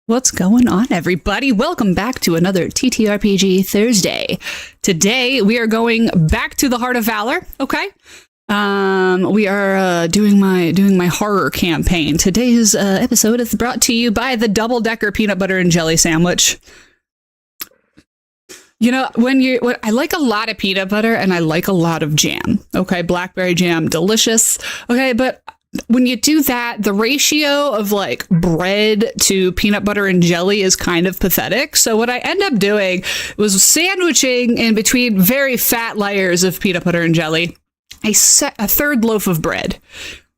What's going on, everybody? Welcome back to another TTRPG Thursday. Today, we are going back to the Heart of Valor, okay? We are doing my horror campaign. Today's episode is brought to you by the Double Decker Peanut Butter and Jelly Sandwich. You know, I like a lot of peanut butter and I like a lot of jam, okay? Blackberry jam, delicious, okay? But when you do that, the ratio of like bread to peanut butter and jelly is kind of pathetic. So what I end up doing was sandwiching in between very fat layers of peanut butter and jelly a third loaf of bread.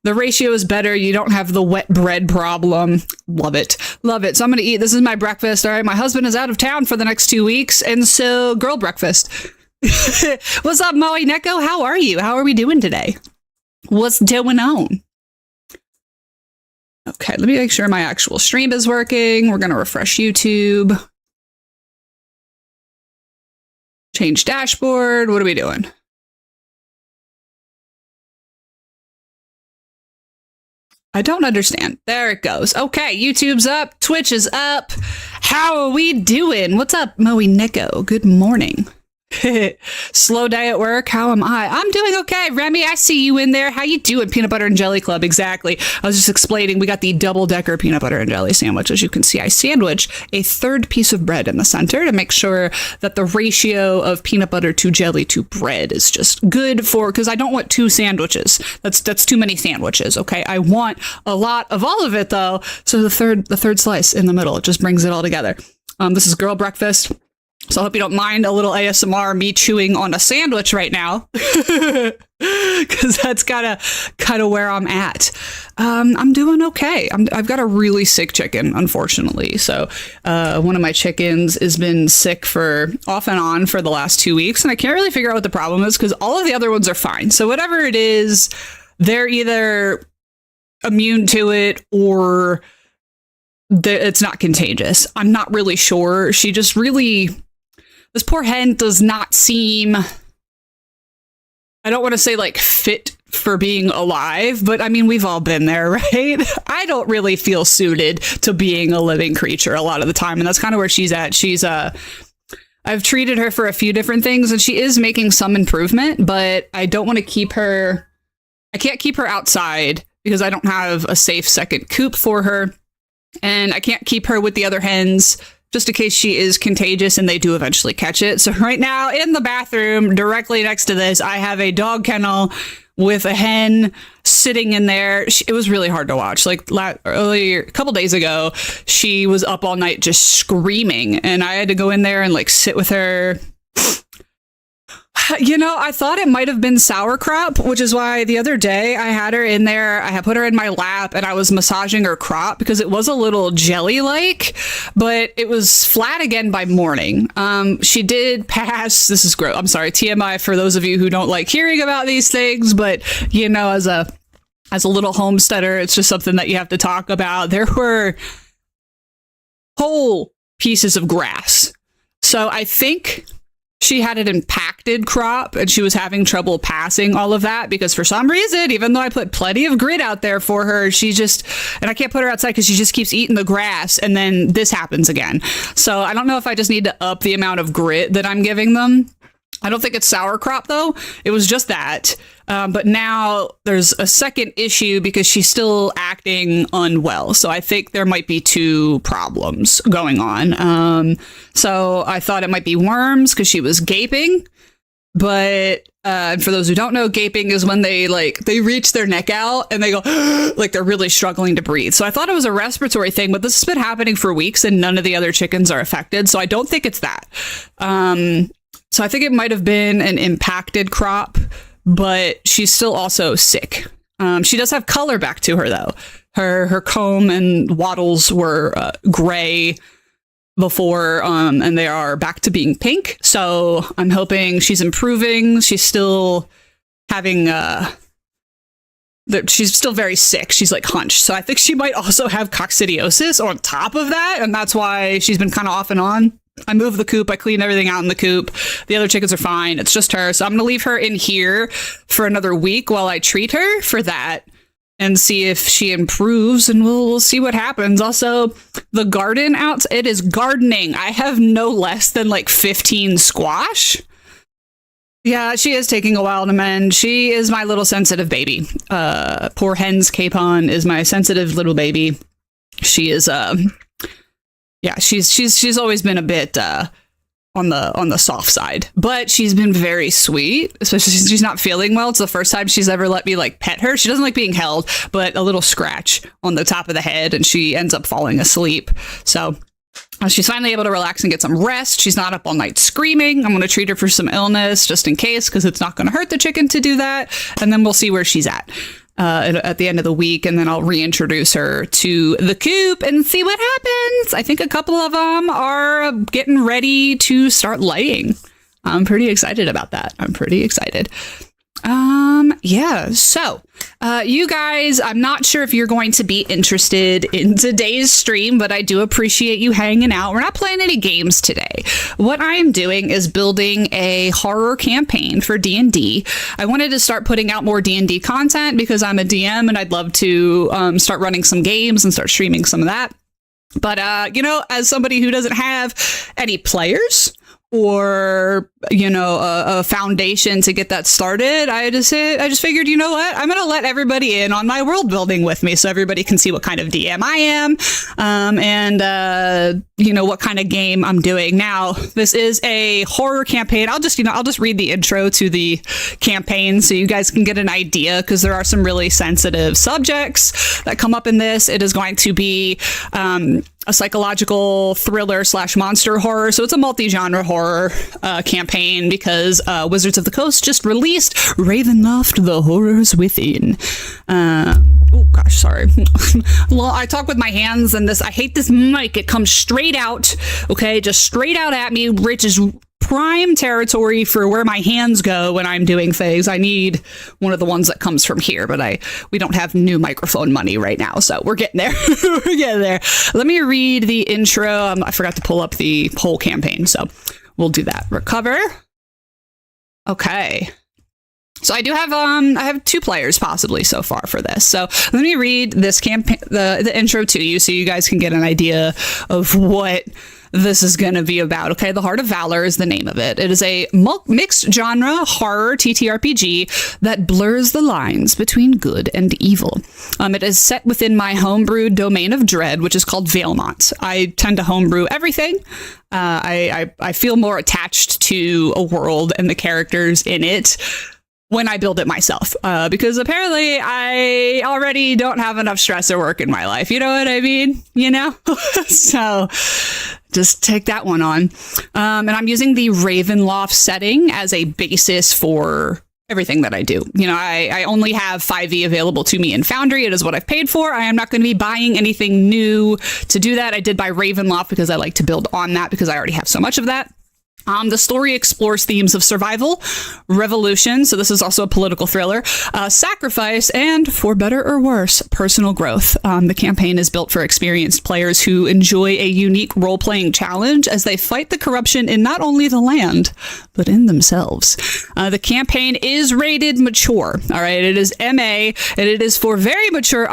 The ratio is better. You don't have the wet bread problem. Love it. Love it. So I'm going to eat. This is my breakfast. All right. My husband is out of town for the next 2 weeks. And so girl breakfast. What's up, Moe Neko? How are you? How are we doing today? What's going on? Okay, let me make sure my actual stream is working. We're going to refresh YouTube. Change dashboard. What are we doing? I don't understand. There it goes. Okay, YouTube's up. Twitch is up. How are we doing? What's up, Moe Neko? Good morning. Slow day at work. How am I? I'm doing okay. Remy, I see you in there. How you doing? Peanut Butter and Jelly Club. Exactly. I was just explaining. We got the double decker peanut butter and jelly sandwich. As you can see, I sandwich a third piece of bread in the center to make sure that the ratio of peanut butter to jelly to bread is just good for, because I don't want two sandwiches. That's too many sandwiches. Okay. I want a lot of all of it though. So the third slice in the middle, it just brings it all together. This is girl breakfast. So I hope you don't mind a little ASMR, me chewing on a sandwich right now, because that's kind of where I'm at. I'm doing okay. I've got a really sick chicken, unfortunately. So one of my chickens has been sick for off and on for the last 2 weeks, and I can't really figure out what the problem is because all of the other ones are fine. So whatever it is, they're either immune to it or it's not contagious. I'm not really sure. She just really... This poor hen does not seem, I don't want to say like fit for being alive, but I mean, we've all been there, right? I don't really feel suited to being a living creature a lot of the time. And that's kind of where she's at. I've treated her for a few different things and she is making some improvement, but I don't want to keep her. I can't keep her outside because I don't have a safe second coop for her. And I can't keep her with the other hens just in case she is contagious and they do eventually catch it. So right now in the bathroom, directly next to this, I have a dog kennel with a hen sitting in there. It was really hard to watch. Like earlier, a couple days ago, she was up all night just screaming and I had to go in there and like sit with her. You know, I thought it might have been sauerkraut, which is why the other day I had her in there. I had put her in my lap and I was massaging her crop because it was a little jelly-like, but it was flat again by morning. She did pass. This is gross. I'm sorry, TMI for those of you who don't like hearing about these things, but you know, as a little homesteader, it's just something that you have to talk about. There were whole pieces of grass. So I think she had an impacted crop and she was having trouble passing all of that because for some reason, even though I put plenty of grit out there for her, and I can't put her outside because she just keeps eating the grass and then this happens again. So I don't know if I just need to up the amount of grit that I'm giving them. I don't think it's sauerkraut though. It was just that. But now there's a second issue because she's still acting unwell. So I think there might be two problems going on. So I thought it might be worms because she was gaping. But for those who don't know, gaping is when they reach their neck out and they go like they're really struggling to breathe. So I thought it was a respiratory thing, but this has been happening for weeks and none of the other chickens are affected. So I don't think it's that. So I think it might have been an impacted crop, but she's still also sick. She does have color back to her, though. Her comb and wattles were gray before, and they are back to being pink. So I'm hoping she's improving. She's still having... she's still very sick. She's like hunched. So I think she might also have coccidiosis on top of that, and that's why she's been kind of off and on. I moved the coop. I cleaned everything out in the coop. The other chickens are fine. It's just her. So I'm going to leave her in here for another week while I treat her for that. and see if she improves, and we'll see what happens. Also, the garden out, it is gardening. I have no less than like 15 squash. Yeah, she is taking a while to mend. She is my little sensitive baby. Poor Hens Capon is my sensitive little baby. She is she's always been a bit on the soft side, but she's been very sweet, especially since she's not feeling well. It's the first time she's ever let me like pet her. She doesn't like being held, but a little scratch on the top of the head and she ends up falling asleep. So she's finally able to relax and get some rest. She's not up all night screaming. I'm going to treat her for some illness just in case, because it's not going to hurt the chicken to do that. And then we'll see where she's at the end of the week. And then I'll reintroduce her to the coop and see what happens. I think a couple of them are getting ready to start laying. I'm pretty excited about that. I'm pretty excited. So, you guys, I'm not sure if you're going to be interested in today's stream, but I do appreciate you hanging out. We're not playing any games today. What I am doing is building a horror campaign for D&D. I wanted to start putting out more D&D content because I'm a DM and I'd love to start running some games and start streaming some of that. But, as somebody who doesn't have any players or, a foundation to get that started, I just figured, you know what? I'm going to let everybody in on my world building with me so everybody can see what kind of DM I am, and what kind of game I'm doing. Now, this is a horror campaign. I'll just read the intro to the campaign so you guys can get an idea, because there are some really sensitive subjects that come up in this. It is going to be a psychological thriller / monster horror. So it's a multi-genre horror campaign because Wizards of the Coast just released Ravenloft: The Horrors Within. Sorry. I talk with my hands and I hate this mic. It comes straight out. Okay, just straight out at me, which is prime territory for where my hands go when I'm doing things. I need one of the ones that comes from here, but we don't have new microphone money right now, so we're getting there. We're getting there. Let me read the intro. I forgot to pull up the whole campaign, so we'll do that. Recover. Okay. So I do have I have 2 players possibly so far for this. So let me read this campaign, the intro to you, so you guys can get an idea of what this is going to be about. Okay, The Heart of Valor is the name of it. It is a mixed genre horror TTRPG that blurs the lines between good and evil. It is set within my homebrewed domain of dread, which is called Valemont. I tend to homebrew everything. I feel more attached to a world and the characters in it when I build it myself, because apparently I already don't have enough stress or work in my life. You know what I mean? So just take that one on. And I'm using the Ravenloft setting as a basis for everything that I do. I only have 5e available to me in Foundry. It is what I've paid for. I am not going to be buying anything new to do that. I did buy Ravenloft because I like to build on that because I already have so much of that. The story explores themes of survival, revolution, so this is also a political thriller, sacrifice, and, for better or worse, personal growth. The campaign is built for experienced players who enjoy a unique role-playing challenge as they fight the corruption in not only the land, but in themselves. The campaign is rated mature, all right? It is MA, and it is for very mature,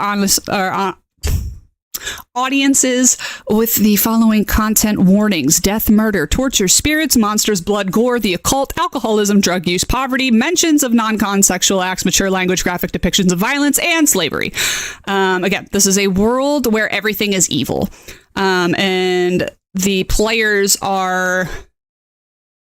audiences with the following content warnings: death, murder, torture, spirits, monsters, blood, gore, the occult, alcoholism, drug use, poverty, mentions of non-con sexual acts, mature language, graphic depictions of violence, and slavery. Again, this is a world where everything is evil. And the players are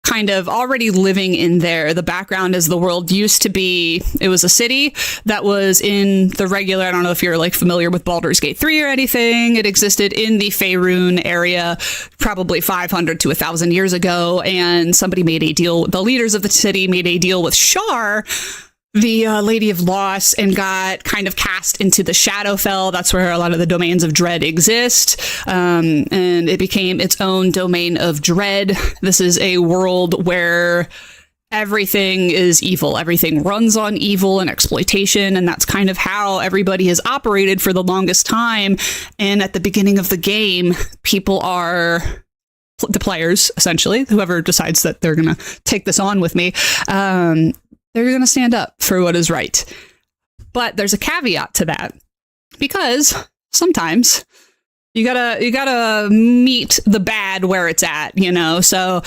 kind of already living in there. The background is the world used to be, it was a city that was in the regular, I don't know if you're familiar with Baldur's Gate 3 or anything. It existed in the Faerun area probably 500 to 1,000 years ago, and somebody made a deal, the leaders of the city made a deal with Shar, the Lady of Loss, and got kind of cast into the Shadowfell. That's where a lot of the domains of dread exist. And it became its own domain of dread. This is a world where everything is evil. Everything runs on evil and exploitation. And that's kind of how everybody has operated for the longest time. And at the beginning of the game, people are, the players, essentially, whoever decides that they're going to take this on with me, they're going to stand up for what is right. But there's a caveat to that, because sometimes you gotta meet the bad where it's at, you know? So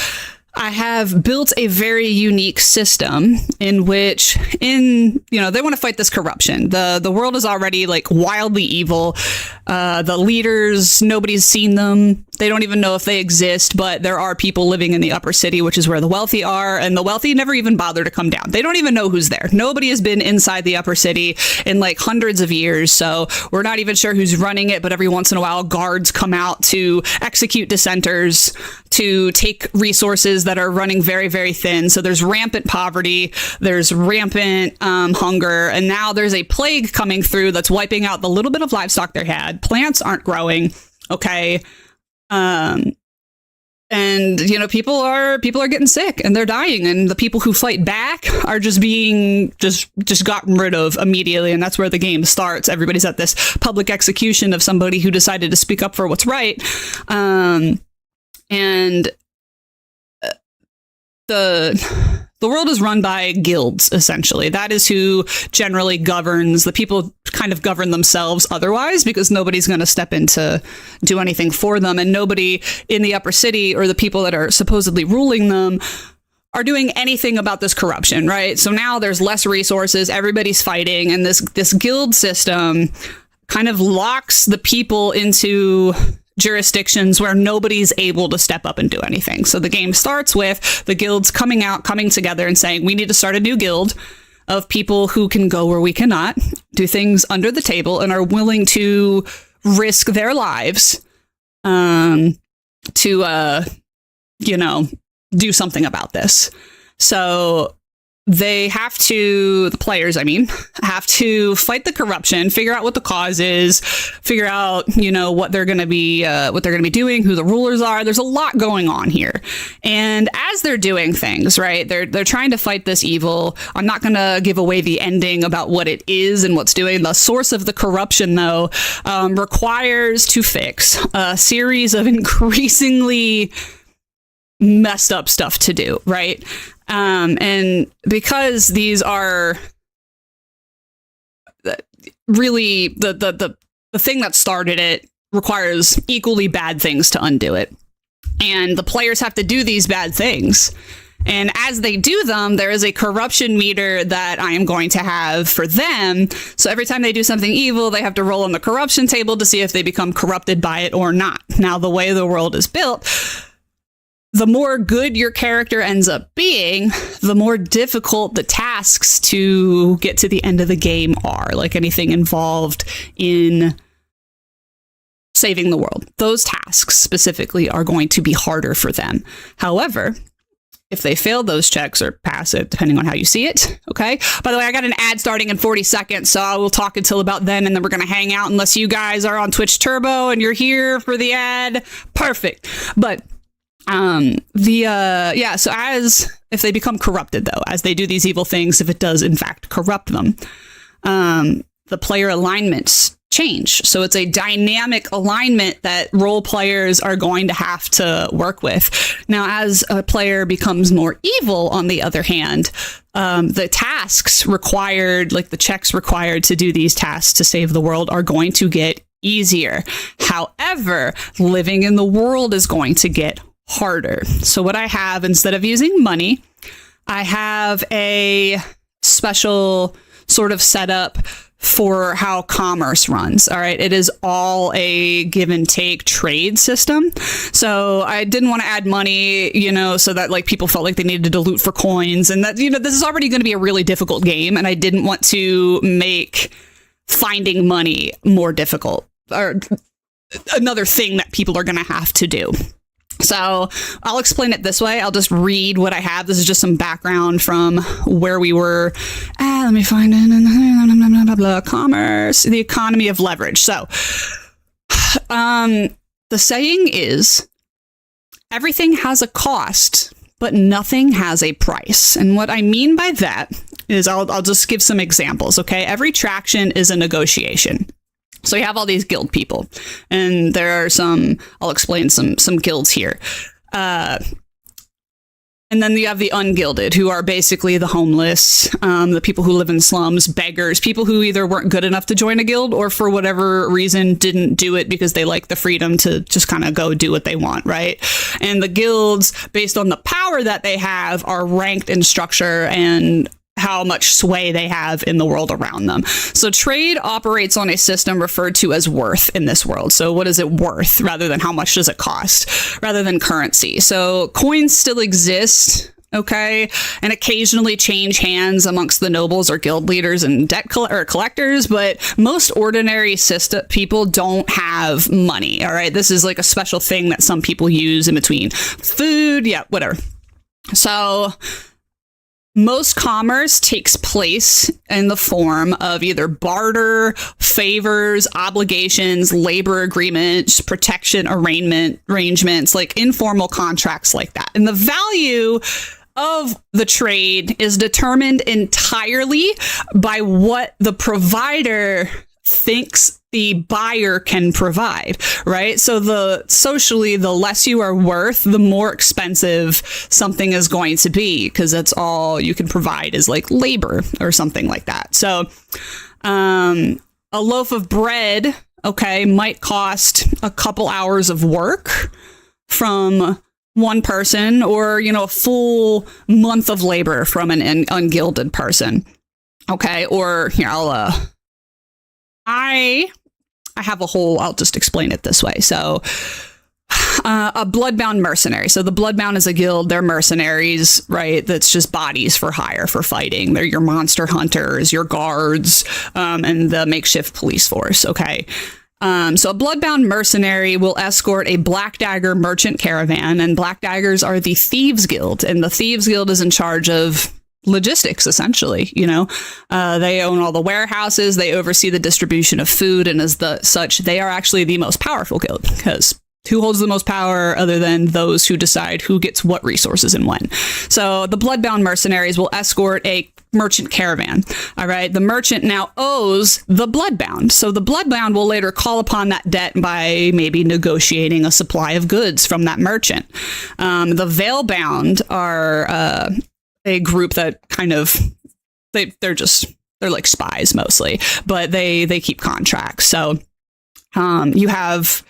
I have built a very unique system in which, they want to fight this corruption. The world is already like wildly evil. The leaders, nobody's seen them. They don't even know if they exist, but there are people living in the upper city, which is where the wealthy are. And the wealthy never even bother to come down. They don't even know who's there. Nobody has been inside the upper city in like hundreds of years. So we're not even sure who's running it. But every once in a while, guards come out to execute dissenters, to take resources that are running very, very thin. So there's rampant poverty. There's rampant hunger. And now there's a plague coming through that's wiping out the little bit of livestock they had. Plants aren't growing. Okay. And people are getting sick and they're dying, and the people who fight back are just being just gotten rid of immediately. And that's where the game starts. Everybody's at this public execution of somebody who decided to speak up for what's right. And the world is run by guilds, essentially. That is who generally governs. The people kind of govern themselves otherwise, because nobody's going to step in to do anything for them. And nobody in the upper city, or the people that are supposedly ruling them, are doing anything about this corruption, right? So now there's less resources. Everybody's fighting. And this guild system kind of locks the people into jurisdictions where nobody's able to step up and do anything. So the game starts with the guilds coming together and saying, we need to start a new guild of people who can go where we cannot, do things under the table, and are willing to risk their lives to do something about this. So the players have to fight the corruption, figure out what the cause is, figure out, what they're going to be doing, who the rulers are. There's a lot going on here. And as they're doing things, right, they're trying to fight this evil. I'm not going to give away the ending about what it is and what's doing. The source of the corruption, though, requires to fix a series of increasingly messed up stuff to do, right? And because these are really the thing that started it requires equally bad things to undo it. And the players have to do these bad things. And as they do them, there is a corruption meter that I am going to have for them. So every time they do something evil, they have to roll on the corruption table to see if they become corrupted by it or not. Now, the way the world is built, the more good your character ends up being, the more difficult the tasks to get to the end of the game are, like anything involved in saving the world. Those tasks specifically are going to be harder for them. However, if they fail those checks or pass it, depending on how you see it. Okay. By the way, I got an ad starting in 40 seconds, so I will talk until about then, and then we're going to hang out unless you guys are on Twitch Turbo and you're here for the ad. Perfect. But so if they become corrupted, though, as they do these evil things, if it does in fact corrupt them, the player alignments change. So it's a dynamic alignment that role players are going to have to work with. Now, as a player becomes more evil, on the other hand, the tasks required, like the checks required to do these tasks to save the world, are going to get easier. However, living in the world is going to get harder. So what I have, instead of using money, I have a special sort of setup for how commerce runs. All right. It is all a give and take trade system. So I didn't want to add money, so that like people felt like they needed to loot for coins, and that, this is already going to be a really difficult game. And I didn't want to make finding money more difficult, or another thing that people are going to have to do. So I'll explain it this way. I'll just read what I have. This is just some background from where we were. Let me find it. Commerce, the economy of leverage. So the saying is, everything has a cost, but nothing has a price. And what I mean by that is, I'll just give some examples. Okay. Every traction is a negotiation. So you have all these guild people, and there are I'll explain some guilds here. And then you have the ungilded, who are basically the homeless, the people who live in slums, beggars, people who either weren't good enough to join a guild or for whatever reason didn't do it because they like the freedom to just kind of go do what they want, right? And the guilds, based on the power that they have, are ranked in structure and how much sway they have in the world around them. So trade operates on a system referred to as worth in this world. So what is it worth rather than how much does it cost rather than currency? So coins still exist, okay, and occasionally change hands amongst the nobles or guild leaders and debt collectors, but most ordinary people don't have money, all right? This is like a special thing that some people use in between food, yeah, whatever. So most commerce takes place in the form of either barter, favors, obligations, labor agreements, protection arrangements, like informal contracts like that. And the value of the trade is determined entirely by what the provider thinks the buyer can provide, right? So the less you are worth, the more expensive something is going to be, because that's all you can provide is like labor or something like that. So a loaf of bread, okay, might cost a couple hours of work from one person, or, you know, a full month of labor from an ungilded person. Okay. Or here, I have I'll just explain it this way. So a bloodbound mercenary. So the bloodbound is a guild. They're mercenaries, right? That's just bodies for hire for fighting. They're your monster hunters, your guards, and the makeshift police force. Okay. So a bloodbound mercenary will escort a Black Dagger merchant caravan, and Black Daggers are the Thieves Guild, and the Thieves Guild is in charge of logistics, essentially. You know, they own all the warehouses, they oversee the distribution of food, and as such, they are actually the most powerful guild, because who holds the most power other than those who decide who gets what resources and when? So the bloodbound mercenaries will escort a merchant caravan. All right. The merchant now owes the bloodbound. So the bloodbound will later call upon that debt by maybe negotiating a supply of goods from that merchant. The veilbound are a group that kind of, they're like spies mostly, but they keep contracts. So you have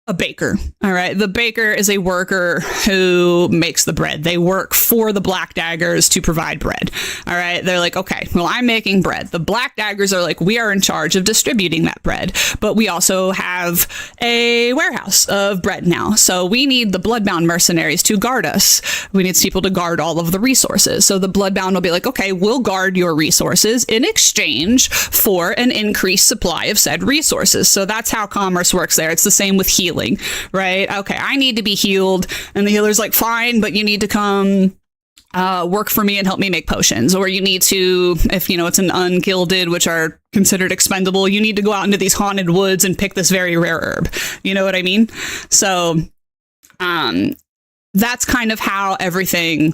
a baker. All right. The baker is a worker who makes the bread. They work for the Black Daggers to provide bread. All right. They're like, okay, well, I'm making bread. The Black Daggers are like, we are in charge of distributing that bread, but we also have a warehouse of bread now. So we need the bloodbound mercenaries to guard us. We need people to guard all of the resources. So the bloodbound will be like, okay, we'll guard your resources in exchange for an increased supply of said resources. So that's how commerce works there. It's the same with healing. Right? Okay, I need to be healed. And the healer's like, fine, but you need to come work for me and help me make potions. Or you need to, if you know it's an ungilded, which are considered expendable, you need to go out into these haunted woods and pick this very rare herb. You know what I mean? So that's kind of how everything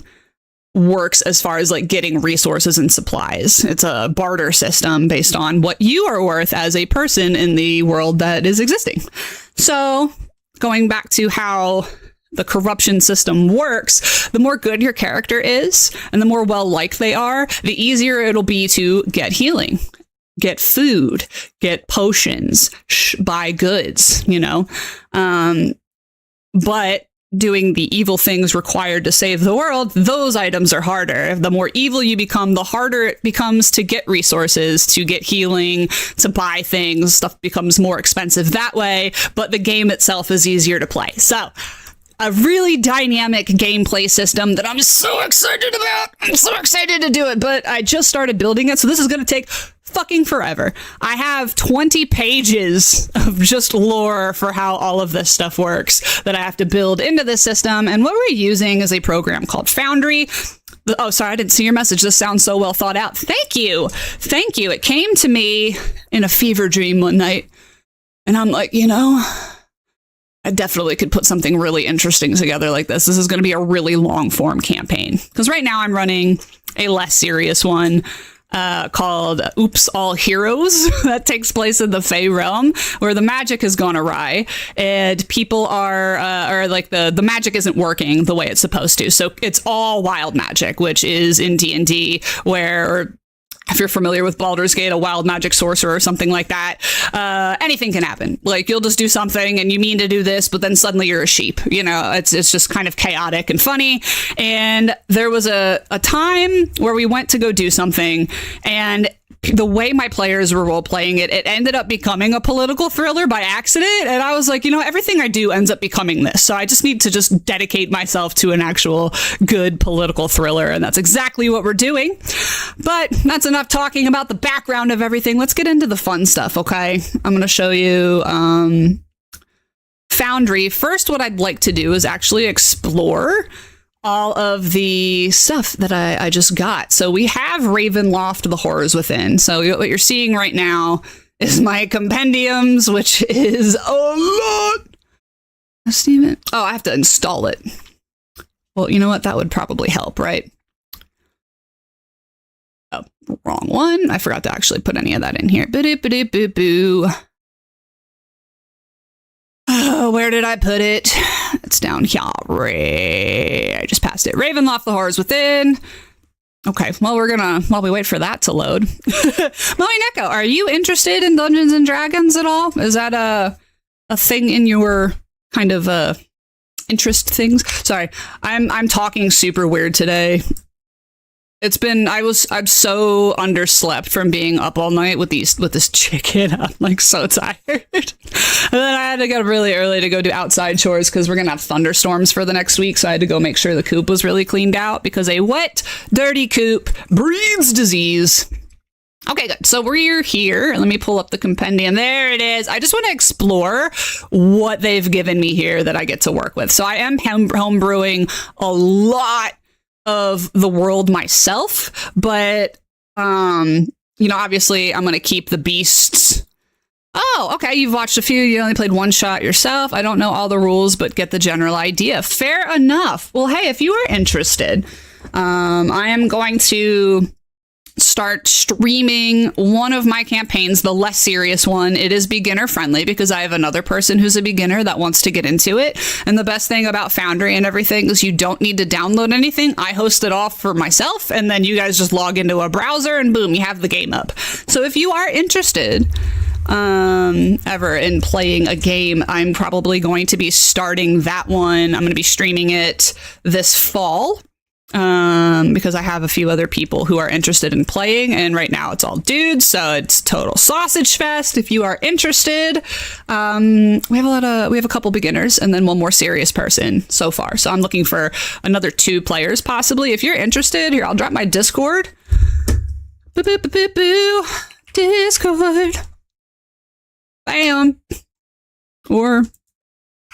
works as far as like getting resources and supplies. It's a barter system based on what you are worth as a person in the world that is existing. So going back to how the corruption system works, the more good your character is and the more well-liked they are, the easier it'll be to get healing, get food, get potions, buy goods, you know. But doing the evil things required to save the world, those items are harder. The more evil you become, the harder it becomes to get resources, to get healing, to buy things. Stuff becomes more expensive that way, but the game itself is easier to play. So a really dynamic gameplay system that I'm so excited about. I'm so excited to do it, but I just started building it, so this is going to take fucking forever. I have 20 pages of just lore for how all of this stuff works that I have to build into this system, and what we're using is a program called Foundry. Oh, sorry, I didn't see your message. This sounds so well thought out. Thank you. Thank you. It came to me in a fever dream one night, and I'm like, you know, I definitely could put something really interesting together like this. This is going to be a really long form campaign, because right now I'm running a less serious one. called Oops All Heroes that takes place in the Fey realm, where the magic has gone awry and people are like the magic isn't working the way it's supposed to. So it's all wild magic, which is in D&D where, if you're familiar with Baldur's Gate, a wild magic sorcerer or something like that, anything can happen. Like, you'll just do something and you mean to do this, but then suddenly you're a sheep. You know, it's just kind of chaotic and funny. And there was a time where we went to go do something, and the way my players were role-playing it, it ended up becoming a political thriller by accident. And I was like, you know, everything I do ends up becoming this. So I just need to just dedicate myself to an actual good political thriller. And that's exactly what we're doing. But that's enough talking about the background of everything. Let's get into the fun stuff, okay? I'm going to show you Foundry. First, what I'd like to do is actually explore all of the stuff that I just got. So we have Ravenloft, The Horrors Within. So what you're seeing right now is my compendiums, which is a lot. Steven? Oh, I have to install it. Well, you know what? That would probably help, right? Oh, wrong one. I forgot to actually put any of that in here. Boo-boo-boo-boo. Oh, where did I put it? It's down here. I just passed it. Ravenloft, The Horrors Within. Okay, well, while we wait for that to load. Moe Neko, are you interested in Dungeons and Dragons at all? Is that a thing in your kind of interest things? Sorry, I'm talking super weird today. It's been, I'm so underslept from being up all night with this chicken. I'm like so tired. And then I had to get up really early to go do outside chores because we're going to have thunderstorms for the next week. So I had to go make sure the coop was really cleaned out because a wet, dirty coop breeds disease. Okay, good. So we're here. Let me pull up the compendium. There it is. I just want to explore what they've given me here that I get to work with. So I am homebrewing a lot of the world myself, but you know, obviously I'm going to keep the beasts. Oh, okay. You've watched a few. You only played one shot yourself. I don't know all the rules, but get the general idea. Fair enough. Well, hey, if you are interested, I am going to start streaming one of my campaigns, the less serious one. It is beginner friendly because I have another person who's a beginner that wants to get into it. And the best thing about Foundry and everything is you don't need to download anything. I host it off for myself, and then you guys just log into a browser and boom, you have the game up. So if you are interested ever in playing a game, I'm probably going to be starting that one. I'm going to be streaming it this fall. Because I have a few other people who are interested in playing, and right now it's all dudes, so it's total sausage fest. If you are interested, we have a couple beginners and then one more serious person so far. So I'm looking for another 2 players possibly. If you're interested, here, I'll drop my Discord. Boo, boo, boo, boo, boo. Discord. Bam.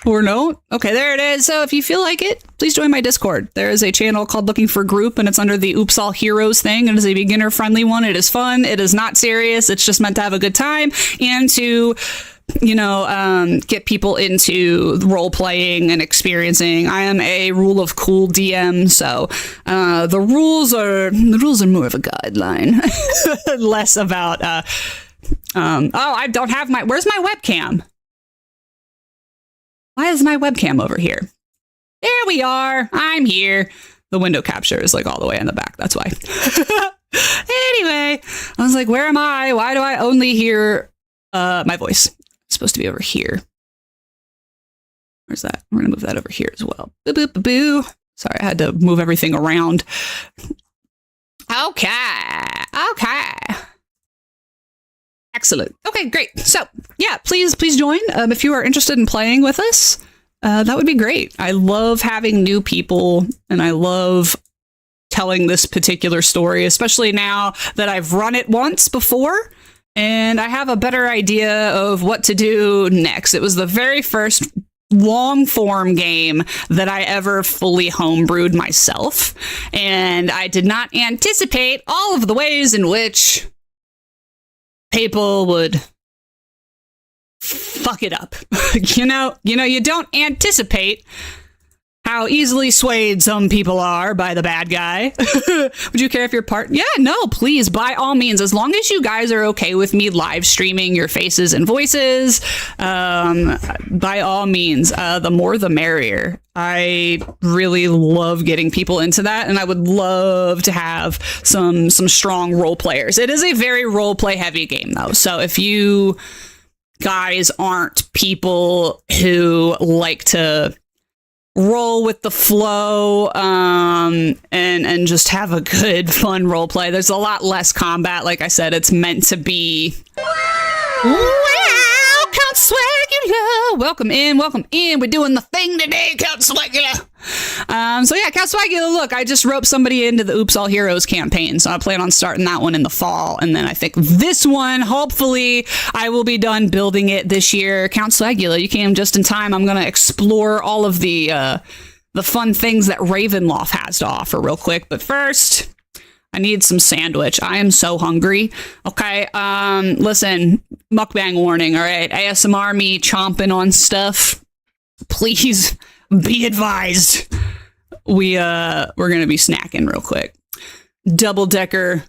Or no? Okay, there it is. So if you feel like it, please join my Discord. There is a channel called Looking for Group, and it's under the Oops All Heroes thing. It is a beginner-friendly one. It is fun. It is not serious. It's just meant to have a good time and to, you know, get people into role-playing and experiencing. I am a rule of cool DM, so the rules are more of a guideline, less about. Oh, I don't have my. Where's my webcam? Why is my webcam over here? There we are. I'm here. The window capture is like all the way in the back. That's why. Anyway, I was like, where am I? Why do I only hear my voice? It's supposed to be over here. Where's that? We're going to move that over here as well. Boo, boo, boo, boo. Sorry, I had to move everything around. Okay. Excellent. Okay, great. So, yeah, please join if you are interested in playing with us. That would be great. I love having new people, and I love telling this particular story, especially now that I've run it once before, and I have a better idea of what to do next. It was the very first long-form game that I ever fully homebrewed myself, and I did not anticipate all of the ways in which people would fuck it up. you know, you don't anticipate how easily swayed some people are by the bad guy. Would you care if your part? Yeah, no, please, by all means, as long as you guys are okay with me live streaming your faces and voices, by all means, the more the merrier. I really love getting people into that, and I would love to have some strong role players. It is a very role play heavy game, though, so if you guys aren't people who like to roll with the flow and just have a good fun role play, there's a lot less combat. Like I said, it's meant to be Count Swagula, welcome in, we're doing the thing today, Count Swagula. So yeah, Count Swagula, look, I just roped somebody into the Oops All Heroes campaign, so I plan on starting that one in the fall, and then I think this one, hopefully, I will be done building it this year. Count Swagula, you came just in time. I'm gonna explore all of the fun things that Ravenloft has to offer real quick, but first, I need some sandwich. I am so hungry. Okay, listen, mukbang warning, all right? ASMR me chomping on stuff. Please be advised. We're gonna be snacking real quick. Double-decker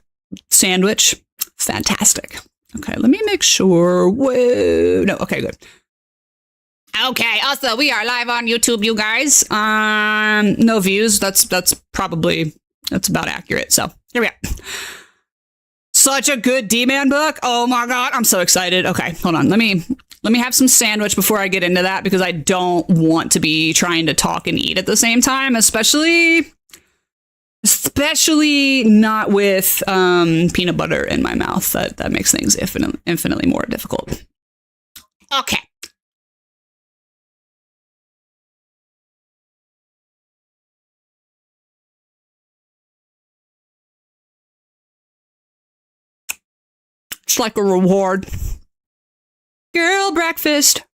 sandwich. Fantastic. Okay, let me make sure. Whoa. No, okay, good. Okay, also, we are live on YouTube, you guys. No views. That's about accurate. So here we go. Such a good D-Man book. Oh my god, I'm so excited. Okay, hold on. Let me have some sandwich before I get into that, because I don't want to be trying to talk and eat at the same time, especially not with peanut butter in my mouth. That makes things infinitely more difficult. Okay. It's like a reward. Girl breakfast.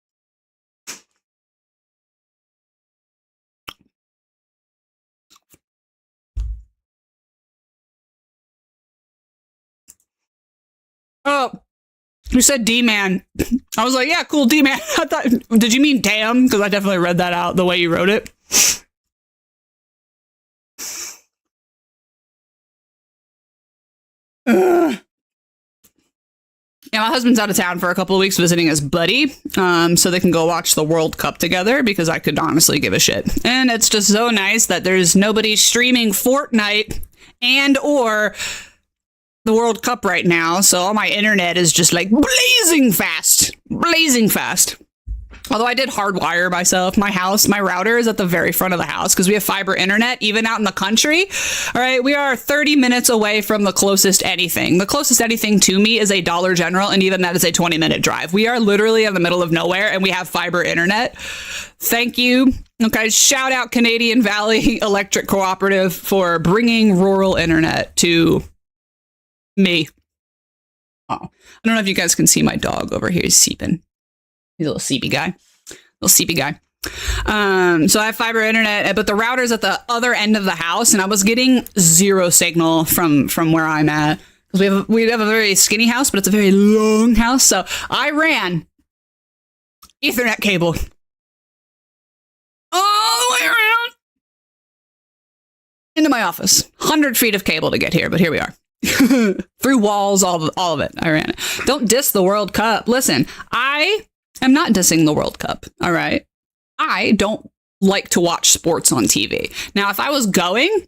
Oh, you said D-Man. I was like, yeah, cool, D-Man. I thought, did you mean damn? Because I definitely read that out the way you wrote it. Yeah, my husband's out of town for a couple of weeks visiting his buddy, so they can go watch the World Cup together, because I could honestly give a shit. And it's just so nice that there's nobody streaming Fortnite and or the World Cup right now, so all my internet is just like blazing fast. Although I did hardwire myself. My router is at the very front of the house because we have fiber internet, even out in the country. All right, we are 30 minutes away from the closest anything. The closest anything to me is a Dollar General, and even that is a 20-minute drive. We are literally in the middle of nowhere, and we have fiber internet. Thank you. Okay, shout out Canadian Valley Electric Cooperative for bringing rural internet to me. Oh, I don't know if you guys can see my dog over here. He's seeping. He's a little seepy guy. So I have fiber internet, but the router's at the other end of the house, and I was getting zero signal from where I'm at. Because we have a very skinny house, but it's a very long house. So I ran Ethernet cable all the way around into my office. 100 feet of cable to get here, but here we are. Through walls, all of it. I ran it. Don't diss the World Cup. Listen, I'm not dissing the World Cup, all right? I don't like to watch sports on TV. Now, if I was going,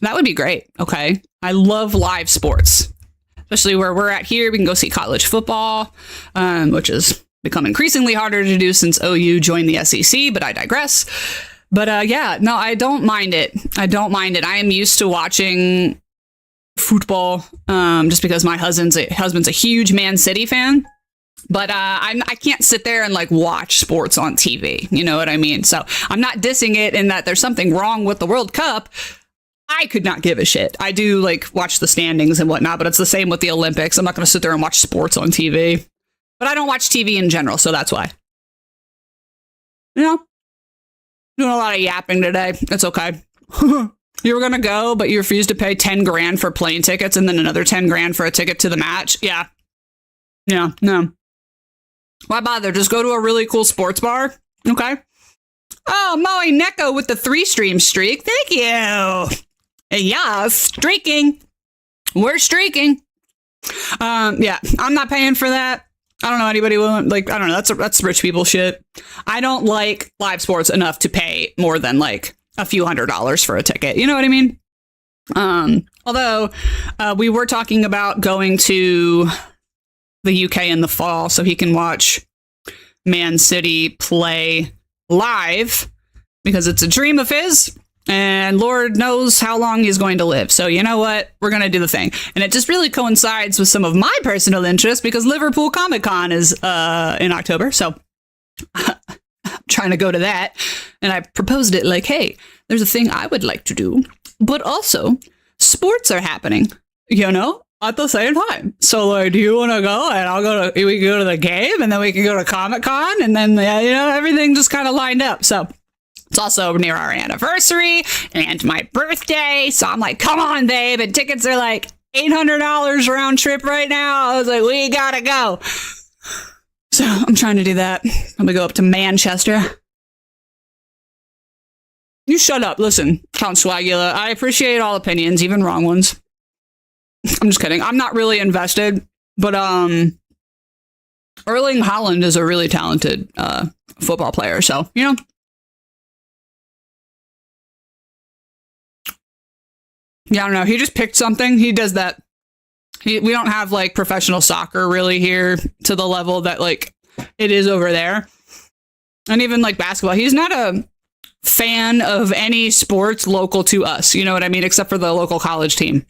that would be great, okay? I love live sports, especially where we're at here. We can go see college football, which has become increasingly harder to do since OU joined the SEC, but I digress. But yeah, no, I don't mind it. I am used to watching football just because my husband's a huge Man City fan. But I can't sit there and like watch sports on TV. You know what I mean? So I'm not dissing it in that there's something wrong with the World Cup. I could not give a shit. I do like watch the standings and whatnot, but it's the same with the Olympics. I'm not going to sit there and watch sports on TV. But I don't watch TV in general, so that's why. You know, doing a lot of yapping today. It's okay. You were going to go, but you refused to pay 10 grand for plane tickets and then another 10 grand for a ticket to the match. Yeah. No. Why bother? Just go to a really cool sports bar. Okay. Oh, Moe Neko with the 3-stream streak. Thank you. Yeah, streaking. We're streaking. Yeah, I'm not paying for that. I don't know anybody will, like, I don't know. That's rich people shit. I don't like live sports enough to pay more than like a few $100s for a ticket. You know what I mean? Although we were talking about going to the UK in the fall so he can watch Man City play live because it's a dream of his. And Lord knows how long he's going to live. So you know what? We're going to do the thing. And it just really coincides with some of my personal interests because Liverpool Comic Con is in October. So I'm trying to go to that. And I proposed it like, hey, there's a thing I would like to do. But also, sports are happening, you know, at the same time. So like, do you want to go? And we can go to the game and then we can go to Comic Con. And then, you know, everything just kind of lined up. So it's also near our anniversary and my birthday. So I'm like, come on, babe. And tickets are like $800 round trip right now. I was like, we gotta go. So I'm trying to do that. I'm gonna go up to Manchester. You shut up. Listen, Count Swagula. I appreciate all opinions, even wrong ones. I'm just kidding. I'm not really invested, but Erling Haaland is a really talented football player. So, you know. Yeah, I don't know. He just picked something. He does that. We don't have like professional soccer really here to the level that like it is over there. And even like basketball, he's not a fan of any sports local to us. You know what I mean? Except for the local college team.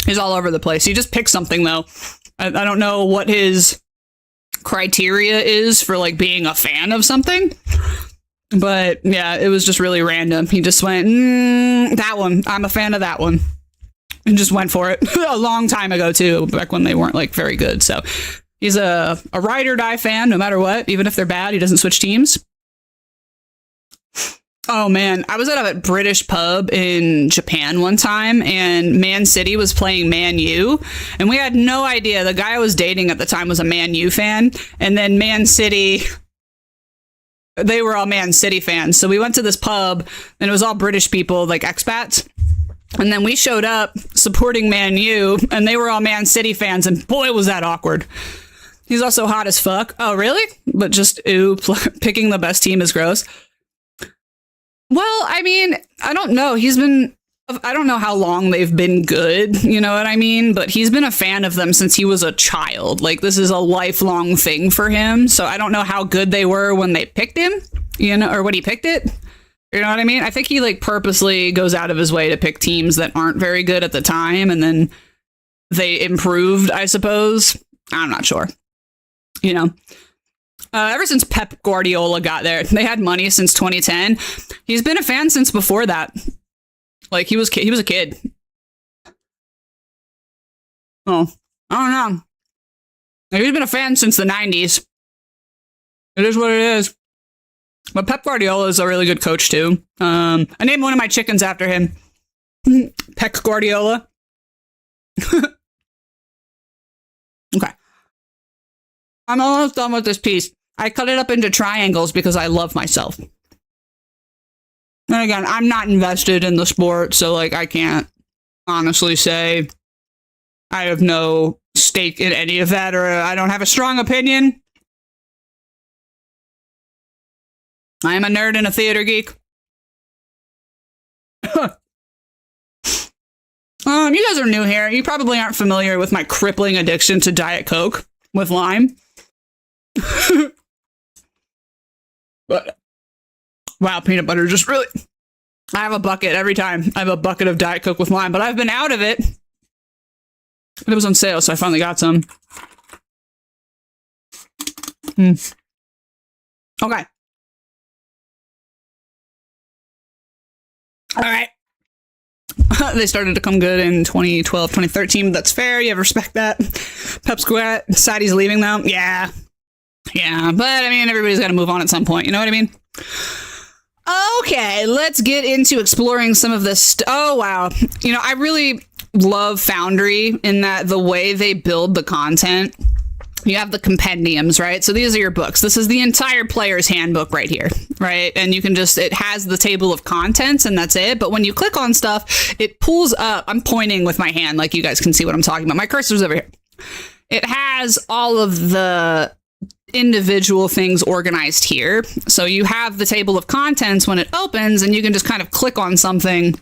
He's all over the place. He just picked something though. I don't know what his criteria is for like being a fan of something. But yeah, it was just really random. He just went, that one. I'm a fan of that one. And just went for it a long time ago, too, back when they weren't like very good. So he's a ride or die fan, no matter what. Even if they're bad, he doesn't switch teams. Oh, man. I was at a British pub in Japan one time and Man City was playing Man U. And we had no idea. The guy I was dating at the time was a Man U fan. And then Man City... They were all Man City fans. So we went to this pub and it was all British people, like expats. And then we showed up supporting Man U and they were all Man City fans. And boy, was that awkward. He's also hot as fuck. Oh, really? But just, picking the best team is gross. Well, I mean, I don't know. I don't know how long they've been good, you know what I mean? But he's been a fan of them since he was a child. Like, this is a lifelong thing for him. So I don't know how good they were when they picked him, you know, or when he picked it. You know what I mean? I think he, like, purposely goes out of his way to pick teams that aren't very good at the time. And then they improved, I suppose. I'm not sure. You know? Ever since Pep Guardiola got there, they had money since 2010. He's been a fan since before that. Like, he was a kid. Oh, I don't know. He's been a fan since the 90s. It is what it is. But Pep Guardiola is a really good coach, too. I named one of my chickens after him. Pep Guardiola. Okay. I'm almost done with this piece. I cut it up into triangles because I love myself. And again, I'm not invested in the sport, so like I can't honestly say I have no stake in any of that, or I don't have a strong opinion. I am a nerd and a theater geek. You guys are new here. You probably aren't familiar with my crippling addiction to Diet Coke with lime. But wow, peanut butter just really... I have a bucket every time. I have a bucket of Diet Coke with lime, but I've been out of it. But it was on sale, so I finally got some. Okay. All right. They started to come good in 2012, 2013. That's fair. You ever respect that? Pep Squat. Sadie's leaving them. Yeah. Yeah. But I mean, everybody's got to move on at some point. You know what I mean? Okay, let's get into exploring some of this. Oh, wow. You know, I really love Foundry in that the way they build the content You have the compendiums, right? So these are your books. This is the entire player's handbook right here, right? And you can just, it has the table of contents and that's it. But when you click on stuff, it pulls up. I'm pointing with my hand like you guys can see what I'm talking about. My cursor's over here. It has all of the individual things organized here. So you have the table of contents when it opens and you can just kind of click on something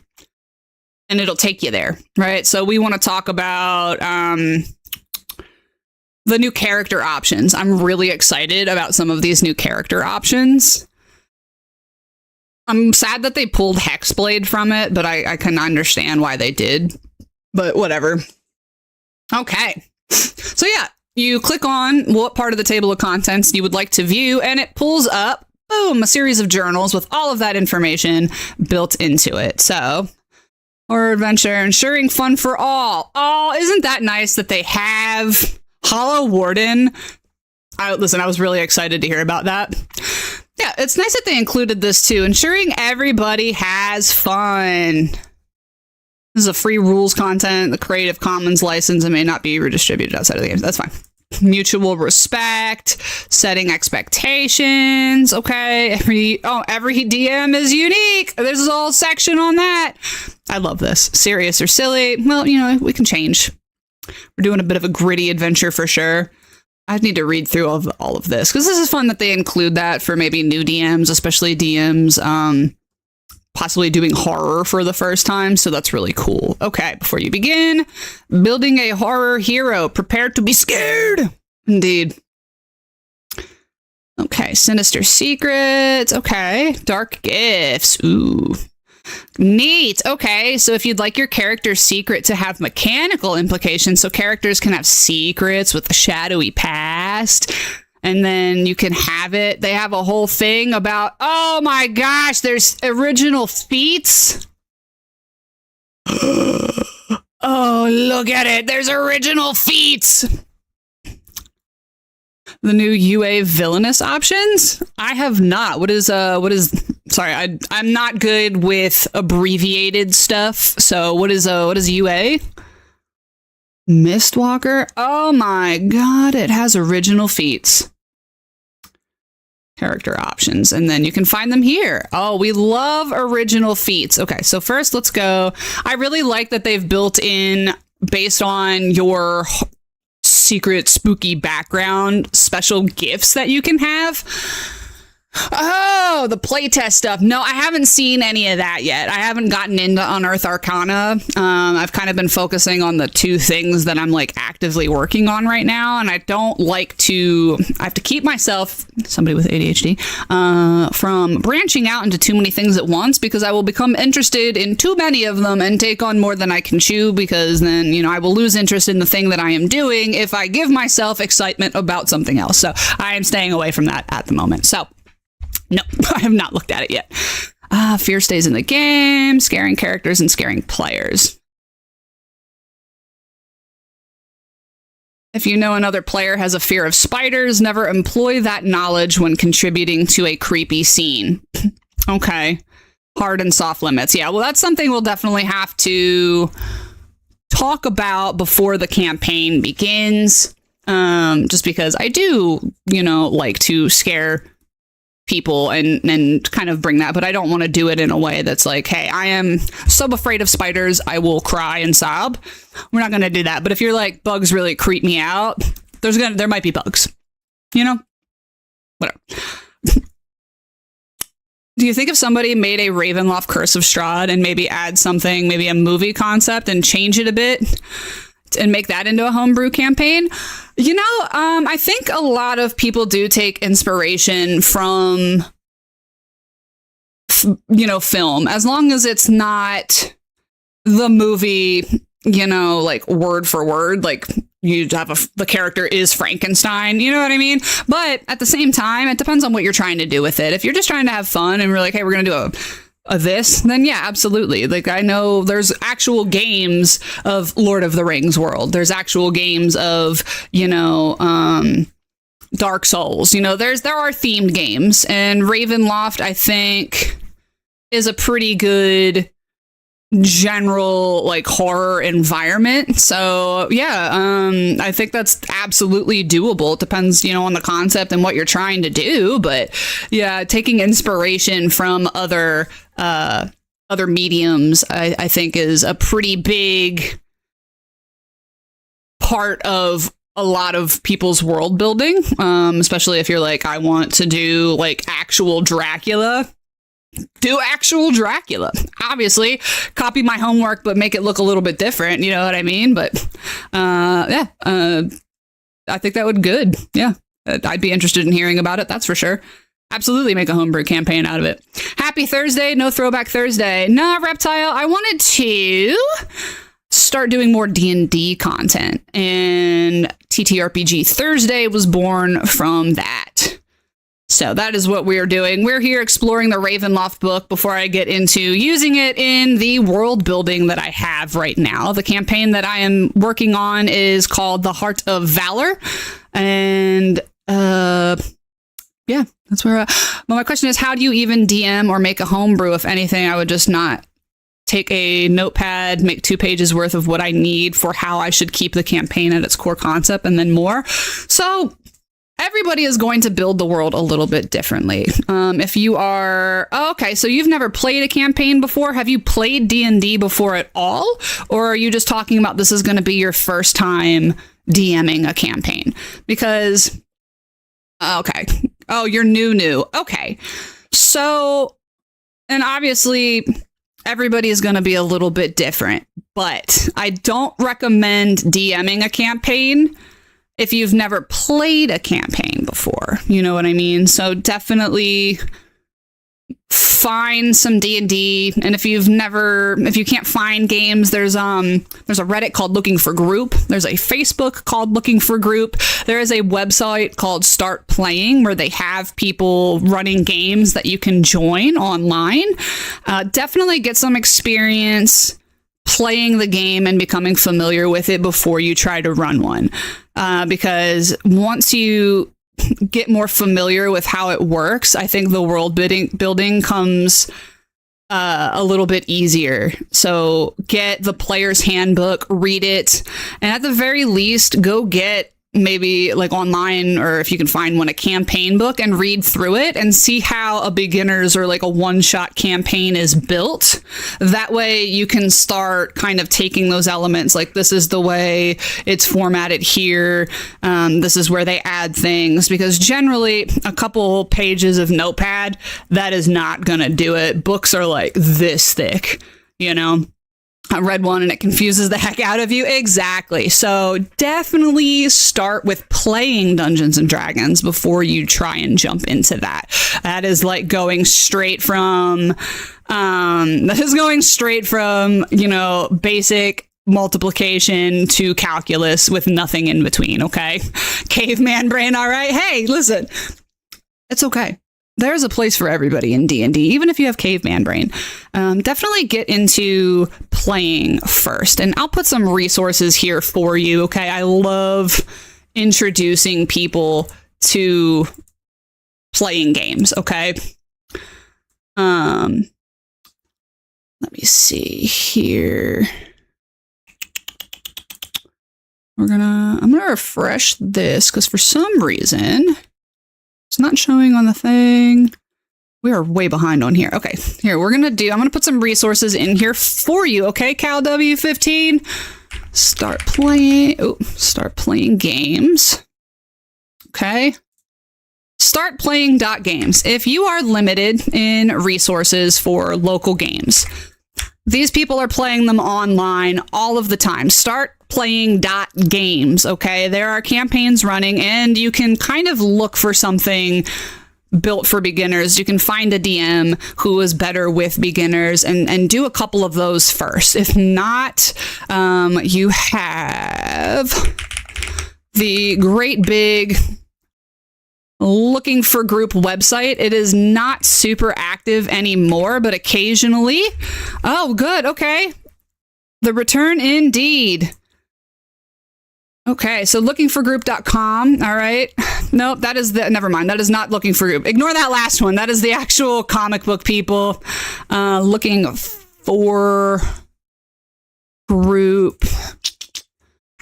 and it'll take you there, right? So we want to talk about the new character options. I'm really excited about some of these new character options. I'm sad that they pulled Hexblade from it, but I can understand why they did. But whatever. Okay. So yeah, you click on what part of the table of contents you would like to view, and it pulls up, boom, a series of journals with all of that information built into it. So, horror adventure, ensuring fun for all. Oh, isn't that nice that they have Hollow Warden? Listen, I was really excited to hear about that. Yeah, it's nice that they included this too, ensuring everybody has fun. This is a free rules content, the Creative Commons license, and may not be redistributed outside of the game. That's fine. Mutual respect, setting expectations. Okay, every DM is unique. There's a whole section on that. I love this. Serious or silly? Well, we can change. We're doing a bit of a gritty adventure for sure. I need to read through all of this because this is fun that they include that for maybe new DMs, especially DMs possibly doing horror for the first time. So that's really cool. Okay, before you begin, building a horror hero. Prepare to be scared. Indeed. Okay, sinister secrets. Okay, dark gifts. Ooh. Neat. Okay, so if you'd like your character's secret to have mechanical implications, so characters can have secrets with a shadowy past, and then you can have it. They have a whole thing about, oh my gosh, there's original feats. Oh, look at it. There's original feats. The new UA villainous options? I have not. What is sorry, I'm not good with abbreviated stuff. So what is UA? Mistwalker? Oh my god, it has original feats. Character options, and then you can find them here. Oh, we love original feats. Okay, so first let's go. I really like that they've built in, based on your secret spooky background, special gifts that you can have. Oh, the playtest stuff. No, I haven't seen any of that yet. I haven't gotten into Unearth Arcana. I've kind of been focusing on the two things that I'm like actively working on right now. And I don't like to, I have to keep myself, somebody with ADHD, from branching out into too many things at once, because I will become interested in too many of them and take on more than I can chew, because then, I will lose interest in the thing that I am doing if I give myself excitement about something else. So I am staying away from that at the moment. So no, I have not looked at it yet. Fear stays in the game, scaring characters and scaring players. If you know another player has a fear of spiders, never employ that knowledge when contributing to a creepy scene. Okay. Hard and soft limits. Yeah, well, that's something we'll definitely have to talk about before the campaign begins. Just because I do, like to scare people and kind of bring that, but I don't want to do it in a way that's like, hey, I am so afraid of spiders, I will cry and sob. We're not going to do that. But if you're like, bugs really creep me out, there might be bugs, whatever. Do you think if somebody made a Ravenloft Curse of Strahd and maybe add something, maybe a movie concept and change it a bit and make that into a homebrew campaign? I think a lot of people do take inspiration from, film, as long as it's not the movie, like word for word, like you have the character is Frankenstein, you know what I mean? But at the same time, it depends on what you're trying to do with it. If you're just trying to have fun and we're like, hey, we're going to do this, then yeah, absolutely. Like, I know there's actual games of Lord of the Rings world. There's actual games of, Dark Souls. There are themed games, and Ravenloft, I think, is a pretty good general like horror environment. So yeah, I think that's absolutely doable. It depends, on the concept and what you're trying to do. But yeah, taking inspiration from other mediums, I think is a pretty big part of a lot of people's world building, especially if you're like, I want to do like actual Dracula. Do actual Dracula. Obviously, copy my homework, but make it look a little bit different. You know what I mean? But I think that would good. Yeah, I'd be interested in hearing about it. That's for sure. Absolutely make a homebrew campaign out of it. Happy Thursday. No Throwback Thursday. Nah, Reptile. I wanted to start doing more D&D content, and TTRPG Thursday was born from that. So that is what we're doing. We're here exploring the Ravenloft book before I get into using it in the world building that I have right now. The campaign that I am working on is called The Heart of Valor. And yeah, that's where well, my question is, how do you even DM or make a homebrew? If anything, I would just not take a notepad, make 2 pages worth of what I need for how I should keep the campaign at its core concept, and then more. So everybody is going to build the world a little bit differently. If you are, okay, so you've never played a campaign before. Have you played D&D before at all? Or are you just talking about this is going to be your first time DMing a campaign? Because, okay. Oh, you're new. Okay. So, and obviously everybody is going to be a little bit different, but I don't recommend DMing a campaign if you've never played a campaign before. You know what I mean? So definitely find some D&D. And if you can't find games, there's a Reddit called Looking for Group. There's a Facebook called Looking for Group. There is a website called Start Playing where they have people running games that you can join online. Definitely get some experience playing the game and becoming familiar with it before you try to run one. Because once you get more familiar with how it works, I think the world building comes a little bit easier. So get the player's handbook, read it, and at the very least, go get maybe like online, or if you can find one, a campaign book, and read through it and see how a beginner's or like a one-shot campaign is built. That way you can start kind of taking those elements, like this is the way it's formatted here. This is where they add things, because generally a couple pages of notepad, that is not gonna do it. Books are like this thick, I read one and it confuses the heck out of you. Exactly. So definitely start with playing Dungeons and Dragons before you try and jump into that. That is like going straight from, basic multiplication to calculus with nothing in between. Okay. Caveman brain. All right. Hey, listen, it's okay. There's a place for everybody in D&D, even if you have caveman brain. Definitely get into playing first. And I'll put some resources here for you, okay? I love introducing people to playing games, okay? Let me see here. I'm gonna refresh this, because for some reason it's not showing on the thing. We are way behind on here. Okay, here, I'm gonna put some resources in here for you, okay, Cal W15? Start playing games. Okay. Start playing .games. If you are limited in resources for local games, these people are playing them online all of the time. Start playing .games, okay? There are campaigns running, and you can kind of look for something built for beginners. You can find a DM who is better with beginners and do a couple of those first. If not, you have the great big Looking for Group website. It is not super active anymore, but occasionally. Oh, good. Okay. The return indeed. Okay, so lookingforgroup.com. All right. Nope, never mind. That is not Looking for Group. Ignore that last one. That is the actual comic book people looking for group.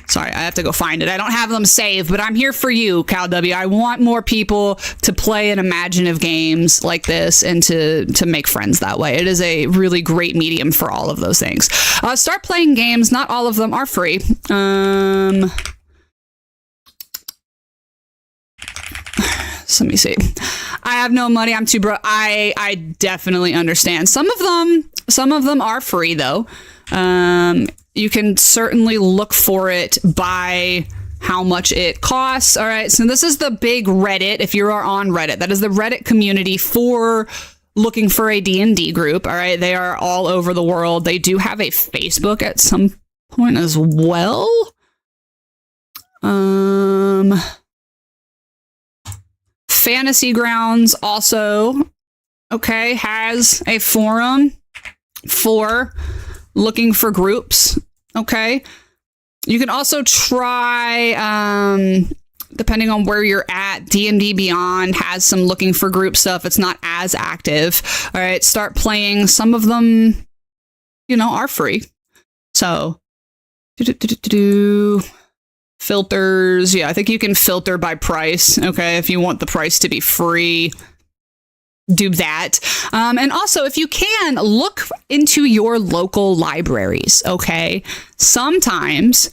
Sorry, I have to go find it. I don't have them saved, but I'm here for you, Cal W. I want more people to play and imaginative games like this and to make friends that way. It is a really great medium for all of those things. Start playing games. Not all of them are free. So let me see. I have no money. I'm too broke. I definitely understand. Some of them are free though. You can certainly look for it by how much it costs. All right. So this is the big Reddit. If you are on Reddit, that is the Reddit community for looking for a D&D group. All right. They are all over the world. They do have a Facebook at some point as well. Fantasy Grounds also, okay, has a forum for looking for groups. Okay. You can also try, depending on where you're at, D&D Beyond has some looking for group stuff. It's not as active. All right. Start playing. Some of them, are free. So, filters. Yeah, I think you can filter by price. Okay. If you want the price to be free, do that. And also, if you can, look into your local libraries. Okay. Sometimes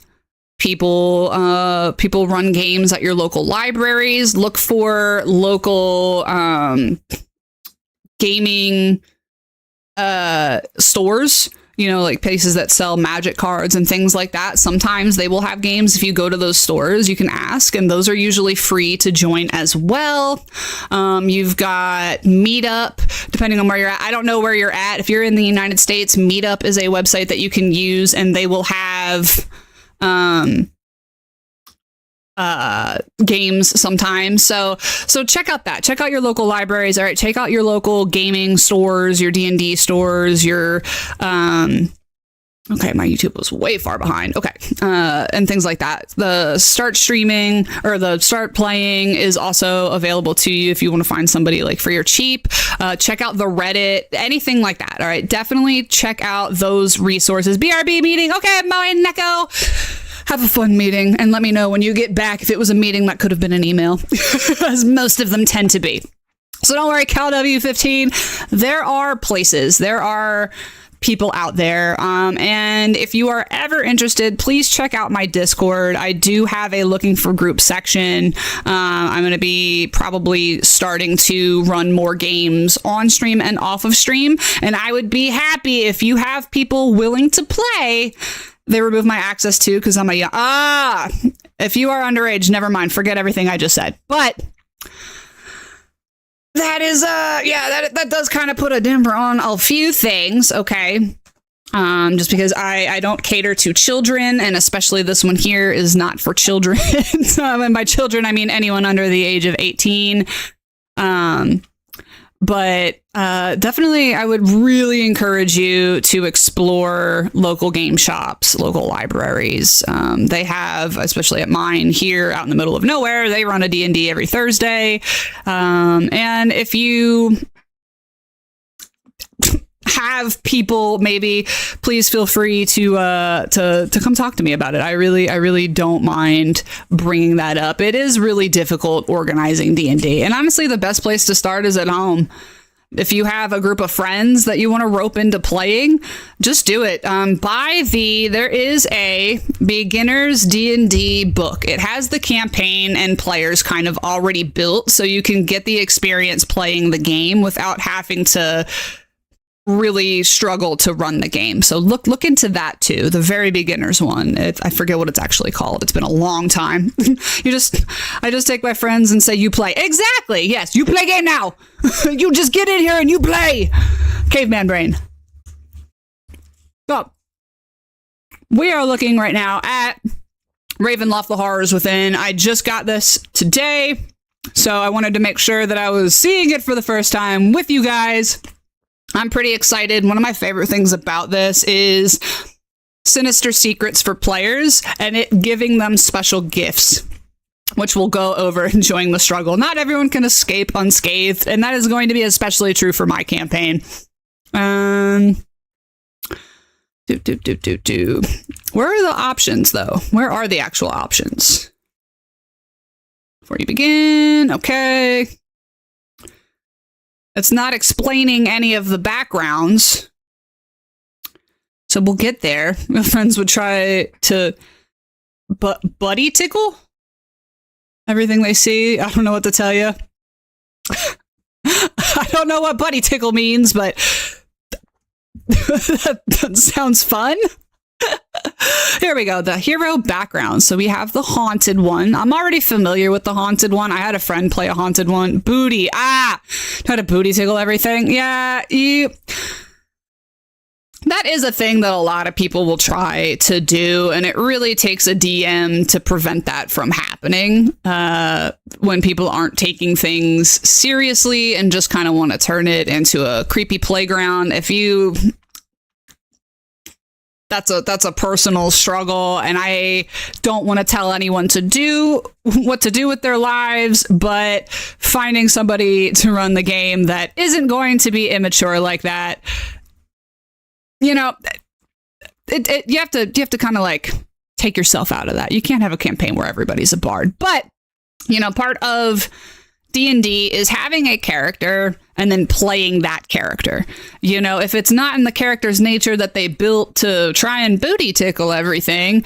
people run games at your local libraries. Look for local gaming stores, like places that sell magic cards and things like that. Sometimes they will have games. If you go to those stores, you can ask, and those are usually free to join as well. You've got Meetup, depending on where you're at. I don't know where you're at. If you're in the United States, Meetup is a website that you can use, and they will have games sometimes. So check out that. Check out your local libraries. All right. Check out your local gaming stores, your D&D stores, your, okay, my YouTube was way far behind. Okay. And things like that. The start streaming or the start playing is also available to you if you want to find somebody like for your cheap. Check out the Reddit, anything like that. All right. Definitely check out those resources. BRB meeting. Okay. Moe and Neko. Have a fun meeting and let me know when you get back if it was a meeting that could have been an email, as most of them tend to be. So don't worry, Cal W15, there are places, there are people out there. And if you are ever interested, please check out my Discord. I do have a looking for group section. I'm going to be probably starting to run more games on stream and off of stream. And I would be happy if you have people willing to play. They remove my access too because I'm if you are underage, never mind. Forget everything I just said. But that is, that does kind of put a damper on a few things. Okay. Just because I don't cater to children, and especially this one here is not for children. And by children, I mean anyone under the age of 18. But definitely, I would really encourage you to explore local game shops, local libraries. They have, especially at mine here out in the middle of nowhere, they run a D&D every Thursday. And if you have people, maybe please feel free to come talk to me about it. I really don't mind bringing that up. It is really difficult organizing D&D, and honestly, the best place to start is at home. If you have a group of friends that you want to rope into playing, just do it. There is a beginner's D&D book. It has the campaign and players kind of already built, so you can get the experience playing the game without having to really struggle to run the game. So look into that too. The very beginner's one. I forget what it's actually called. It's been a long time. I just take my friends and say, you play. Exactly. Yes. You play game now. You just get in here and you play. Caveman brain. So we are looking right now at Ravenloft: The Horrors Within. I just got this today, so I wanted to make sure that I was seeing it for the first time with you guys. I'm pretty excited. One of my favorite things about this is sinister secrets for players and it giving them special gifts, which will go over enjoying the struggle. Not everyone can escape unscathed, and that is going to be especially true for my campaign. Where are the options, though? Where are the actual options? Before you begin, okay. It's not explaining any of the backgrounds. So we'll get there. My friends would try to buddy tickle everything they see. I don't know what to tell you. I don't know what buddy tickle means, but that sounds fun. Here we go. The hero background. So we have the haunted one. I'm already familiar with the haunted one. I had a friend play a haunted one. Booty. Try to booty tickle everything. Yeah. That is a thing that a lot of people will try to do, and it really takes a DM to prevent that from happening when people aren't taking things seriously and just kind of want to turn it into a creepy playground. That's a personal struggle, and I don't want to tell anyone to do what to do with their lives, but finding somebody to run the game that isn't going to be immature like that, you know, you have to kind of like take yourself out of that. You can't have a campaign where everybody's a bard. But, you know, part of D&D is having a character and then playing that character. You know, if it's not in the character's nature that they built to try and booty tickle everything,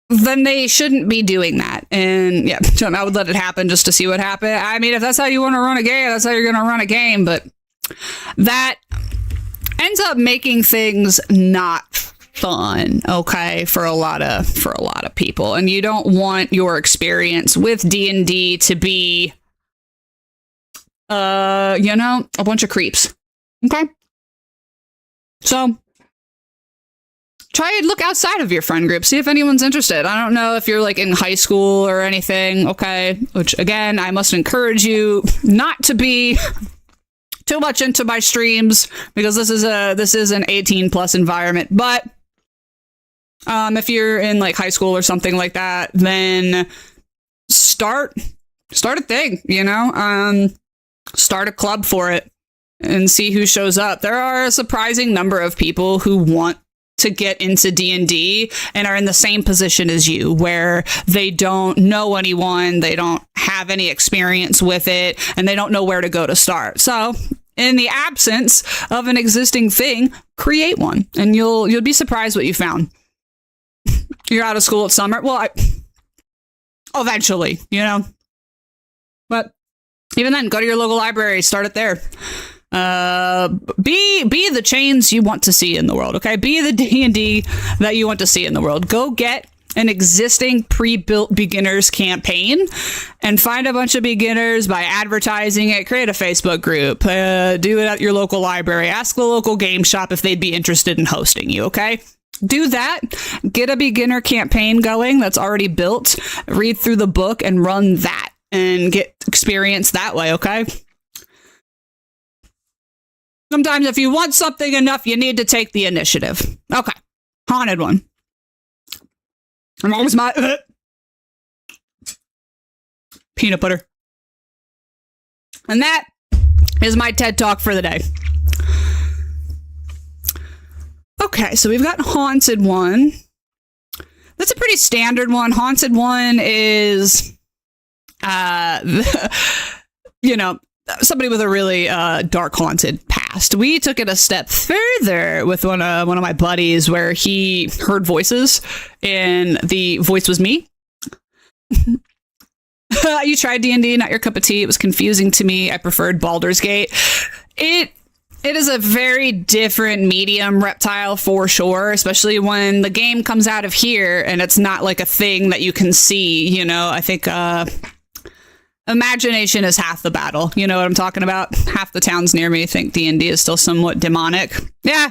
then they shouldn't be doing that. And yeah, I would let it happen just to see what happened. I mean, if that's how you want to run a game, that's how you're going to run a game. But that ends up making things not fun, okay, for a lot of people. And you don't want your experience with D&D to be a bunch of creeps. Okay? So try and look outside of your friend group. See if anyone's interested. I don't know if you're like in high school or anything, okay? Which again, I must encourage you not to be too much into my streams because this is an 18 plus environment. But if you're in like high school or something like that, then start a thing, you know? Start a club for it and see who shows up. There are a surprising number of people who want to get into D&D and are in the same position as you, where they don't know anyone, they don't have any experience with it, and they don't know where to go to start. So in the absence of an existing thing, create one, and you'll be surprised what you found. You're out of school at summer. Well, eventually, you know. But even then, go to your local library, start it there. Be the change you want to see in the world, okay? Be the D&D that you want to see in the world. Go get an existing pre-built beginners campaign and find a bunch of beginners by advertising it. Create a Facebook group. Do it at your local library. Ask the local game shop if they'd be interested in hosting you, okay? Do that. Get a beginner campaign going that's already built. Read through the book and run that and get experience that way, okay? Sometimes if you want something enough, you need to take the initiative. Okay. Haunted one. I'm always my peanut butter. And that is my TED Talk for the day. Okay, so we've got Haunted one. That's a pretty standard one. Haunted one is somebody with a really dark haunted past. We took it a step further with one of my buddies where he heard voices and the voice was me. You tried D&D, not your cup of tea. It was confusing to me. I preferred Baldur's Gate. It is a very different medium, Reptile, for sure, especially when the game comes out of here and it's not like a thing that you can see, you know. I think imagination is half the battle. You know what I'm talking about? Half the towns near me think D&D is still somewhat demonic. Yeah,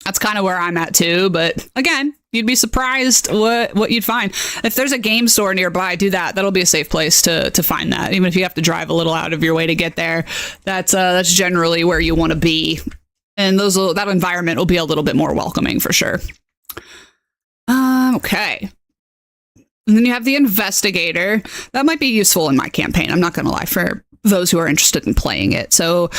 that's kind of where I'm at too. But again, you'd be surprised what you'd find. If there's a game store nearby, do that. That'll be a safe place to find that. Even if you have to drive a little out of your way to get there, that's generally where you want to be. And that environment will be a little bit more welcoming for sure. Okay. And then you have the investigator. That might be useful in my campaign. I'm not going to lie, for those who are interested in playing it. So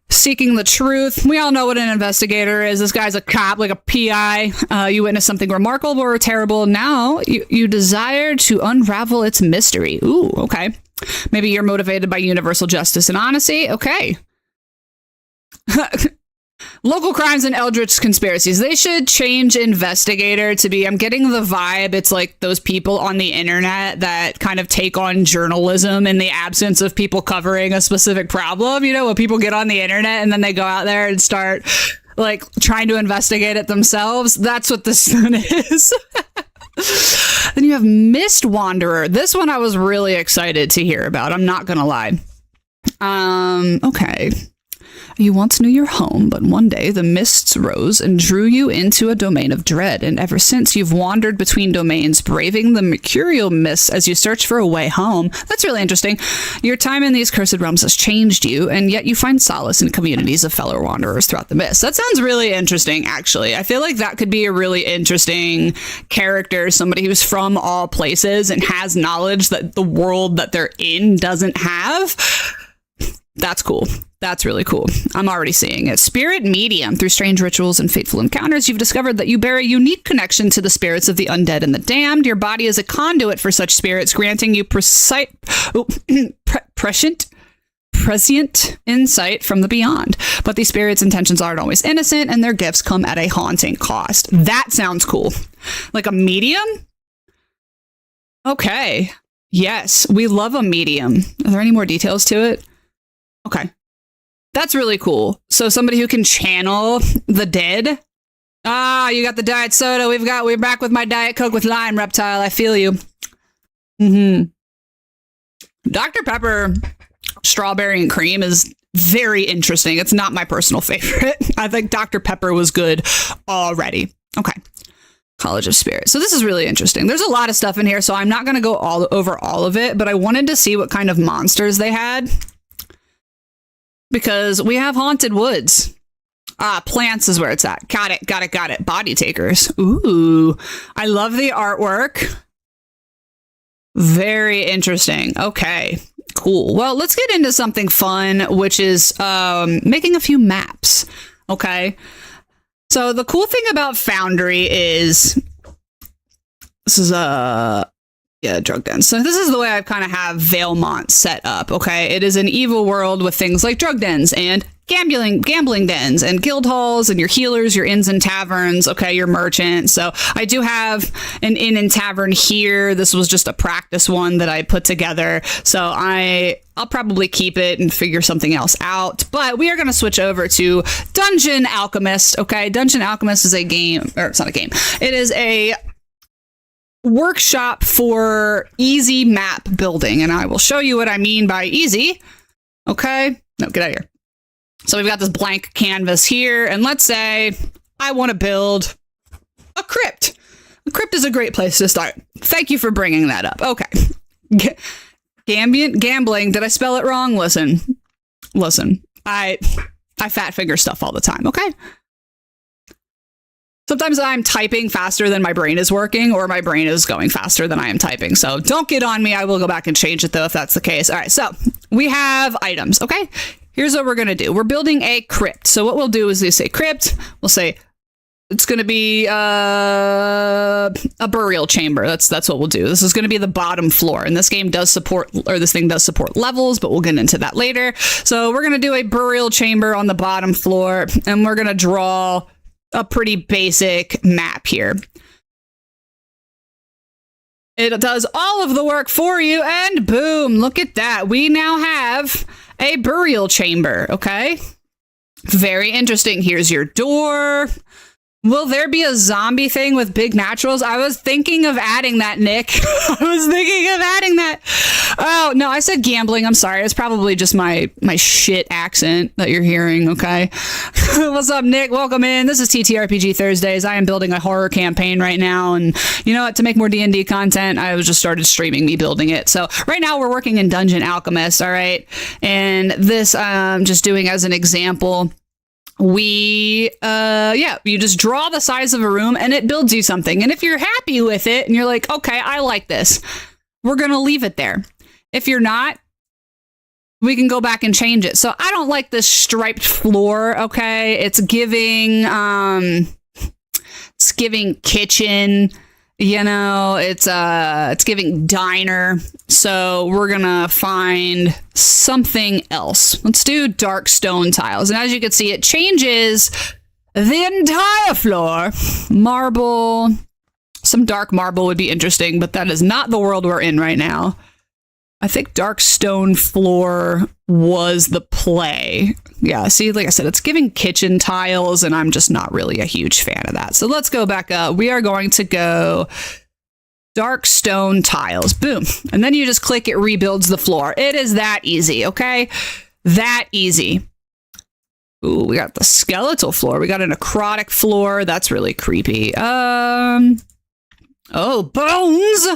seeking the truth. We all know what an investigator is. This guy's a cop, like a PI. You witnessed something remarkable or terrible. Now you desire to unravel its mystery. Ooh, okay. Maybe you're motivated by universal justice and honesty. Okay. Local crimes and eldritch conspiracies. They should change investigator to be, I'm getting the vibe, it's like those people on the internet that kind of take on journalism in the absence of people covering a specific problem. You know, when people get on the internet and then they go out there and start like trying to investigate it themselves. That's what this one is. Then you have Mist Wanderer. This one I was really excited to hear about. I'm not going to lie. Okay. You once knew your home, but one day the mists rose and drew you into a domain of dread, and ever since you've wandered between domains, braving the mercurial mists as you search for a way home. That's really interesting. Your time in these cursed realms has changed you, and yet you find solace in communities of fellow wanderers throughout the mist. That sounds really interesting, actually. I feel like that could be a really interesting character, somebody who's from all places and has knowledge that the world that they're in doesn't have. That's cool. That's really cool. I'm already seeing it. Spirit medium. Through strange rituals and fateful encounters, you've discovered that you bear a unique connection to the spirits of the undead and the damned. Your body is a conduit for such spirits, granting you prescient insight from the beyond. But these spirits' intentions aren't always innocent, and their gifts come at a haunting cost. That sounds cool. Like a medium? Okay. Yes, we love a medium. Are there any more details to it? Okay. That's really cool. So somebody who can channel the dead. Ah, you got the diet soda. We're back with my Diet Coke with lime, Reptile. I feel you. Dr. Pepper strawberry and cream is very interesting. It's not my personal favorite. I think Dr. Pepper was good already. Okay. College of Spirit. So this is really interesting. There's a lot of stuff in here, so I'm not going to go over all of it, but I wanted to see what kind of monsters they had. Because we have haunted woods. Plants is where it's at. Got it. Body takers. Ooh, I love the artwork. Very interesting. Okay, cool. Well, let's get into something fun, which is making a few maps. Okay. So the cool thing about Foundry is this is drug den. So this is the way I kind of have Valemont set up, okay? It is an evil world with things like drug dens and gambling dens and guild halls and your healers, your inns and taverns, okay, your merchants. So I do have an inn and tavern here. This was just a practice one that I put together. So I'll probably keep it and figure something else out. But we are going to switch over to Dungeon Alchemist, okay? Dungeon Alchemist is a game, or it's not a game. It is a workshop for easy map building, and I will show you what I mean by easy. Okay, no, get out of here. So we've got this blank canvas here, and let's say I want to build a crypt. A crypt is a great place to start. Thank you for bringing that up. Okay. Gambling. Did I spell it wrong? Listen. I fat finger stuff all the time. Okay. Sometimes I'm typing faster than my brain is working, or my brain is going faster than I am typing. So don't get on me. I will go back and change it, though, if that's the case. All right, so we have items, okay? Here's what we're going to do. We're building a crypt. So what we'll do is we say crypt. We'll say it's going to be a burial chamber. That's what we'll do. This is going to be the bottom floor. And this game does support, or this thing does support levels, but we'll get into that later. So we're going to do a burial chamber on the bottom floor, and we're going to draw a pretty basic map here. It does all of the work for you, and boom, look at that. We now have a burial chamber, okay? Very interesting. Here's your door. Will there be a zombie thing with big naturals? I was thinking of adding that, Nick. I was thinking of adding that. Oh, no, I said gambling. I'm sorry. It's probably just my shit accent that you're hearing, okay? What's up, Nick? Welcome in. This is TTRPG Thursdays. I am building a horror campaign right now. And you know what? To make more D&D content, I was just started streaming me building it. So right now we're working in Dungeon Alchemist, all right? And this I'm just doing as an example. You just draw the size of a room and it builds you something. And if you're happy with it and you're like, okay, I like this, we're going to leave it there. If you're not, we can go back and change it. So I don't like this striped floor, okay? It's giving kitchen, you know, it's giving diner. So we're gonna find something else. Let's do dark stone tiles. And as you can see, it changes the entire floor. Marble. Some dark marble would be interesting, but that is not the world we're in right now. I think dark stone floor was the play. Yeah, see, like I said, it's giving kitchen tiles, and I'm just not really a huge fan of that. So let's go back up. We are going to go dark stone tiles. Boom. And then you just click, it rebuilds the floor. It is that easy, okay? That easy. Ooh, we got the skeletal floor. We got a necrotic floor. That's really creepy. Oh, bones!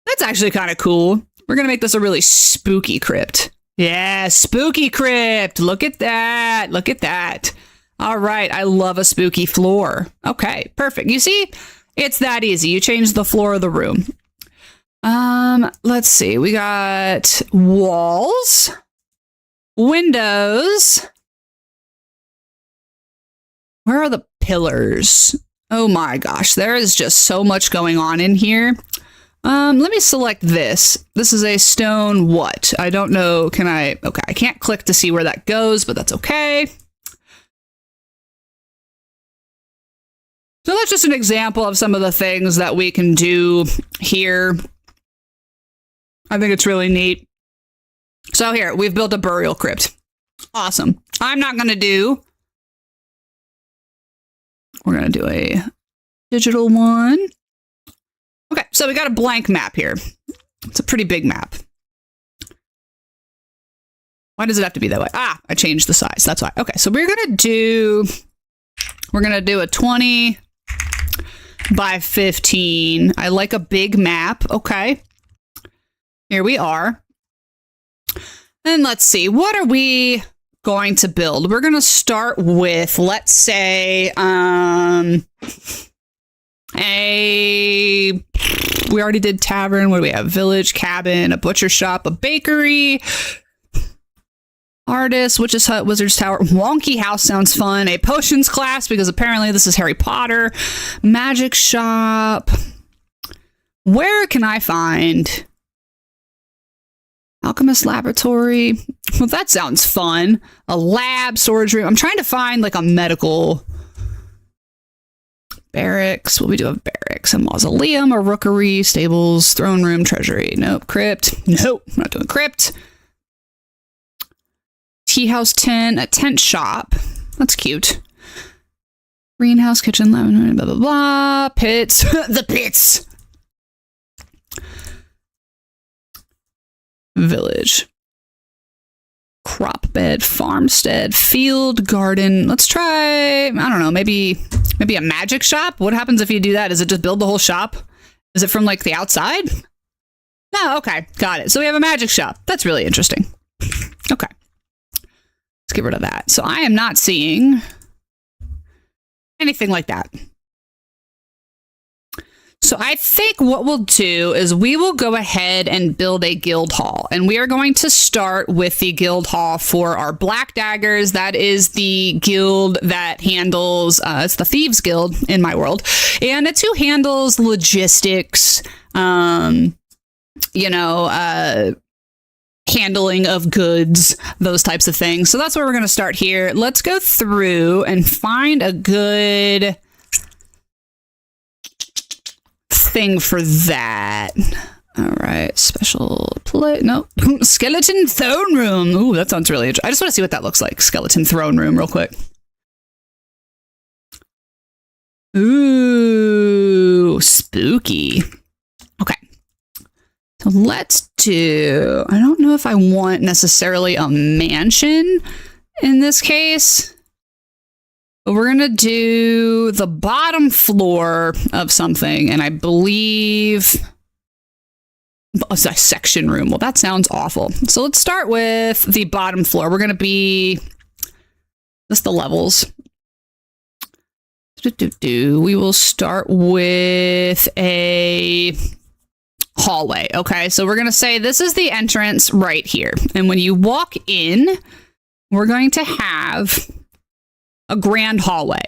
That's actually kind of cool. We're going to make this a really spooky crypt. Yeah, spooky crypt. Look at that. Look at that. All right. I love a spooky floor. Okay, perfect. You see, it's that easy. You change the floor of the room. Let's see. We got walls, windows. Where are the pillars? Oh my gosh. There is just so much going on in here. Let me select this. This is a stone what? I don't know. Can I? Okay, I can't click to see where that goes, but that's okay. So that's just an example of some of the things that we can do here. I think it's really neat. So here, we've built a burial crypt. Awesome. I'm not going to do... We're going to do a digital one. Okay, so we got a blank map here. It's a pretty big map. Why does it have to be that way? Ah, I changed the size. That's why. Okay, so we're gonna do a 20 by 15. I like a big map. Okay. Here we are. And let's see, what are we going to build? We're gonna start with, let's say, we already did tavern. What do we have? Village, cabin, a butcher shop, a bakery, artist, witch's hut, wizard's tower. Wonky house sounds fun. A potions class, because apparently this is Harry Potter. Magic shop. Where can I find alchemist laboratory? Well, that sounds fun. A lab, storage room. I'm trying to find like a medical barracks. What we do have barracks, a mausoleum, a rookery, stables, throne room, treasury. Nope. Crypt. Nope. I'm not doing crypt. Tea house tent, a tent shop. That's cute. Greenhouse, kitchen, lemon, blah, blah, blah. Pits. The pits. Village. Crop bed, farmstead, field, garden. Let's try, I don't know, maybe a magic shop. What happens if you do that? Is it just build the whole shop? Is it from like the outside? No, okay, got it. So we have a magic shop. That's really interesting. Okay, let's get rid of that. So I am not seeing anything like that. So I think what we'll do is we will go ahead and build a guild hall. And we are going to start with the guild hall for our Black Daggers. that is the guild that handles, it's the Thieves Guild in my world. And it's who handles logistics, handling of goods, those types of things. So that's where we're going to start here. Let's go through and find a good thing for that. All right, special play. No, skeleton throne room. Ooh, that sounds really interesting. I just want to see what that looks like. Skeleton throne room, real quick. Ooh, spooky. Okay, so let's do. I don't know if I want necessarily a mansion in this case. We're going to do the bottom floor of something, and I believe a section room. Well, that sounds awful. So let's start with the bottom floor. We're going to be just the levels. We will start with a hallway. Okay, so we're going to say this is the entrance right here. And when you walk in, we're going to have a grand hallway.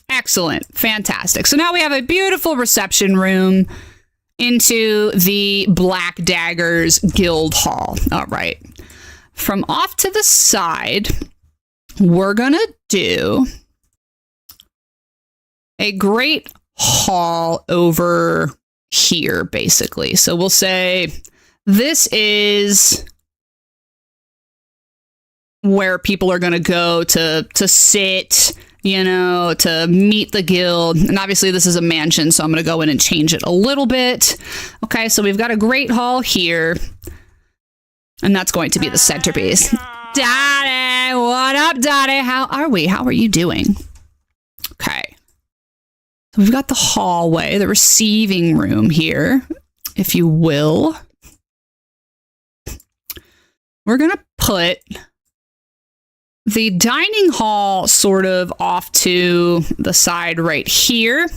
Excellent. Fantastic. So now we have a beautiful reception room into the Black Daggers Guild Hall. All right. From off to the side, we're going to do a great hall over here, basically. So we'll say this is where people are going to go to sit, you know, to meet the guild. And obviously this is a mansion, so I'm going to go in and change it a little bit. Okay, so we've got a great hall here. And that's going to be the centerpiece. Daddy, what up, Daddy? How are we? How are you doing? Okay. So we've got the hallway, the receiving room here, if you will. We're going to put the dining hall sort of off to the side right here.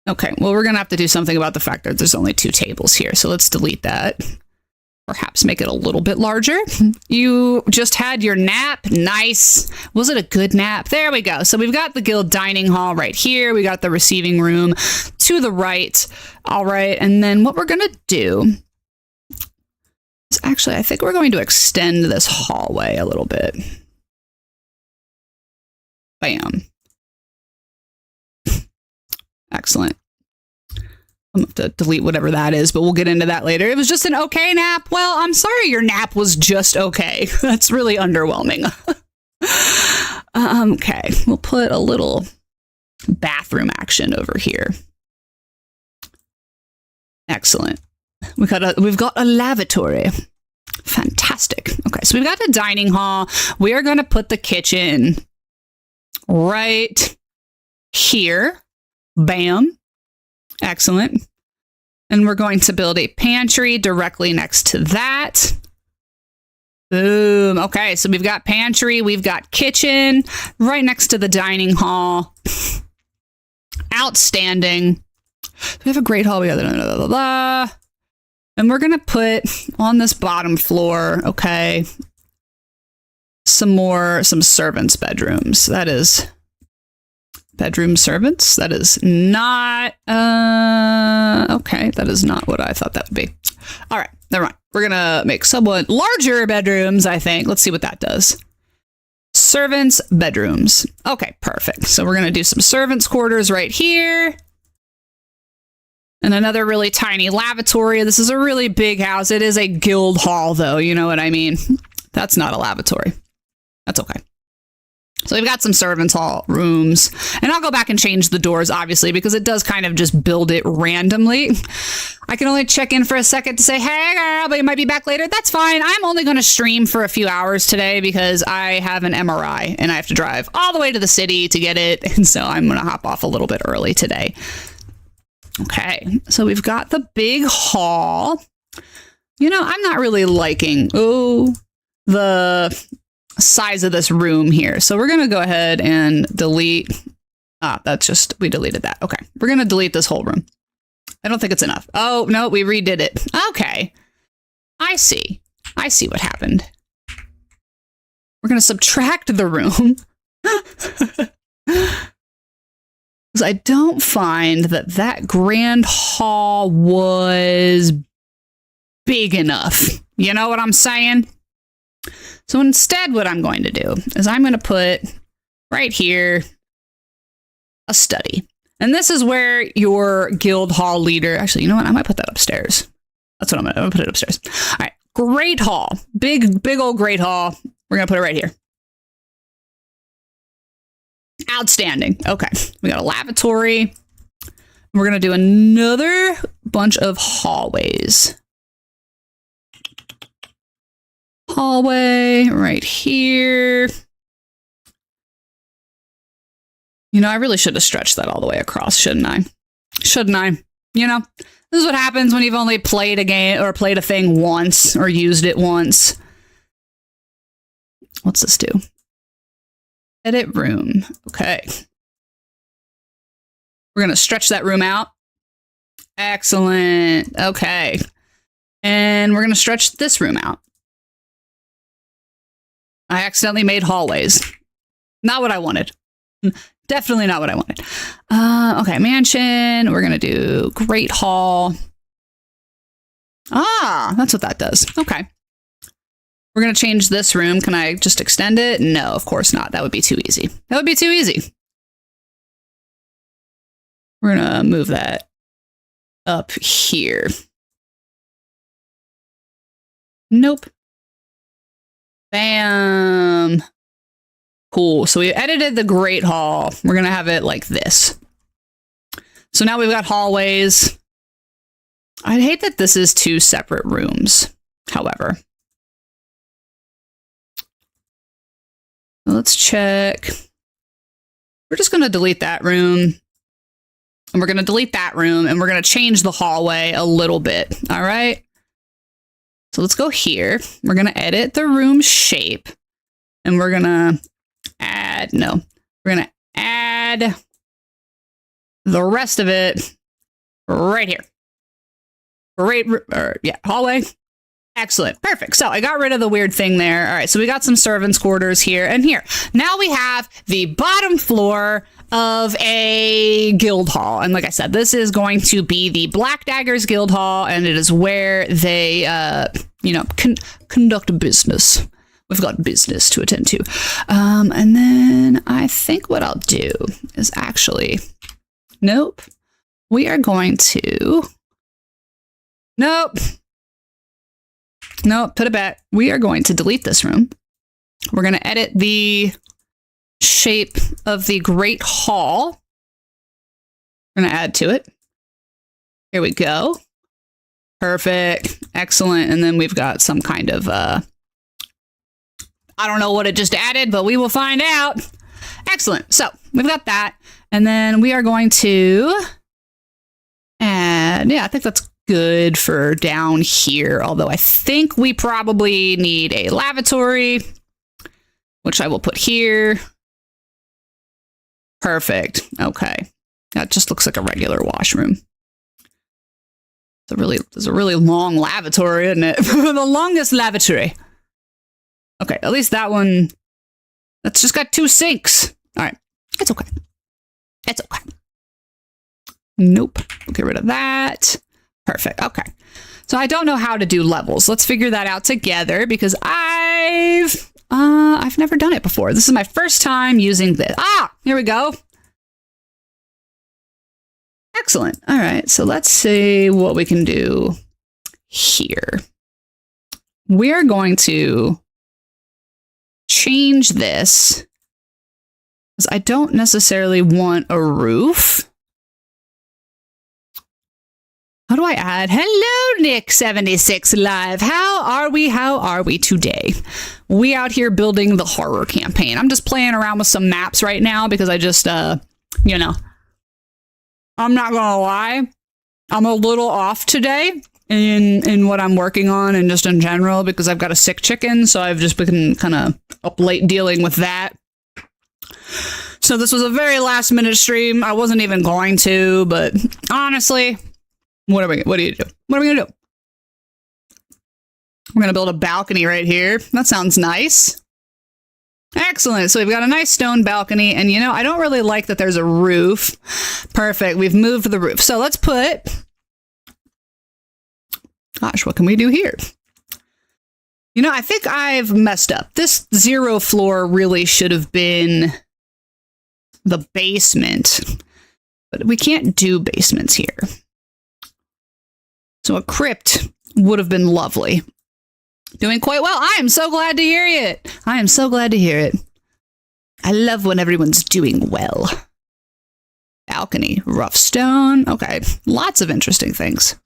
Okay, well, we're going to have to do something about the fact that there's only 2 tables here. So let's delete that. Perhaps make it a little bit larger. You just had your nap. Nice. Was it a good nap? There we go. So we've got the guild dining hall right here. We got the receiving room to the right. All right. And then what we're going to do is actually, I think we're going to extend this hallway a little bit. Bam. Excellent. I'm going to have to delete whatever that is, but we'll get into that later. It was just an okay nap. Well, I'm sorry your nap was just okay. That's really underwhelming. Okay, we'll put a little bathroom action over here. Excellent. We've got a lavatory. Fantastic. Okay, so we've got the dining hall. We are going to put the kitchen right here. Bam. Excellent. And we're going to build a pantry directly next to that. Boom. Okay, so we've got pantry, we've got kitchen right next to the dining hall. Outstanding. We have a great hall. We got blah, blah, blah. And we're going to put on this bottom floor, okay, some servants' bedrooms. That is bedroom servants. That is not, okay, that is not what I thought that would be. All right, never mind. We're going to make somewhat larger bedrooms, I think. Let's see what that does. Servants' bedrooms. Okay, perfect. So we're going to do some servants' quarters right here. And another really tiny lavatory. This is a really big house. It is a guild hall, though. You know what I mean? That's not a lavatory. That's okay. So we've got some servants' hall rooms. And I'll go back and change the doors, obviously, because it does kind of just build it randomly. I can only check in for a second to say, hey, girl, but you might be back later. That's fine. I'm only going to stream for a few hours today because I have an MRI and I have to drive all the way to the city to get it. And so I'm going to hop off a little bit early today. Okay, so we've got the big hall. You know, I'm not really liking, the size of this room here. So we're going to go ahead and delete. We deleted that. Okay, we're going to delete this whole room. I don't think it's enough. Oh, no, we redid it. Okay, I see. I see what happened. We're going to subtract the room. Because I don't find that grand hall was big enough. You know what I'm saying? So instead, what I'm going to do is I'm going to put right here a study. And this is where your guild hall leader, actually, you know what? I might put that upstairs. That's what I'm going to put it upstairs. All right. Great hall. Big old great hall. We're going to put it right here. Outstanding. Okay. We got a lavatory. We're going to do another bunch of hallways. Hallway right here. You know, I really should have stretched that all the way across, shouldn't I? Shouldn't I? You know, this is what happens when you've only played a game or played a thing once or used it once. What's this do? Edit room. Okay. We're going to stretch that room out. Excellent. Okay. And we're going to stretch this room out. I accidentally made hallways. Not what I wanted. Definitely not what I wanted. Okay, mansion. We're going to do Great Hall. Ah, that's what that does. Okay. We're going to change this room. Can I just extend it? No, of course not. That would be too easy. That would be too easy. We're going to move that up here. Nope. Bam. Cool. So we edited the Great Hall. We're going to have it like this. So now we've got hallways. I hate that this is two separate rooms, however. Let's check. We're just going to delete that room. And we're going to delete that room. And we're going to change the hallway a little bit. All right. So let's go here. We're going to edit the room shape. And we're going to add, no, we're going to add the rest of it right here. Great, yeah, hallway. Excellent. Perfect. So I got rid of the weird thing there. All right. So we got some servants' quarters here and here. Now we have the bottom floor of a guild hall. And like I said, this is going to be the Black Daggers Guild Hall. And it is where they, conduct business. We've got business to attend to. And then I think what I'll do is actually, nope. We are going to, nope. No, put it back. We are going to delete this room. We're going to edit the shape of the Great Hall. We're going to add to it. Here we go. Perfect. Excellent. And then we've got some kind of, I don't know what it just added, but we will find out. Excellent. So we've got that. And then we are going to add, yeah, I think that's good for down here, although I think we probably need a lavatory, which I will put here. Perfect. Okay. That just looks like a regular washroom. It's a really long lavatory, isn't it? The longest lavatory. Okay, at least that one, that's just got 2 sinks. All right, it's okay. It's okay. Nope, we'll get rid of that. Perfect. Okay. So I don't know how to do levels. Let's figure that out together because I've never done it before. This is my first time using this. Ah, here we go. Excellent. All right. So let's see what we can do here. We're going to change this because I don't necessarily want a roof. How do I add? Hello, Nick76 Live. How are we today? We out here building the horror campaign. I'm just playing around with some maps right now because I just, I'm not gonna lie. I'm a little off today in what I'm working on and just in general because I've got a sick chicken. So I've just been kind of up late dealing with that. So this was a very last minute stream. I wasn't even going to, but honestly, what do you do? What are we gonna do? We're gonna build a balcony right here. That sounds nice. Excellent. So we've got a nice stone balcony, and I don't really like that there's a roof. Perfect. We've moved the roof. So let's put. Gosh, what can we do here? I think I've messed up. This 0 floor really should have been the basement, but we can't do basements here. So a crypt would have been lovely. Doing quite well. I am so glad to hear it. I am so glad to hear it. I love when everyone's doing well. Balcony, rough stone. Okay, lots of interesting things.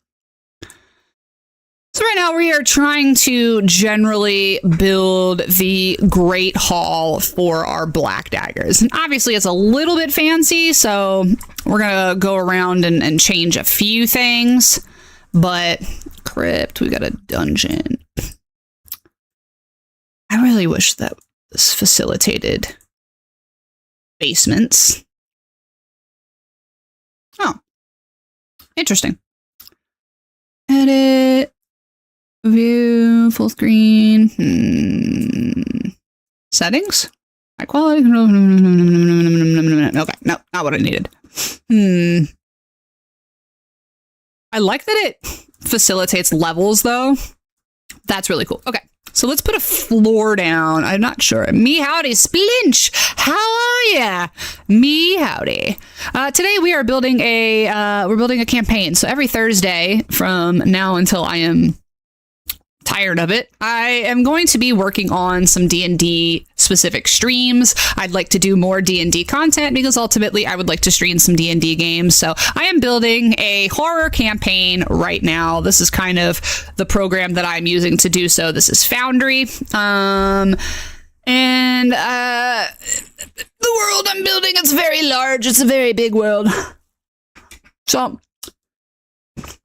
So right now we are trying to generally build the Great Hall for our Black Daggers. And obviously it's a little bit fancy, so we're going to go around and change a few things. But crypt, we got a dungeon. I really wish that this facilitated basements. Oh, interesting. Edit. View. Full screen. Settings. High quality. Okay. No, not what I needed. I like that it facilitates levels, though. That's really cool. Okay. So let's put a floor down. I'm not sure. Me howdy, Splinch. How are ya? Me howdy. Today we are building we're building a campaign. So every Thursday from now until I am tired of it, I am going to be working on some D&D specific streams. I'd like to do more D&D content because ultimately I would like to stream some D&D games. So I am building a horror campaign right now. This is kind of the program that I'm using to do so. This is Foundry. The world I'm building, it's very large. It's a very big world. So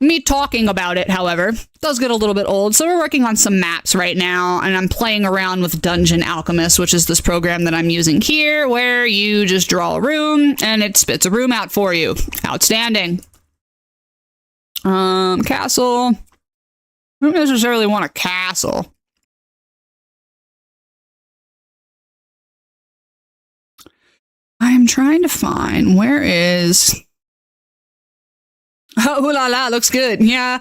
me talking about it, however, does get a little bit old. So we're working on some maps right now, and I'm playing around with Dungeon Alchemist, which is this program that I'm using here, where you just draw a room and it spits a room out for you. Outstanding. Castle. I don't necessarily want a castle. I'm trying to find where is... Oh, ooh la la, looks good. Yeah,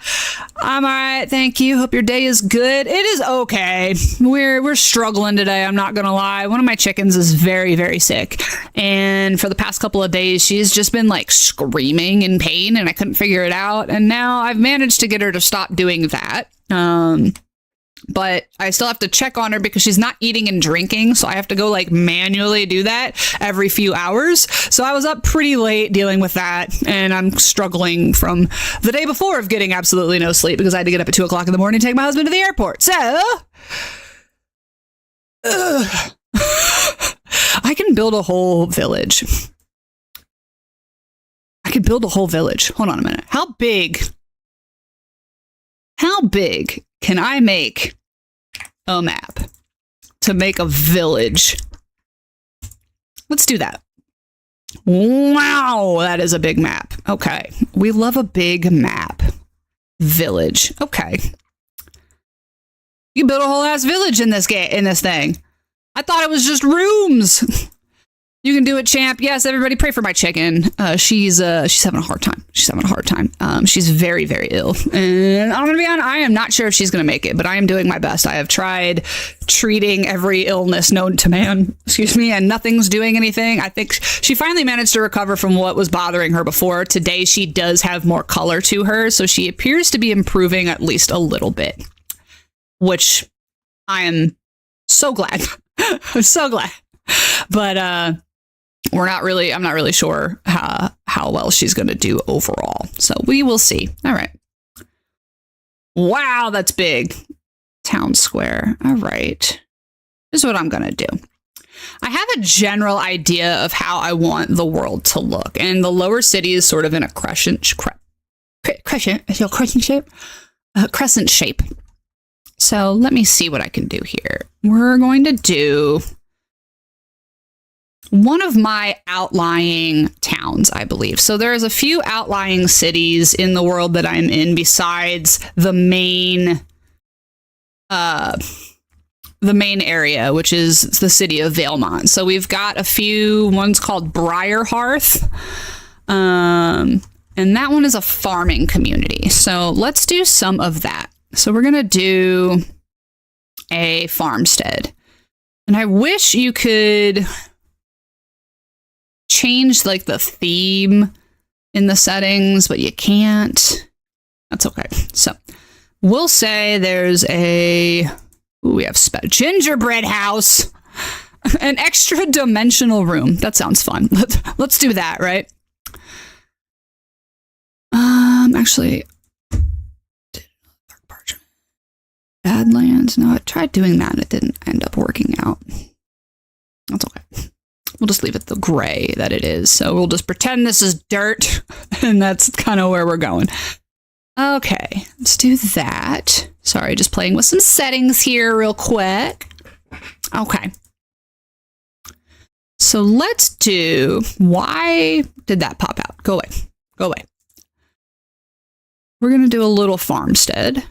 I'm all right. Thank you. Hope your day is good. It is okay. We're struggling today. I'm not gonna lie. One of my chickens is very, very sick, and for the past couple of days, she's just been like screaming in pain, and I couldn't figure it out. And now I've managed to get her to stop doing that. But I still have to check on her because she's not eating and drinking. So I have to go like manually do that every few hours. So I was up pretty late dealing with that. And I'm struggling from the day before of getting absolutely no sleep because I had to get up at 2 o'clock in the morning and take my husband to the airport. So I can build a whole village. I could build a whole village. Hold on a minute. How big can I make a map to make a village? Let's do that. Wow, that is a big map. Okay, we love a big map. Village. Okay. You build a whole ass village in this thing. I thought it was just rooms. You can do it, champ. Yes, everybody pray for my chicken. She's having a hard time. She's very, very ill. And I'm going to be honest, I am not sure if she's going to make it, but I am doing my best. I have tried treating every illness known to man, and nothing's doing anything. I think she finally managed to recover from what was bothering her before. Today, she does have more color to her, so she appears to be improving at least a little bit, which I am so glad. I'm so glad. But, I'm not really sure how well she's going to do overall. So we will see. All right. Wow, that's big. Town square. All right. This is what I'm going to do. I have a general idea of how I want the world to look. And the lower city is sort of in a crescent shape. Crescent shape. So let me see what I can do here. We're going to do one of my outlying towns, I believe. So there's a few outlying cities in the world that I'm in besides the main area, which is the city of Valemont. So we've got a few. One's called Briarhearth, and that one is a farming community. So let's do some of that. So we're gonna do a farmstead, and I wish you could change like the theme in the settings, but you can't. That's okay. So we'll say there's we have gingerbread house, an extra dimensional room. That sounds fun. Let's do that, right? Actually, Badlands. No, I tried doing that and it didn't end up working out. That's okay. We'll just leave it the gray that it is. So we'll just pretend this is dirt, and that's kind of where we're going. Okay, let's do that. Sorry, just playing with some settings here real quick. Okay. So let's do, why did that pop out? Go away. Go away. we're going to do a little farmstead.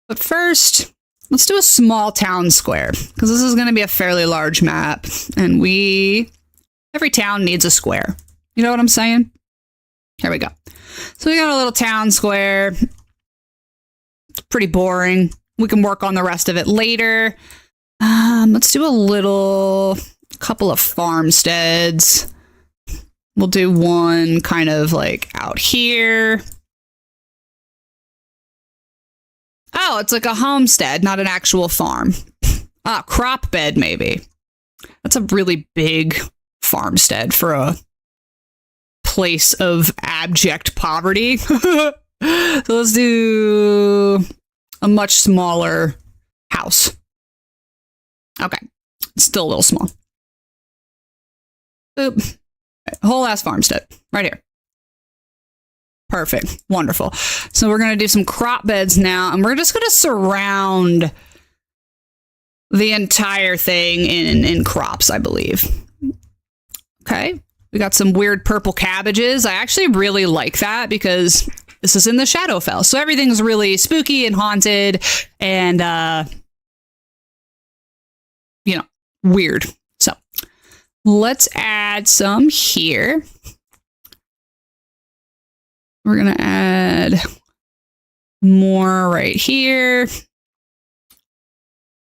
But first, let's do a small town square, because this is going to be a fairly large map, and every town needs a square. You know what I'm saying? Here we go. So we got a little town square. It's pretty boring. We can work on the rest of it later. Let's do a couple of farmsteads. We'll do one kind of like out here. Oh, it's like a homestead, not an actual farm. Crop bed, maybe. That's a really big farmstead for a place of abject poverty. So let's do a much smaller house. Okay. It's still a little small. Oop. Whole ass farmstead right here. Perfect. Wonderful. So we're going to do some crop beds now, and we're just going to surround the entire thing in crops, I believe. Okay. We got some weird purple cabbages. I actually really like that because this is in the Shadowfell. So everything's really spooky and haunted and, weird. So let's add some here. We're going to add more right here.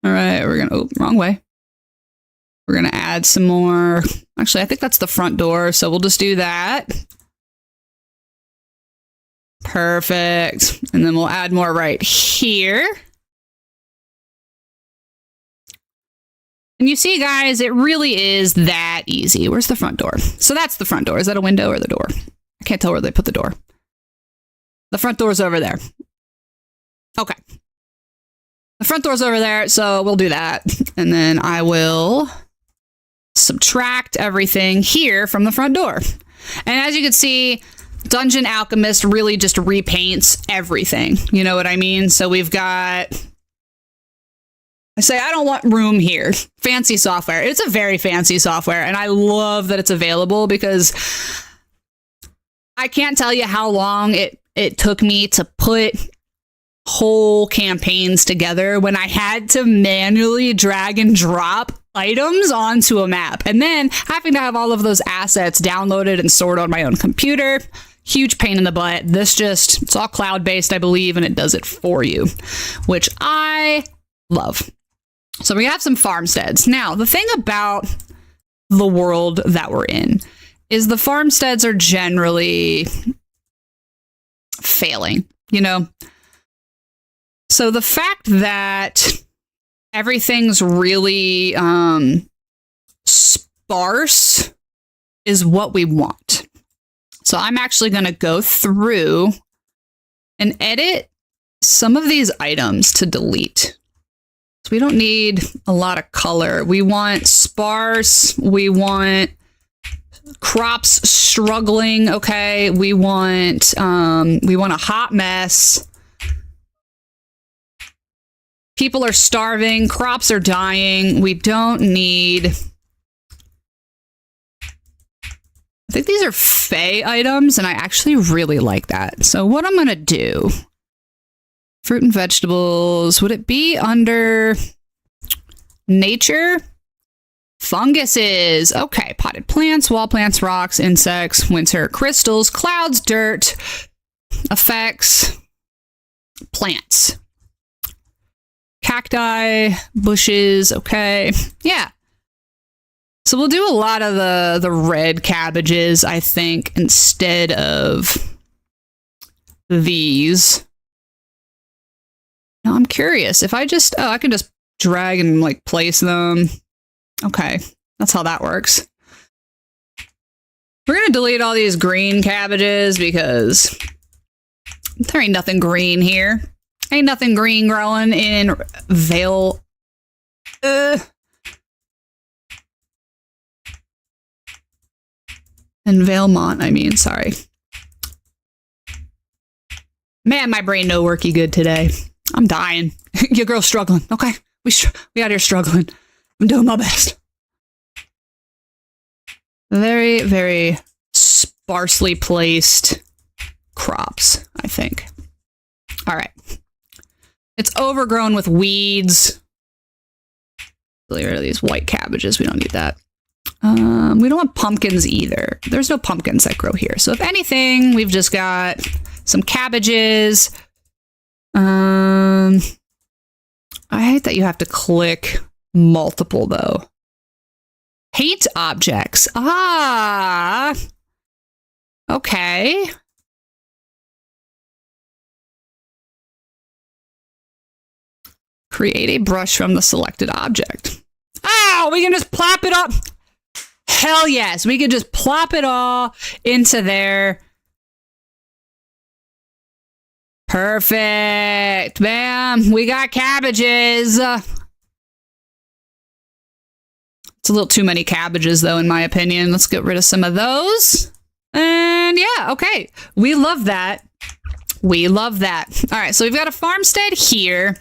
All right, we're going to, wrong way. We're going to add some more. Actually, I think that's the front door, so we'll just do that. Perfect. And then we'll add more right here. And you see, guys, it really is that easy. Where's the front door? So that's the front door. Is that a window or the door? I can't tell where they put the door. The front door's over there. Okay. The front door's over there, so we'll do that. And then I will subtract everything here from the front door. And as you can see, Dungeon Alchemist really just repaints everything. You know what I mean? So we've got... I say, I don't want room here. Fancy software. It's a very fancy software, and I love that it's available because I can't tell you how long it took me to put whole campaigns together when I had to manually drag and drop items onto a map. And then having to have all of those assets downloaded and stored on my own computer. Huge pain in the butt. It's all cloud-based, I believe, and it does it for you, which I love. So we have some farmsteads. Now, the thing about the world that we're in is the farmsteads are generally failing, you know? So the fact that everything's really sparse is what we want. So I'm actually going to go through and edit some of these items to delete. So we don't need a lot of color. We want sparse. We want crops struggling. Okay. We want a hot mess. People are starving. Crops are dying. We don't need... I think these are Fae items, and I actually really like that. So what I'm going to do... Fruit and vegetables. Would it be under nature? Funguses. Okay. Potted plants, wall plants, rocks, insects, winter, crystals, clouds, dirt, effects, plants. Cacti, bushes. Okay. Yeah. So we'll do a lot of the red cabbages, I think, instead of these. Now I'm curious if I can just drag and like place them. Okay, that's how that works. We're gonna delete all these green cabbages because there ain't nothing green here. Ain't nothing green growing in Vale. In Valemont, I mean, sorry. Man, my brain no worky good today. I'm dying. Your girl's struggling. Okay, we out here struggling. I'm doing my best. Very, very sparsely placed crops, I think. All right. It's overgrown with weeds. Get rid of these white cabbages. We don't need that. We don't want pumpkins either. There's no pumpkins that grow here. So if anything, we've just got some cabbages. I hate that you have to click multiple though. Paint objects. Ah. Okay. Create a brush from the selected object. Oh, we can just plop it up. Hell yes, we could just plop it all into there. Perfect. Bam, we got cabbages. It's a little too many cabbages though, in my opinion. Let's get rid of some of those. And yeah, okay. We love that. We love that. All right, so we've got a farmstead here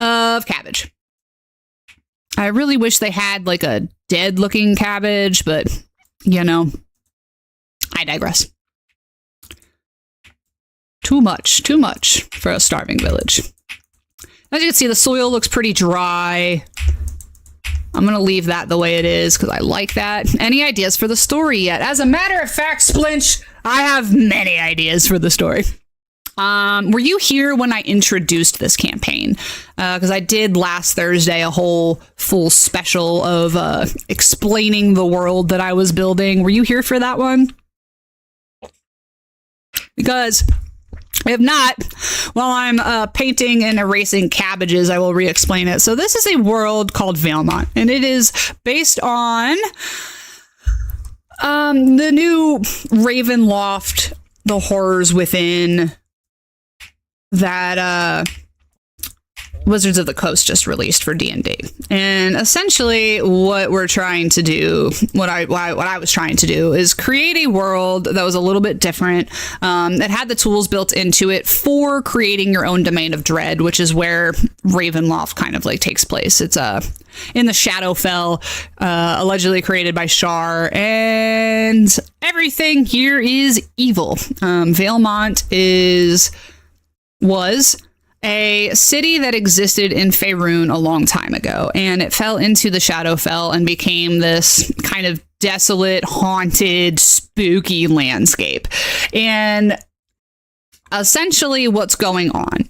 of cabbage. I really wish they had like a dead looking cabbage, but you know, I digress. Too much for a starving village. As you can see, the soil looks pretty dry. I'm going to leave that the way it is because I like that. Any ideas for the story yet? As a matter of fact, Splinch, I have many ideas for the story. Were you here when I introduced this campaign? Because I did last Thursday a whole full special of explaining the world that I was building. Were you here for that one? Because if not, while I'm painting and erasing cabbages, I will re-explain it. So this is a world called Valemont, and it is based on the new Ravenloft, The Horrors Within, that Wizards of the Coast just released for D&D. And essentially what we're trying to do, what I was trying to do is create a world that was a little bit different, that had the tools built into it for creating your own domain of dread, which is where Ravenloft kind of like takes place. It's in the Shadowfell, allegedly created by Shar, and everything here is evil. Valemont was a city that existed in Faerun a long time ago, and it fell into the Shadowfell and became this kind of desolate, haunted, spooky landscape. And essentially what's going on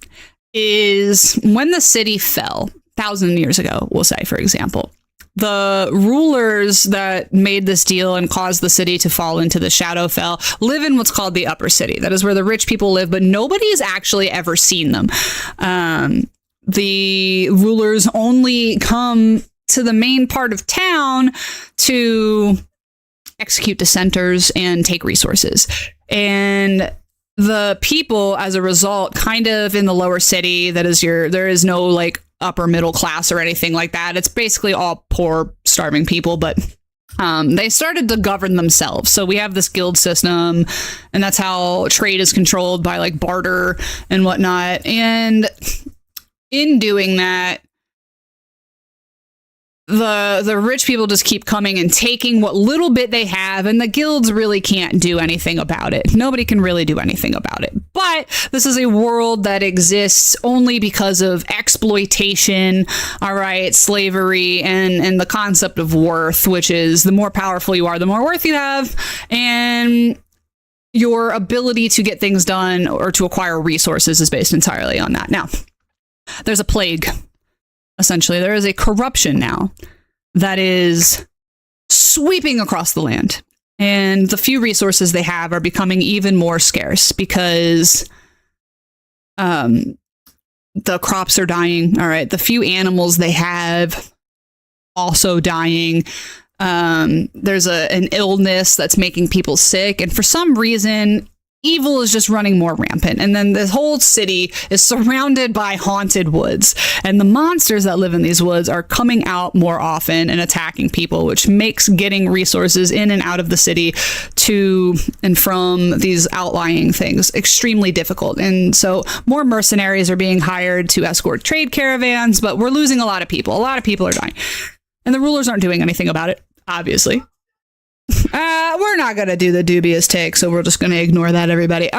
is when the city fell 1,000 years ago, we'll say, for example, the rulers that made this deal and caused the city to fall into the Shadowfell live in what's called the Upper City. That is where the rich people live, but nobody has actually ever seen them. The rulers only come to the main part of town to execute dissenters and take resources. And the people, as a result, kind of in the lower city, there is no like upper middle class or anything like that. It's basically all poor, starving people, but they started to govern themselves. So we have this guild system, and that's how trade is controlled by like barter and whatnot. And in doing that, the rich people just keep coming and taking what little bit they have, and the guilds really can't do anything about it. Nobody can really do anything about it. But this is a world that exists only because of exploitation, all right, slavery, and the concept of worth, which is the more powerful you are, the more worth you have, and your ability to get things done or to acquire resources is based entirely on that. Now, there's a plague. Essentially, there is a corruption now that is sweeping across the land. And the few resources they have are becoming even more scarce because the crops are dying. All right. The few animals they have also dying. There's an illness that's making people sick. And for some reason, evil is just running more rampant. And then this whole city is surrounded by haunted woods. And the monsters that live in these woods are coming out more often and attacking people, which makes getting resources in and out of the city to and from these outlying things extremely difficult. And so more mercenaries are being hired to escort trade caravans, but we're losing a lot of people. A lot of people are dying. And the rulers aren't doing anything about it, obviously. We're not gonna do the dubious take, so we're just gonna ignore that, everybody.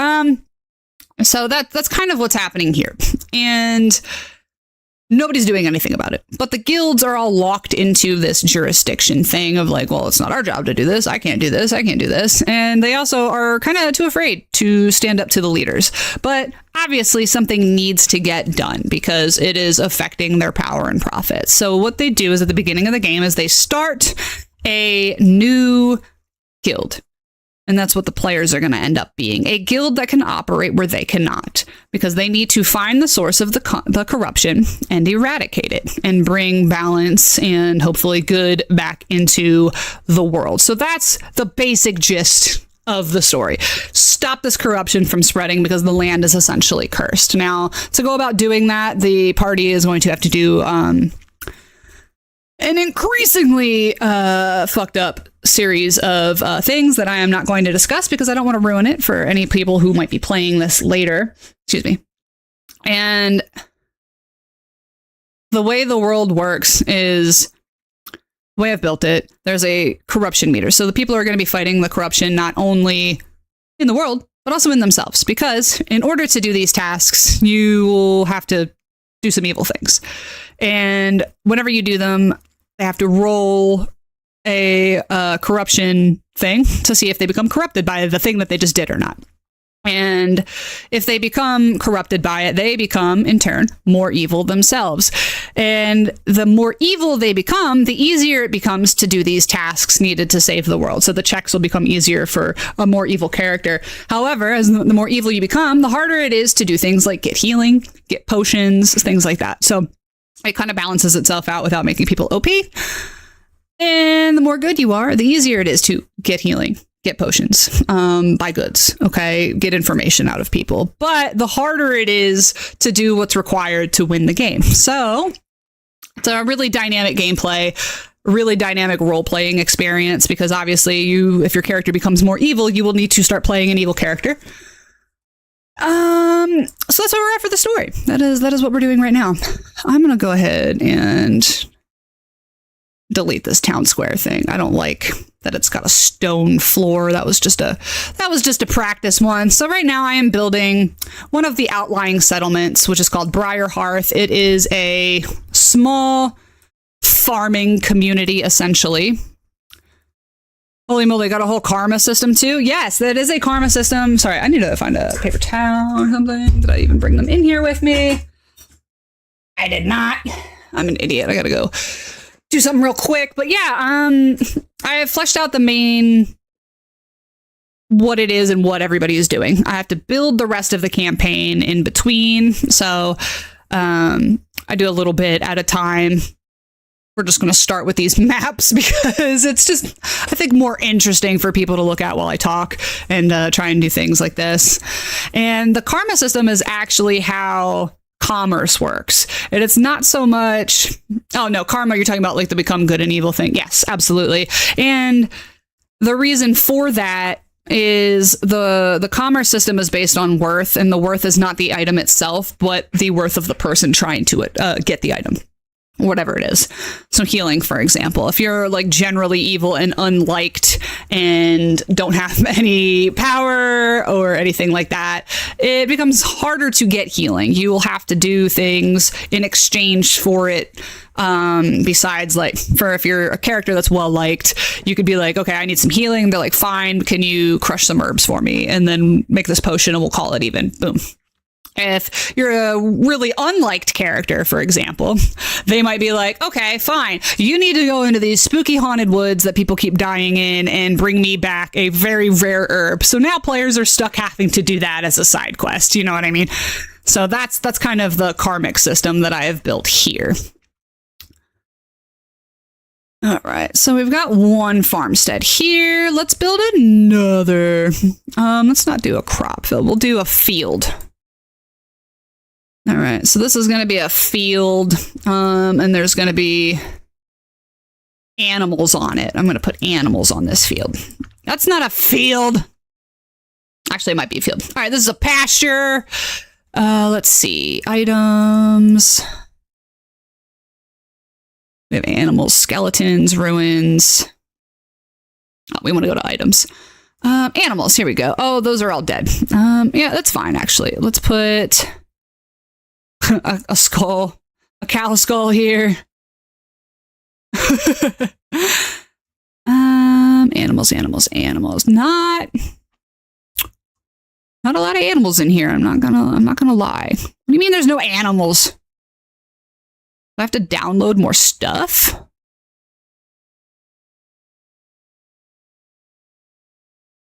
So that's kind of what's happening here, and nobody's doing anything about it. But the guilds are all locked into this jurisdiction thing of like, well, it's not our job to do this. I can't do this. I can't do this. And they also are kind of too afraid to stand up to the leaders. But obviously something needs to get done because it is affecting their power and profit. So what they do is at the beginning of the game is they start a new guild. And that's what the players are going to end up being. A guild that can operate where they cannot. Because they need to find the source of the corruption and eradicate it. And bring balance and hopefully good back into the world. So that's the basic gist of the story. Stop this corruption from spreading because the land is essentially cursed. Now, to go about doing that, the party is going to have to do an increasingly fucked up series of things that I am not going to discuss because I don't want to ruin it for any people who might be playing this later. Excuse me. And the way the world works is the way I've built it. There's a corruption meter. So the people are going to be fighting the corruption not only in the world, but also in themselves. Because in order to do these tasks, you will have to do some evil things. And whenever you do them, they have to roll a corruption thing to see if they become corrupted by the thing that they just did or not. And if they become corrupted by it, they become, in turn, more evil themselves. And the more evil they become, the easier it becomes to do these tasks needed to save the world. So the checks will become easier for a more evil character. However, as the more evil you become, the harder it is to do things like get healing, get potions, things like that. So it kind of balances itself out without making people OP. And the more good you are, the easier it is to get healing, get potions, buy goods, okay, get information out of people. But the harder it is to do what's required to win the game. So it's a really dynamic gameplay, really dynamic role-playing experience, because obviously if your character becomes more evil, you will need to start playing an evil character. So that's where we're at for the story. That is what we're doing right now. I'm going to go ahead and delete this town square thing. I don't like that it's got a stone floor. That was just a practice one. So right now I am building one of the outlying settlements, which is called Briarhearth. It is a small farming community, essentially. Holy moly, got a whole karma system too? Yes, that is a karma system. Sorry, I need to find a paper towel or something. Did I even bring them in here with me? I did not. I'm an idiot. I gotta go do something real quick. But yeah, I have fleshed out the main what it is and what everybody is doing. I have to build the rest of the campaign in between. So I do a little bit at a time. We're just going to start with these maps because it's just, I think, more interesting for people to look at while I talk and try and do things like this. And the karma system is actually how commerce works. And it's not so much, oh no, karma, you're talking about like the become good and evil thing. Yes, absolutely. And the reason for that is the commerce system is based on worth, and the worth is not the item itself, but the worth of the person trying to get the item. Whatever it is. So healing, for example, if you're like generally evil and unliked and don't have any power or anything like that, it becomes harder to get healing. You will have to do things in exchange for it. Besides, like, for if you're a character that's well liked, you could be like, okay, I need some healing. They're like, fine, can you crush some herbs for me and then make this potion and we'll call it even. Boom. If you're a really unliked character, for example, they might be like, okay, fine. You need to go into these spooky haunted woods that people keep dying in and bring me back a very rare herb. So now players are stuck having to do that as a side quest. You know what I mean? So that's kind of the karmic system that I have built here. All right, so we've got one farmstead here. Let's build another. Let's not do a crop field. We'll do a field. All right, so this is going to be a field, and there's going to be animals on it. I'm going to put animals on this field. That's not a field. Actually, it might be a field. All right, this is a pasture. Let's see. Items. We have animals, skeletons, ruins. Oh, we want to go to items. Animals, here we go. Oh, those are all dead. Yeah, that's fine, actually. Let's put a skull, a cow skull here. Animals. Not a lot of animals in here. I'm not gonna lie. What do you mean there's no animals? Do I have to download more stuff?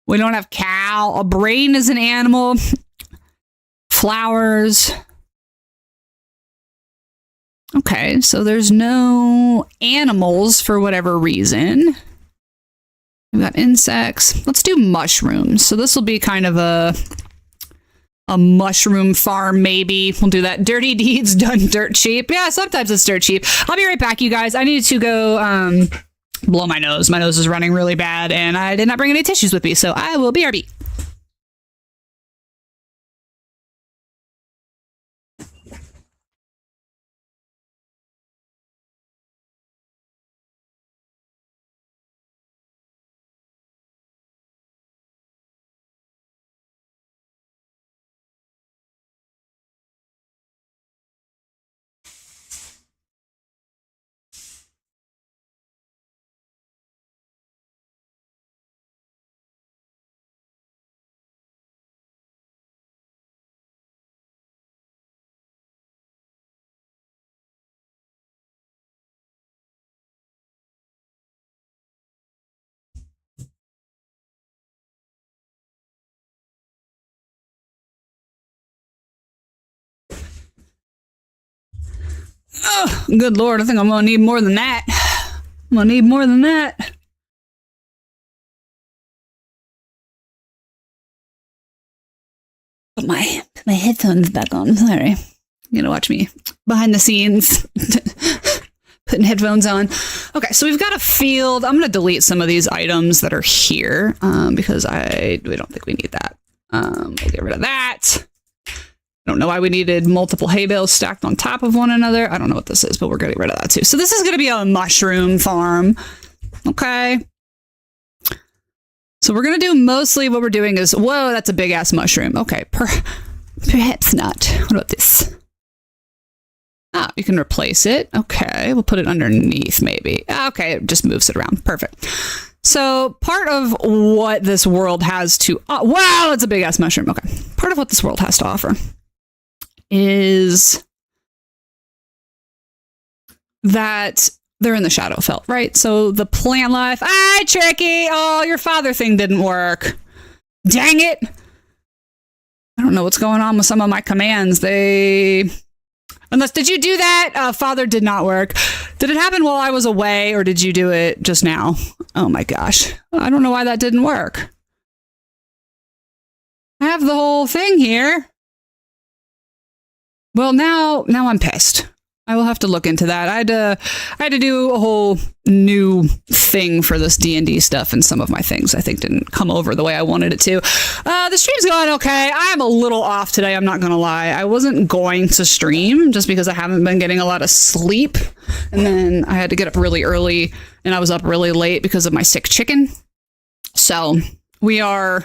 We don't have cow. A brain is an animal. Flowers. Okay, so there's no animals for whatever reason. We've got insects. Let's do mushrooms. So this will be kind of a mushroom farm, maybe. We'll do that. Dirty deeds done dirt cheap. Yeah, sometimes it's dirt cheap. I'll be right back, you guys. I need to go blow my nose. My nose is running really bad, and I did not bring any tissues with me, so I will BRB. Oh, good Lord. I think I'm going to need more than that. I'm going to need more than that. Put my headphones back on. Sorry. You're going to watch me behind the scenes putting headphones on. Okay, so we've got a field. I'm going to delete some of these items that are here because we don't think we need that. We'll get rid of that. I don't know why we needed multiple hay bales stacked on top of one another. I don't know what this is, but we're getting rid of that too. So this is going to be a mushroom farm. Okay. So we're going to do mostly what we're doing is, whoa, that's a big ass mushroom. Okay. Perhaps not. What about this? Ah, you can replace it. Okay. We'll put it underneath maybe. Okay. It just moves it around. Perfect. So part of what this world has to, wow, it's a big ass mushroom. Okay. Part of what this world has to offer is that they're in the Shadowfell, right? So the plant life, Tricky! Oh, your father thing didn't work. Dang it! I don't know what's going on with some of my commands. Did you do that? Father did not work. Did it happen while I was away, or did you do it just now? Oh my gosh. I don't know why that didn't work. I have the whole thing here. Well, now I'm pissed. I will have to look into that. I had to do a whole new thing for this D&D stuff, and some of my things I think didn't come over the way I wanted it to. The stream's going okay. I'm a little off today, I'm not gonna lie. I wasn't going to stream just because I haven't been getting a lot of sleep, and then I had to get up really early, and I was up really late because of my sick chicken. So we are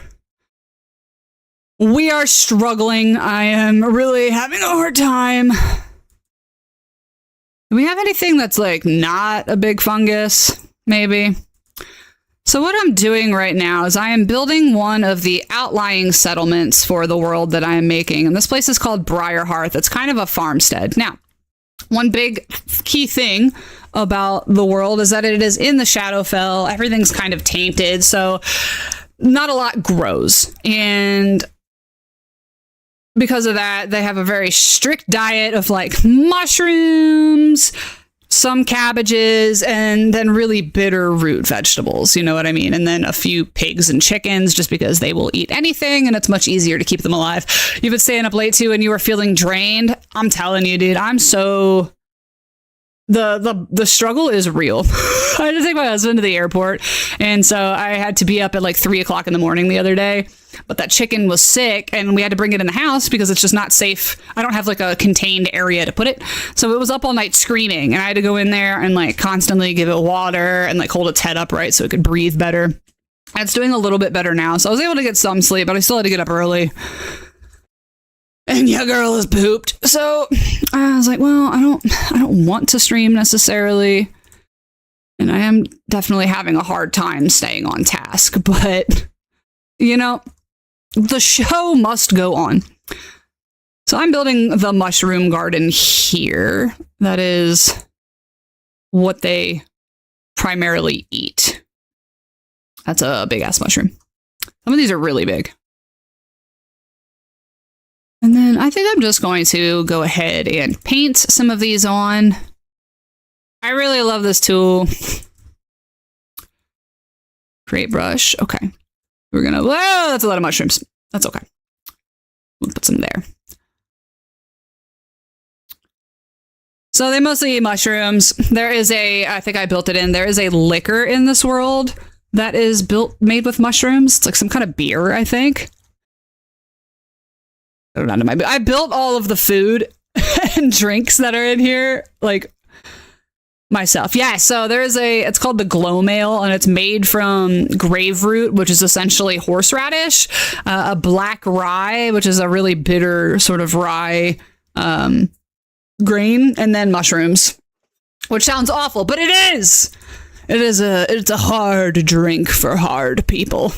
struggling. I am really having a hard time. Do we have anything that's like not a big fungus? Maybe. So what I'm doing right now is I am building one of the outlying settlements for the world that I am making. And this place is called Briarhearth. It's kind of a farmstead. Now, one big key thing about the world is that it is in the Shadowfell. Everything's kind of tainted. So not a lot grows. And because of that, they have a very strict diet of like mushrooms, some cabbages, and then really bitter root vegetables. You know what I mean? And then a few pigs and chickens, just because they will eat anything and it's much easier to keep them alive. You've been staying up late too and you were feeling drained. I'm telling you, dude, I'm so... The struggle is real. I had to take my husband to the airport, and so I had to be up at like 3 o'clock in the morning the other day. But that chicken was sick, and we had to bring it in the house because it's just not safe. I don't have like a contained area to put it, so it was up all night screaming, and I had to go in there and like constantly give it water and like hold its head upright so it could breathe better. It's doing a little bit better now. So I was able to get some sleep, but I still had to get up early. And yeah, girl is pooped. So I was like, well, I don't want to stream necessarily. And I am definitely having a hard time staying on task, but you know, the show must go on. So I'm building the mushroom garden here. That is what they primarily eat. That's a big ass mushroom. Some of these are really big. And then I think I'm just going to go ahead and paint some of these on. I really love this tool. Create brush. Okay. We're gonna, whoa, that's a lot of mushrooms. That's okay. We'll put some there. So they mostly eat mushrooms. There is I think I built it in, there is a liquor in this world that is made with mushrooms. It's like some kind of beer, I think. I built all of the food and drinks that are in here, like, myself. Yeah, so it's called the glow mail, and it's made from grave root, which is essentially horseradish, a black rye, which is a really bitter sort of rye grain, and then mushrooms, which sounds awful, but it is. It's a hard drink for hard people.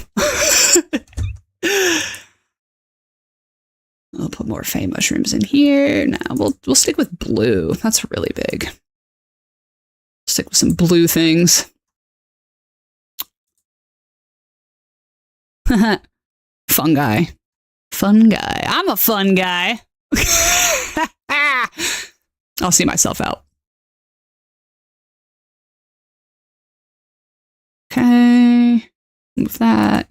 I'll put more fey mushrooms in here. Now we'll stick with blue. That's really big. Stick with some blue things. Fungi. Fun guy. I'm a fun guy. I'll see myself out. Okay. Move that.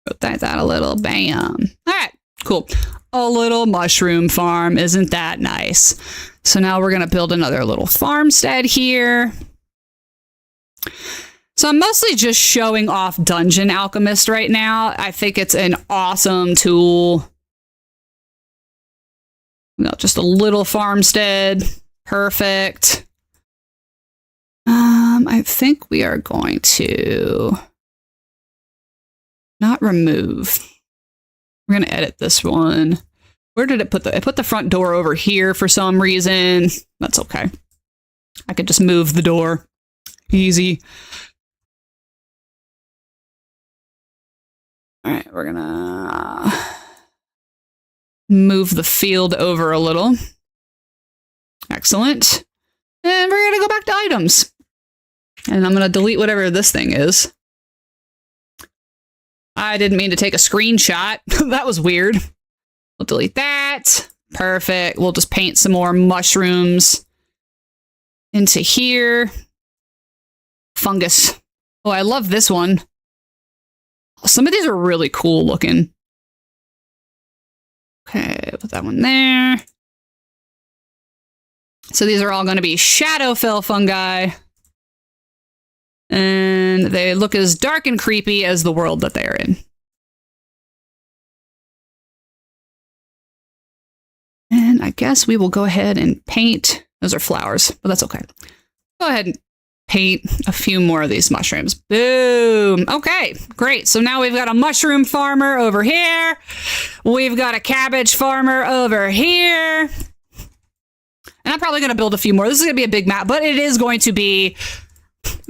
Rotate that a little. Bam. All right. Cool. A little mushroom farm. Isn't that nice? So now we're going to build another little farmstead here. So I'm mostly just showing off Dungeon Alchemist right now. I think it's an awesome tool. No, just a little farmstead. Perfect. I think we are going to not remove. We're going to edit this one. Where did it put I put the front door over here for some reason. That's okay. I could just move the door. Easy. All right, we're gonna move the field over a little. Excellent. And we're gonna go back to items. And I'm gonna delete whatever this thing is. I didn't mean to take a screenshot. That was weird. We'll delete that. Perfect. We'll just paint some more mushrooms into here. Fungus. Oh, I love this one. Some of these are really cool looking. Okay, put that one there. So these are all going to be Shadowfell fungi. And they look as dark and creepy as the world that they're in. And I guess we will go ahead and paint. Those are flowers, but that's okay. Go ahead and paint a few more of these mushrooms. Boom. Okay, great. So now we've got a mushroom farmer over here. We've got a cabbage farmer over here. And I'm probably going to build a few more. This is going to be a big map, but it is going to be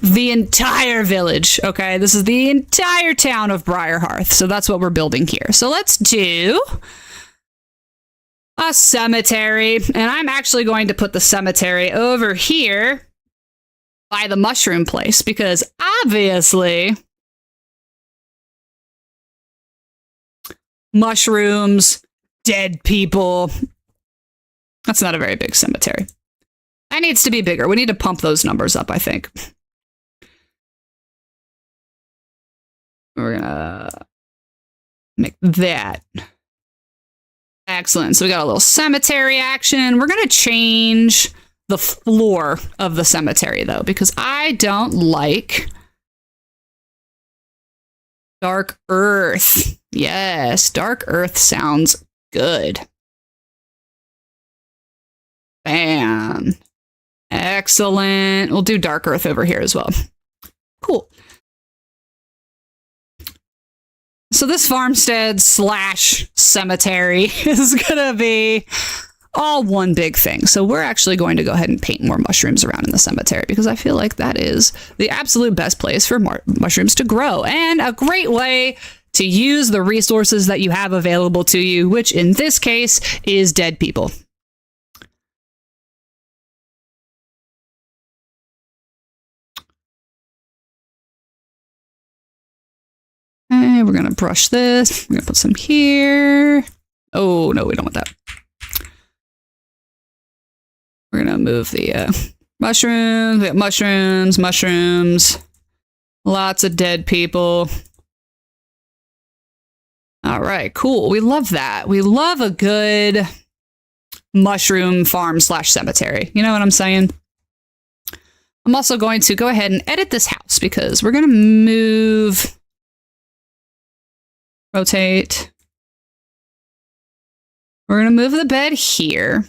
the entire village. Okay, this is the entire town of Briarhearth. So that's what we're building here. So let's do a cemetery. And I'm actually going to put the cemetery over here by the mushroom place, because obviously mushrooms, dead people. That's not a very big cemetery. That needs to be bigger. We need to pump those numbers up, I think. We're gonna make that. Excellent. So we got a little cemetery action. We're gonna change the floor of the cemetery, though, because I don't like dark earth. Yes, dark earth sounds good. Bam. Excellent. We'll do dark earth over here as well. Cool. So this farmstead slash cemetery is going to be all one big thing. So we're actually going to go ahead and paint more mushrooms around in the cemetery because I feel like that is the absolute best place for mushrooms to grow and a great way to use the resources that you have available to you, which in this case is dead people. Okay, we're going to brush this. We're going to put some here. Oh, no, we don't want that. We're going to move the mushrooms. We have mushrooms, mushrooms. Lots of dead people. All right, cool. We love that. We love a good mushroom farm slash cemetery. You know what I'm saying? I'm also going to go ahead and edit this house because we're going to move... Rotate. We're going to move the bed here.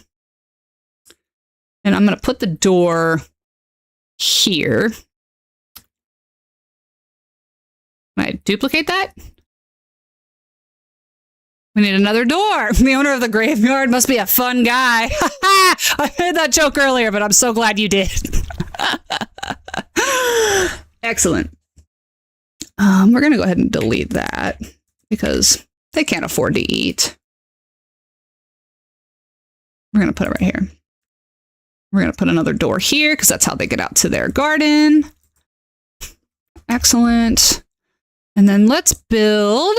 And I'm going to put the door here. Can I duplicate that? We need another door. The owner of the graveyard must be a fun guy. I made that joke earlier, but I'm so glad you did. Excellent. We're going to go ahead and delete that because they can't afford to eat. We're going to put it right here. We're going to put another door here because that's how they get out to their garden. Excellent. And then let's build.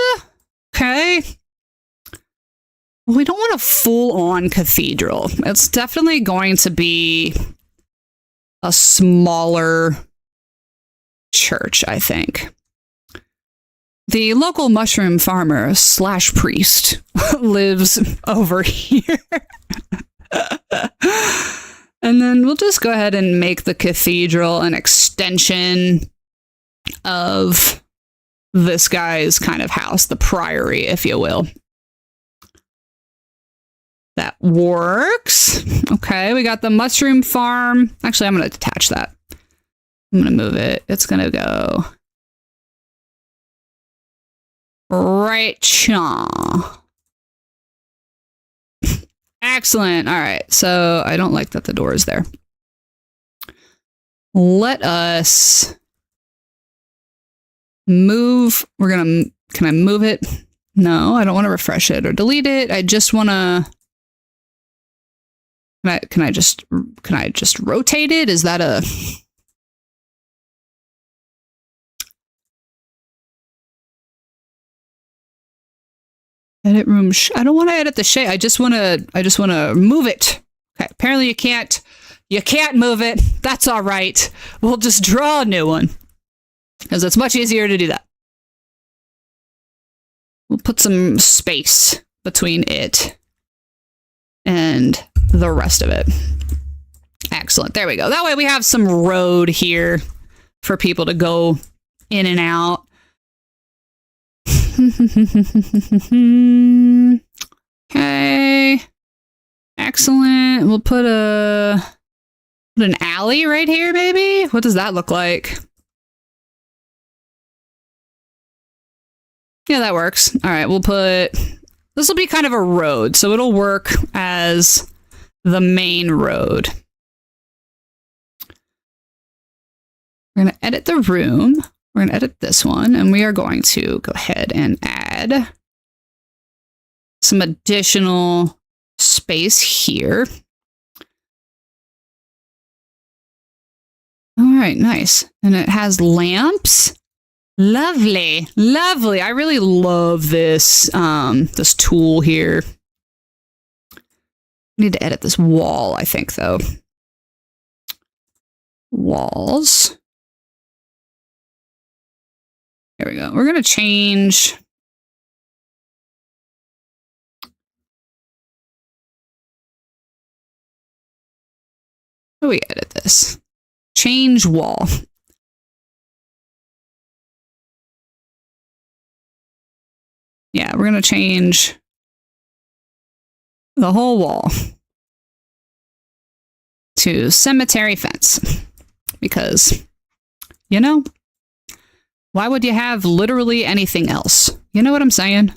Okay. We don't want a full-on cathedral. It's definitely going to be a smaller church, I think. The local mushroom farmer slash priest lives over here. And then we'll just go ahead and make the cathedral an extension of this guy's kind of house, the priory, if you will. That works. Okay, we got the mushroom farm. Actually, I'm going to detach that. I'm going to move it. It's going to go right chaw. Excellent. All right. So I don't like that the door is there. Let us move. Can I move it? No, I don't want to refresh it or delete it. I just want to, can I just rotate it? Is that a, edit room? I don't want to edit the shape. I just want to move it. Okay. Apparently you can't move it. That's all right. We'll just draw a new one because it's much easier to do that. We'll put some space between it and the rest of it. Excellent. There we go. That way we have some road here for people to go in and out. Okay. Excellent. We'll put an alley right here, maybe? What does that look like? Yeah, that works. All right, we'll put... This will be kind of a road, so it'll work as the main road. We're going to edit the room. We're going to edit this one, and we are going to go ahead and add some additional space here. All right, nice. And it has lamps. Lovely, lovely. I really love this, this tool here. I need to edit this wall, I think, though. Walls. There we go. We're going to change. How do we edit this? Change wall. Yeah, we're going to change the whole wall to cemetery fence because, you know, Why would you have literally anything else? You know what I'm saying?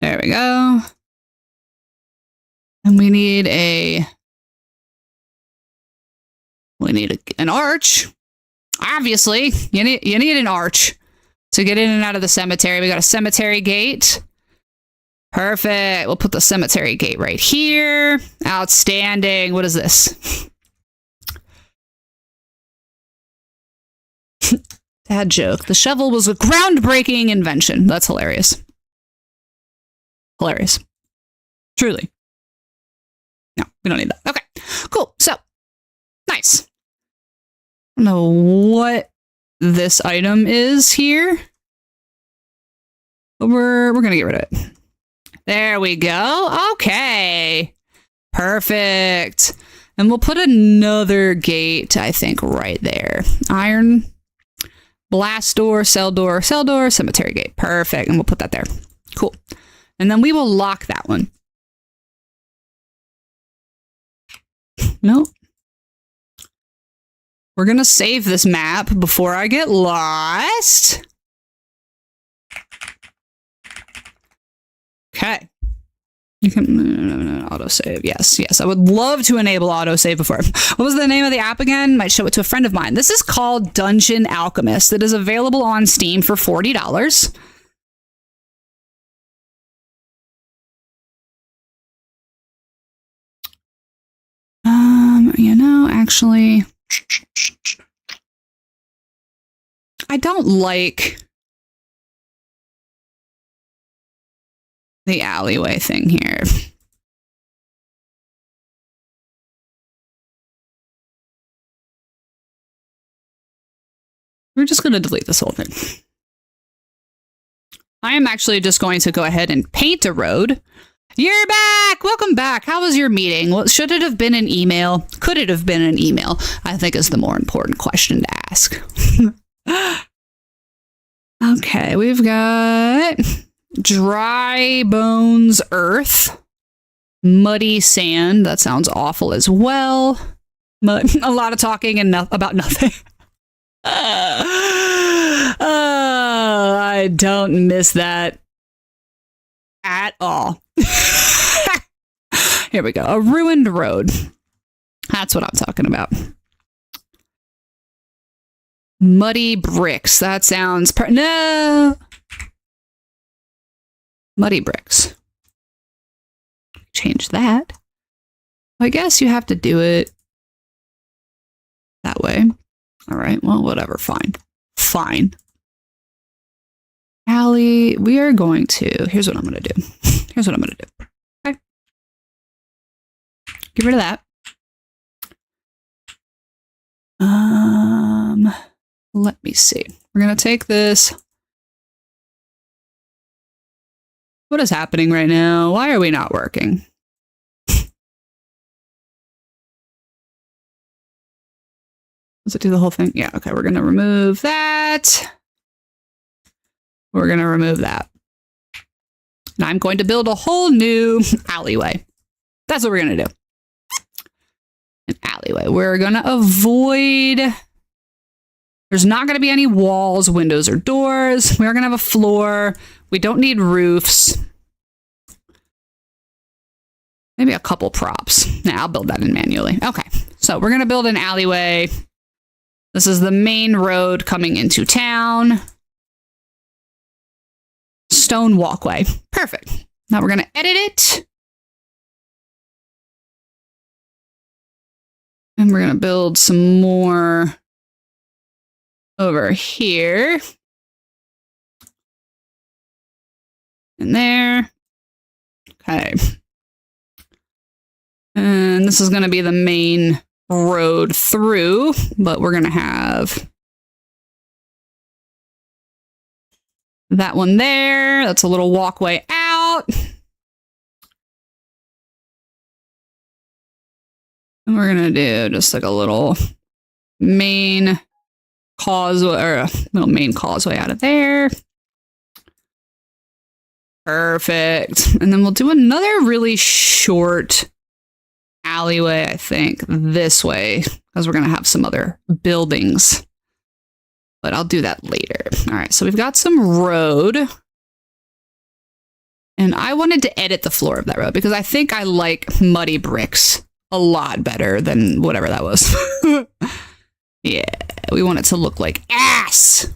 There we go. And we need an arch. Obviously, you need an arch to get in and out of the cemetery. We got a cemetery gate. Perfect. We'll put the cemetery gate right here. Outstanding. What is this? Dad joke. The shovel was a groundbreaking invention. That's hilarious. Hilarious. Truly. No, we don't need that. Okay, cool. So, nice. I don't know what this item is here, but we're going to get rid of it. There we go. Okay. Perfect. And we'll put another gate, I think, right there. Iron, blast door, cell door, cemetery gate. Perfect. And we'll put that there. Cool. And then we will lock that one. Nope. We're going to save this map before I get lost. Okay. You can autosave. Yes. I would love to enable autosave before. What was the name of the app again? Might show it to a friend of mine. This is called Dungeon Alchemist. It is available on Steam for $40. Actually, I don't like the alleyway thing here. We're just going to delete this whole thing. I am actually just going to go ahead and paint a road. You're back! Welcome back. How was your meeting? Well, should it have been an email? Could it have been an email? I think is the more important question to ask. Okay, we've got dry bones earth, muddy sand. That sounds awful as well. A lot of talking and about nothing. I don't miss that at all. Here we go. A ruined road. That's what I'm talking about. Muddy bricks. That sounds... No! Muddy bricks. Change that. I guess you have to do it that way. All right. Well, whatever. Fine. Fine. Allie, we are going to... Here's what I'm going to do. Here's what I'm going to do. Okay. Get rid of that. Let me see. We're going to take this. What is happening right now? Why are we not working? Does it do the whole thing? Yeah, okay. We're going to remove that. We're going to remove that. And I'm going to build a whole new alleyway. That's what we're going to do. An alleyway. We're going to avoid... There's not going to be any walls, windows, or doors. We are going to have a floor. We don't need roofs. Maybe a couple props. Nah, I'll build that in manually. Okay, so we're going to build an alleyway. This is the main road coming into town. Stone walkway. Perfect. Now we're going to edit it. And we're going to build some more over here. And there. Okay. And this is going to be the main road through, but we're going to have that one there. That's a little walkway out. And we're going to do just like a little main causeway, or a little main causeway out of there. Perfect. And then we'll do another really short alleyway, I think, this way, because we're going to have some other buildings but I'll do that later. All right, so we've got some road. And I wanted to edit the floor of that road because I think I like muddy bricks a lot better than whatever that was. Yeah, we want it to look like ass.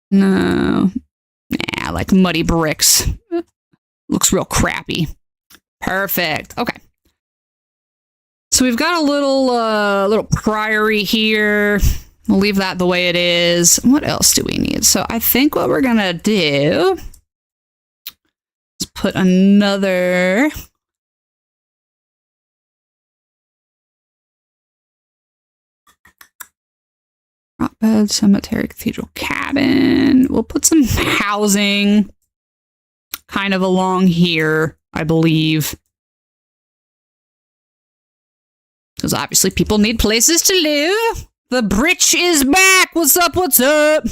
No. Nah, I like muddy bricks. Looks real crappy. Perfect. Okay. So we've got a little priory here. We'll leave that the way it is. What else do we need? So I think what we're gonna do is put another bed, cemetery, cathedral, cabin. We'll put some housing kind of along here, I believe. Because obviously people need places to live. The bridge is back. What's up? What's up?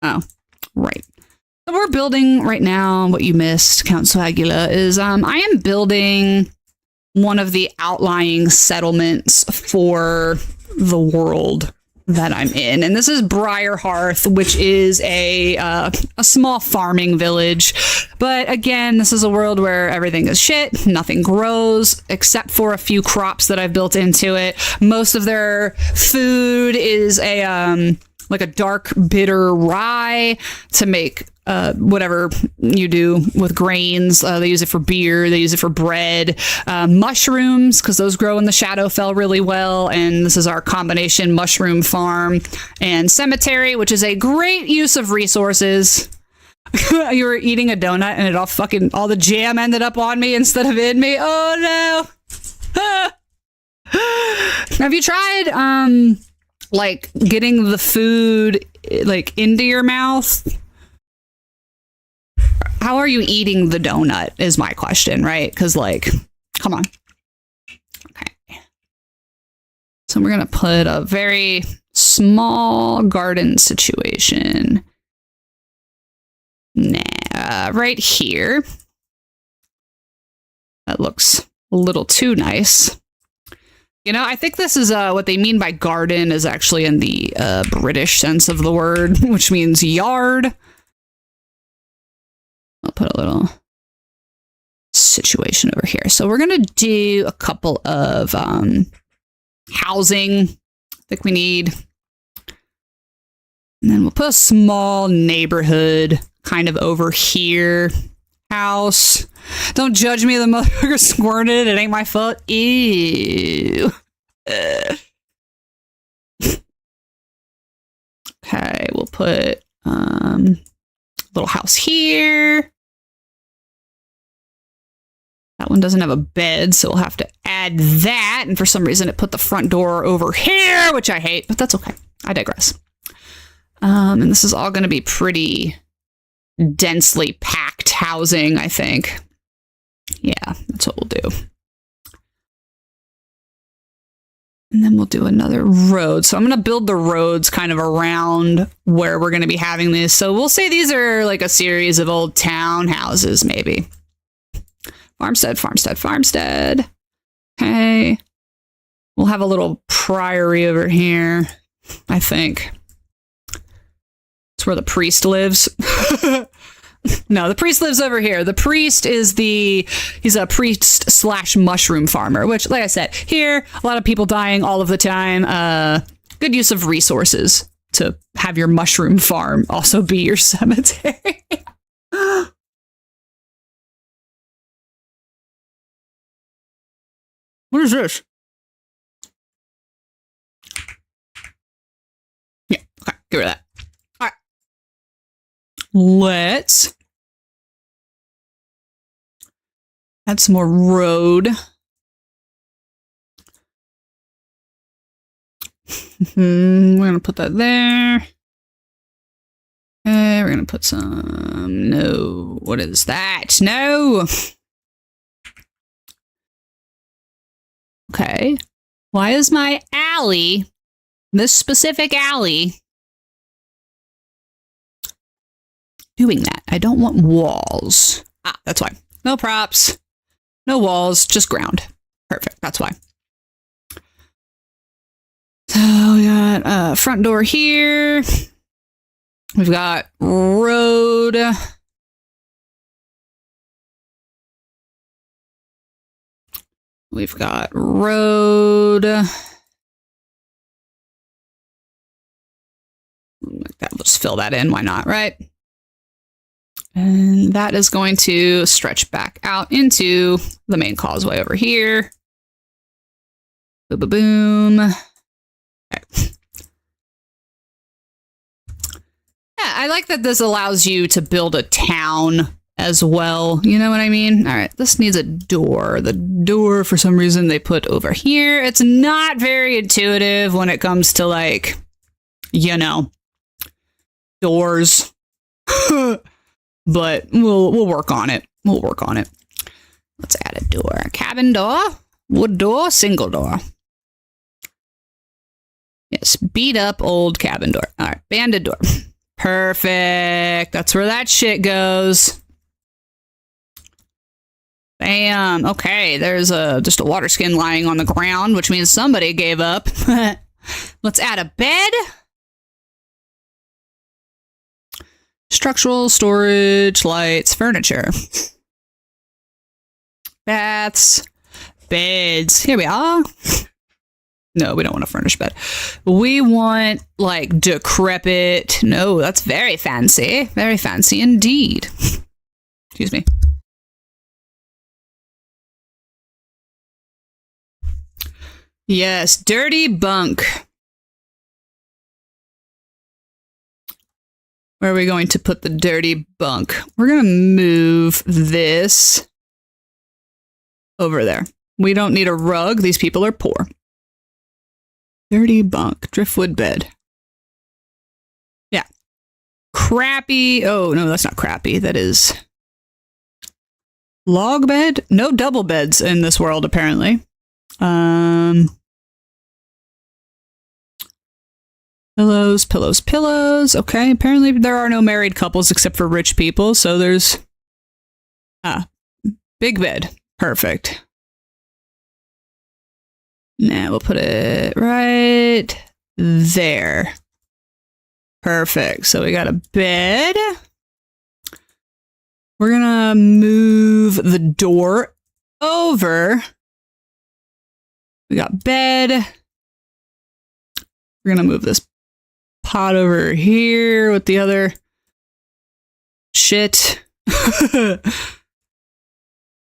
Oh, right. So we're building right now. What you missed, Count Swagula, is I am building one of the outlying settlements for the world that I'm in, and this is Briarhearth, which is a small farming village. But again, this is a world where everything is shit, nothing grows except for a few crops that I've built into it. Most of their food is a like a dark bitter rye to make whatever you do with grains. They use it for beer, they use it for bread. Mushrooms, because those grow in the Shadowfell really well, and this is our combination mushroom farm. And cemetery, which is a great use of resources. You were eating a donut and all the jam ended up on me instead of in me. Oh no. Have you tried like getting the food like into your mouth? How are you eating the donut is my question, right? Because like, come on. Okay. So we're going to put a very small garden situation right here. That looks a little too nice. You know, I think this is what they mean by garden is actually in the British sense of the word, which means yard. I'll put a little situation over here. So we're going to do a couple of housing. I think we need. And then we'll put a small neighborhood kind of over here. House. Don't judge me, the motherfucker squirted. It ain't my fault. Ew. Okay, we'll put a little house here. That one doesn't have a bed, so we'll have to add that. And for some reason, it put the front door over here, which I hate, but that's okay. I digress. And this is all going to be pretty densely packed housing, I think. Yeah, that's what we'll do. And then we'll do another road. So I'm going to build the roads kind of around where we're going to be having this. So we'll say these are like a series of old townhouses, maybe. Farmstead, farmstead, farmstead. Okay. We'll have a little priory over here, I think. It's where the priest lives. No, the priest lives over here. The priest is he's a priest / mushroom farmer, which, like I said, here, a lot of people dying all of the time. Good use of resources to have your mushroom farm also be your cemetery. What is this? Yeah, okay, get rid of that. All right. Let's add some more road. We're going to put that there. Okay, we're going to put some... No. What is that? No! Okay. Why is my alley, this specific alley, doing that? I don't want walls. Ah, that's why. No props. No walls, just ground. Perfect. That's why. So we got front door here. We've got road. We've got road. Let's fill that in. Why not, right? And that is going to stretch back out into the main causeway over here. Boom, boom, boom. Okay. Yeah, I like that this allows you to build a town as well. You know what I mean? All right, this needs a door. The door, for some reason, they put over here. It's not very intuitive when it comes to, like, you know, doors. But we'll work on it. We'll work on it. Let's add a door. Cabin door, wood door, single door. Yes, beat up old cabin door. All right, banded door. Perfect. That's where that shit goes. Bam. Okay, there's just a water skin lying on the ground, which means somebody gave up. Let's add a bed. Structural, storage, lights, furniture. Baths, beds. Here we are. No, we don't want a furnished bed. We want, like, decrepit. No, that's very fancy. Very fancy indeed. Excuse me. Yes, dirty bunk. Where are we going to put the dirty bunk? We're going to move this over there. We don't need a rug. These people are poor. Dirty bunk. Driftwood bed. Yeah. Crappy. Oh, no, that's not crappy. That is log bed. No double beds in this world, apparently. Pillows, pillows, pillows. Okay, apparently there are no married couples except for rich people, so there's... big bed. Perfect. Now we'll put it right there. Perfect. So we got a bed. We're gonna move the door over. We got bed. We're gonna move this pot over here with the other shit.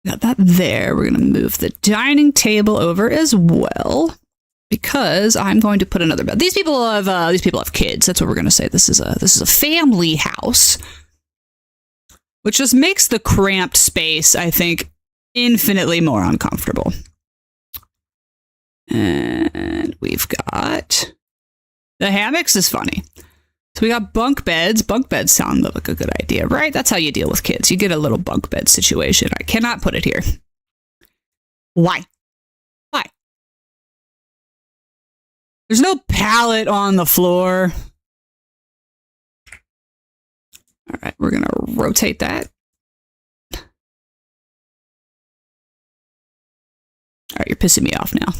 Got that there. We're gonna move the dining table over as well because I'm going to put another bed. These people have kids. That's what we're gonna say. This is a family house, which just makes the cramped space, I think, infinitely more uncomfortable. And we've got the hammocks is funny. So we got bunk beds. Bunk beds sound like a good idea, right? That's how you deal with kids. You get a little bunk bed situation. I cannot put it here. Why? Why? There's no pallet on the floor. All right, we're going to rotate that. All right, you're pissing me off now.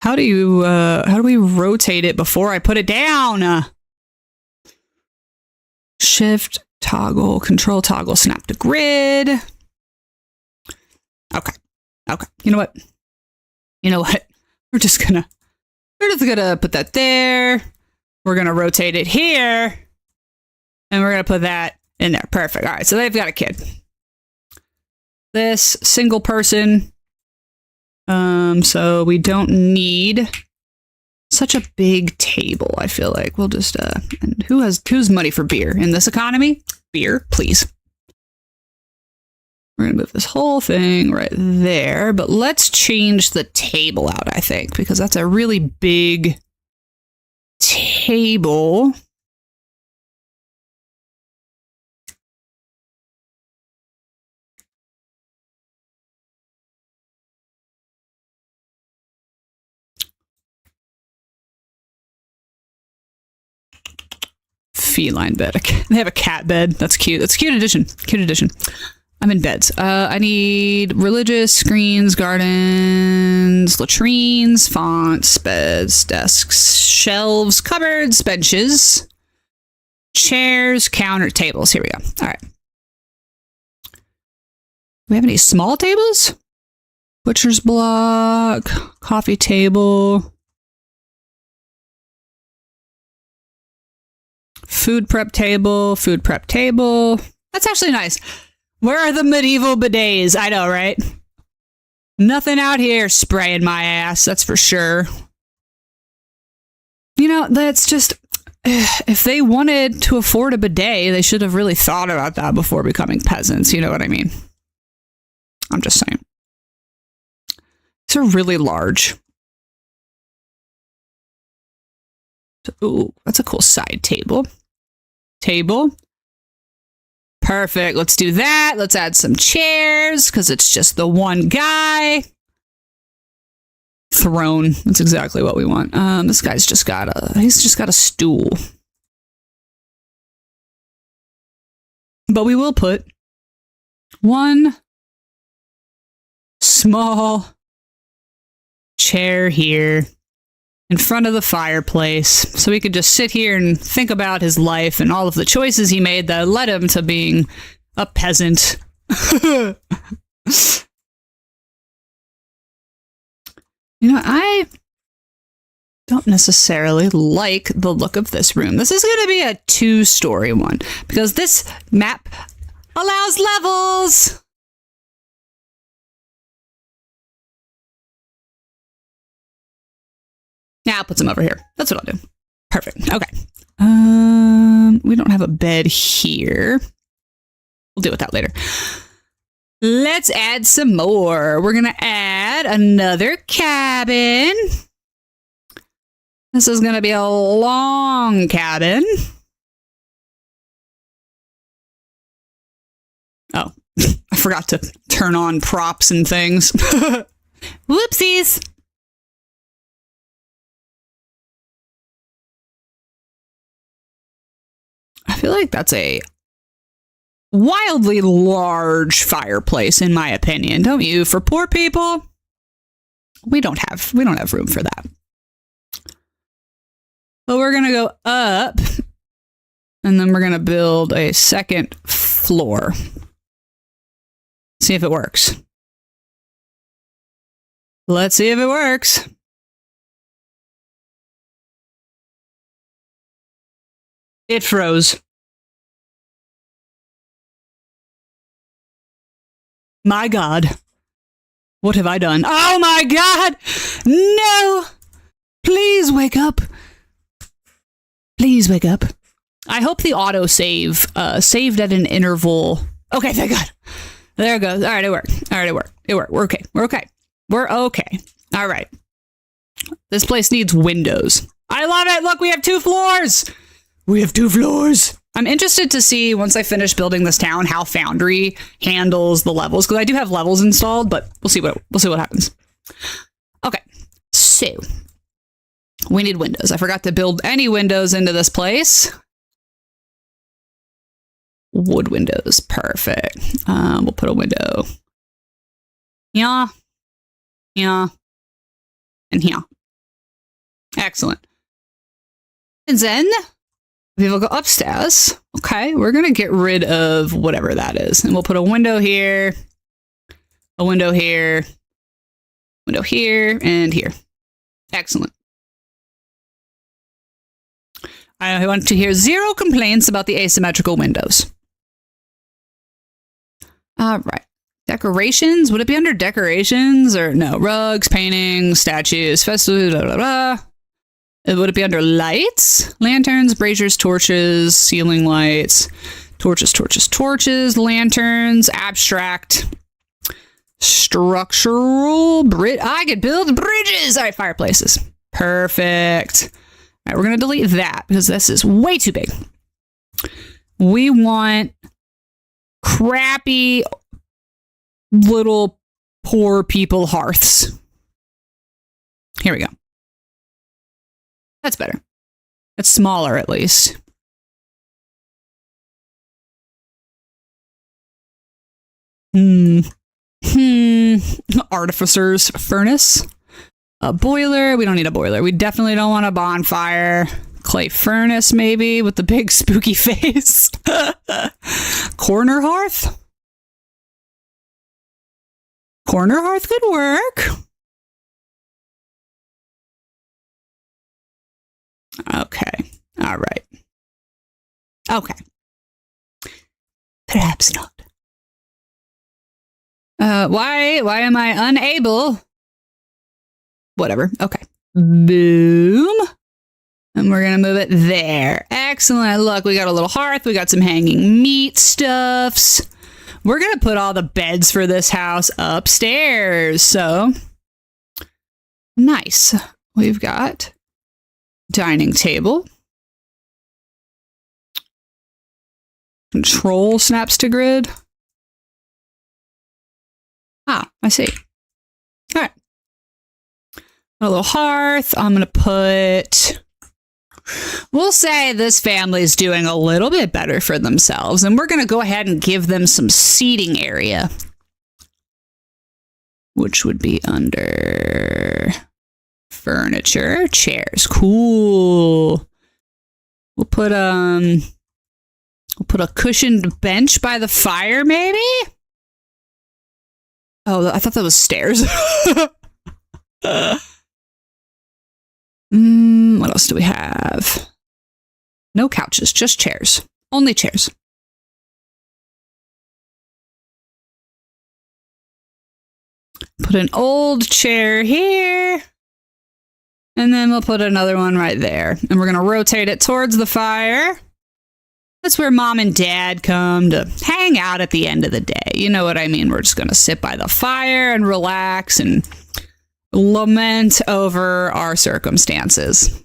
How do we rotate it before I put it down? Shift, toggle, control, toggle, snap to grid. Okay. Okay. You know what? We're just gonna put that there. We're gonna rotate it here. And we're gonna put that in there. Perfect. All right. So they've got a kid. This single person. So we don't need such a big table, I feel like. We'll just, and who's money for beer in this economy? Beer, please. We're gonna move this whole thing right there, but let's change the table out, I think, because that's a really big table. Feline bed. They have a cat bed. That's cute. That's a cute addition. Cute addition. I'm in beds. I need religious, screens, gardens, latrines, fonts, beds, desks, shelves, cupboards, benches, chairs, counter, tables. Here we go. All right. Do we have any small tables? Butcher's block, coffee table, food prep table, food prep table. That's actually nice. Where are the medieval bidets? I know, right? Nothing out here spraying my ass, that's for sure. You know, that's just, if they wanted to afford a bidet, they should have really thought about that before becoming peasants. You know what I mean? I'm just saying. These are really large. Ooh, that's a cool side table. Perfect. Let's do that. Let's add some chairs because it's just the one guy. Throne. That's exactly what we want. This guy's just got a stool. But we will put one small chair here in front of the fireplace so he could just sit here and think about his life and all of the choices he made that led him to being a peasant. You know, I don't necessarily like the look of this room. This is going to be a 2-story one because this map allows levels. Now I'll put some over here. That's what I'll do. Perfect. Okay. We don't have a bed here. We'll deal with that later. Let's add some more. We're going to add another cabin. This is going to be a long cabin. Oh, I forgot to turn on props and things. Whoopsies. I feel like that's a wildly large fireplace, in my opinion, don't you? For poor people, we don't have room for that. But we're gonna go up, and then we're gonna build a second floor. See if it works. Let's see if it works. It froze. My God. What have I done? Oh my God! No! Please wake up. Please wake up. I hope the autosave saved at an interval. Okay, thank God. There it goes. All right, it worked. It worked. We're okay. We're okay. All right. This place needs windows. I love it. Look, we have 2 floors. I'm interested to see, once I finish building this town, how Foundry handles the levels, because I do have levels installed, but we'll see what happens. Okay, so we need windows. I forgot to build any windows into this place. Wood windows, perfect. We'll put a window. Yeah, and here. Excellent. And then we will go upstairs. Okay, we're going to get rid of whatever that is. And we'll put a window here, a window here, window here, and here. Excellent. I want to hear 0 complaints about the asymmetrical windows. All right. Decorations. Would it be under decorations or no? Rugs, paintings, statues, festivals, blah, blah, blah. Would it be under lights? Lanterns, braziers, torches, ceiling lights, torches, lanterns, abstract, structural, I could build bridges. All right, fireplaces. Perfect. All right, we're going to delete that because this is way too big. We want crappy little poor people hearths. Here we go. That's better. That's smaller, at least. Artificer's furnace. A boiler. We don't need a boiler. We definitely don't want a bonfire. Clay furnace, maybe, with the big spooky face. Corner hearth. Corner hearth could work. Okay. All right. Okay. Perhaps not. Why am I unable? Whatever. Okay. Boom. And we're going to move it there. Excellent. Look, we got a little hearth. We got some hanging meat stuffs. We're going to put all the beds for this house upstairs. So nice. We've got dining table. Control snaps to grid. Ah, I see. All right. A little hearth. I'm going to put... We'll say this family's doing a little bit better for themselves, and we're going to go ahead and give them some seating area, which would be under furniture, chairs. Cool. We'll put a cushioned bench by the fire, maybe? Oh, I thought that was stairs. What else do we have? No couches, just chairs. Only chairs. Put an old chair here. And then we'll put another one right there. And we're going to rotate it towards the fire. That's where mom and dad come to hang out at the end of the day. You know what I mean? We're just going to sit by the fire and relax and lament over our circumstances.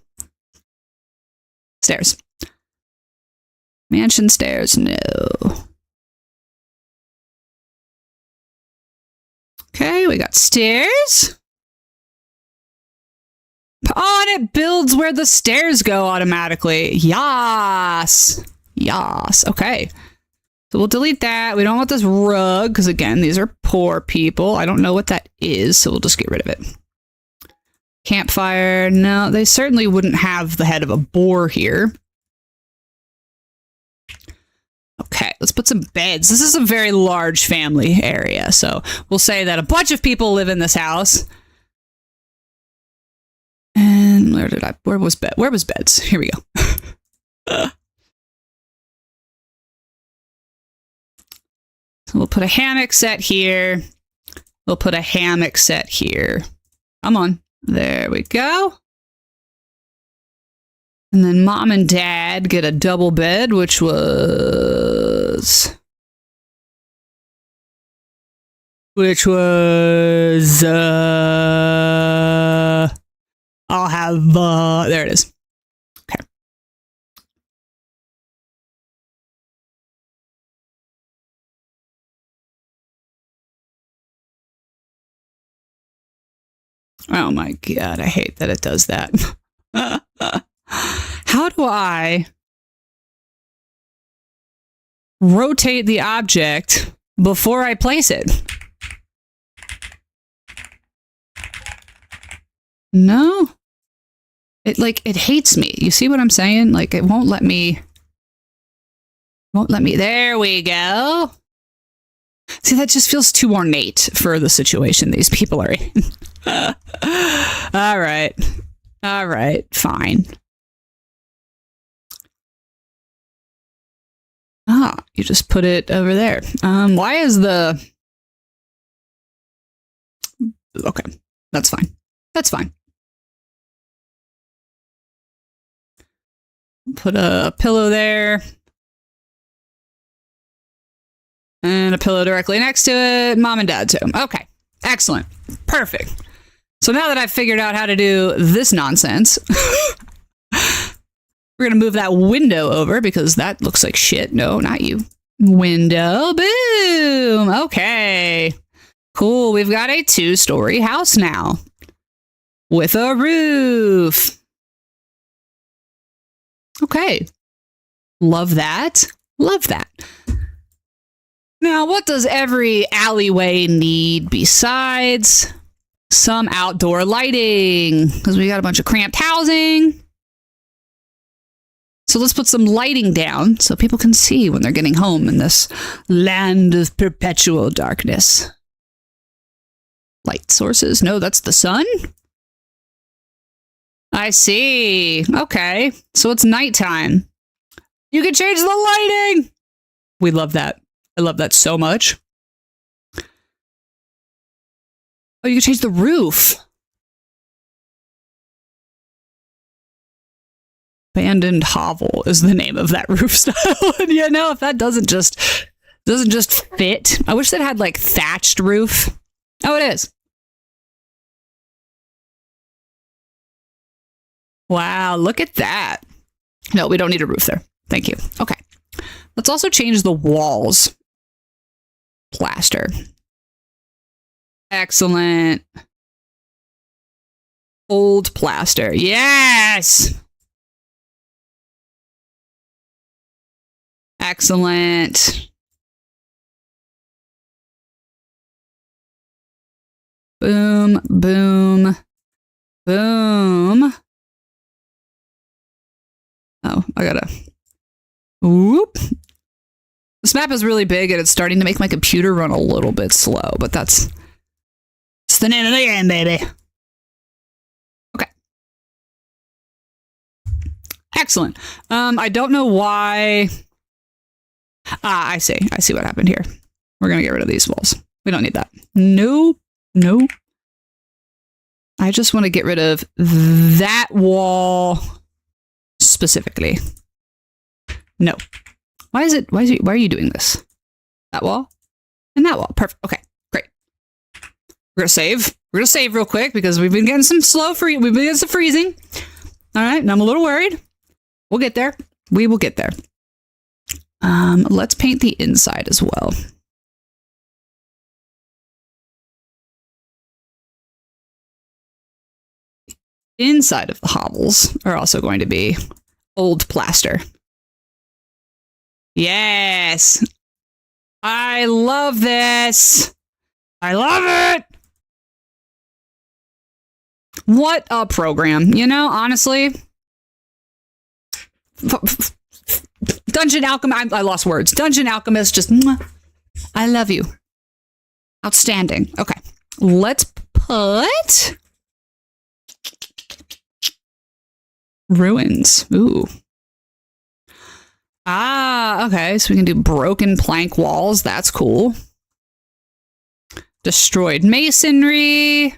Stairs. Mansion stairs, no. Okay, we got stairs. Oh, and it builds where the stairs go automatically. Yas. Yas. Okay. So we'll delete that. We don't want this rug because, again, these are poor people. I don't know what that is, so we'll just get rid of it. Campfire. No, they certainly wouldn't have the head of a boar here. Okay, let's put some beds. This is a very large family area, so we'll say that a bunch of people live in this house. And where was beds? Here we go. So we'll put a hammock set here. We'll put a hammock set here. Come on. There we go. And then mom and dad get a double bed, which was... I'll have... there it is. Okay. Oh my God, I hate that it does that. How do I rotate the object before I place it? No? It hates me. You see what I'm saying? Like, it won't let me. There we go. See, that just feels too ornate for the situation these people are in. All right. All right. Fine. Ah, you just put it over there. Why is the... Okay. That's fine. That's fine. Put a pillow there. And a pillow directly next to it. Mom and dad's home. Okay. Excellent. Perfect. So now that I've figured out how to do this nonsense, we're going to move that window over because that looks like shit. No, not you. Window. Boom. Okay. Cool. We've got a 2-story house now with a roof. Okay. Love that. Love that. Now, what does every alleyway need besides some outdoor lighting? Because we got a bunch of cramped housing. So let's put some lighting down so people can see when they're getting home in this land of perpetual darkness. Light sources? No, that's the sun? I see. Okay. So it's nighttime. You can change the lighting! We love that. I love that so much. Oh, you can change the roof. Abandoned hovel is the name of that roof style. And you know, if that doesn't just fit. I wish that had like thatched roof. Oh, it is. Wow, look at that. No, we don't need a roof there. Thank you. Okay. Let's also change the walls. Plaster. Excellent. Old plaster. Yes! Excellent. Boom, boom, boom. Oh, I gotta... Whoop. This map is really big and it's starting to make my computer run a little bit slow, but it's the name of the game, baby. Okay. Excellent. I don't know why... Ah, I see. I see what happened here. We're gonna get rid of these walls. We don't need that. Nope. Nope. I just want to get rid of that wall specifically. No. Why are you doing this? That wall? And that wall. Perfect. Okay, great. We're gonna save. We're gonna save real quick because we've been getting some we've been getting some freezing. Alright, and I'm a little worried. We'll get there. We will get there. Let's paint the inside as well. Inside of the hovels are also going to be old plaster. Yes! I love this! I love it! What a program. You know, honestly... Dungeon Alchemist... I lost words. Dungeon Alchemist, just... I love you. Outstanding. Okay. Let's put... Ruins. Ooh. Ah, okay. So we can do broken plank walls. That's cool. Destroyed masonry.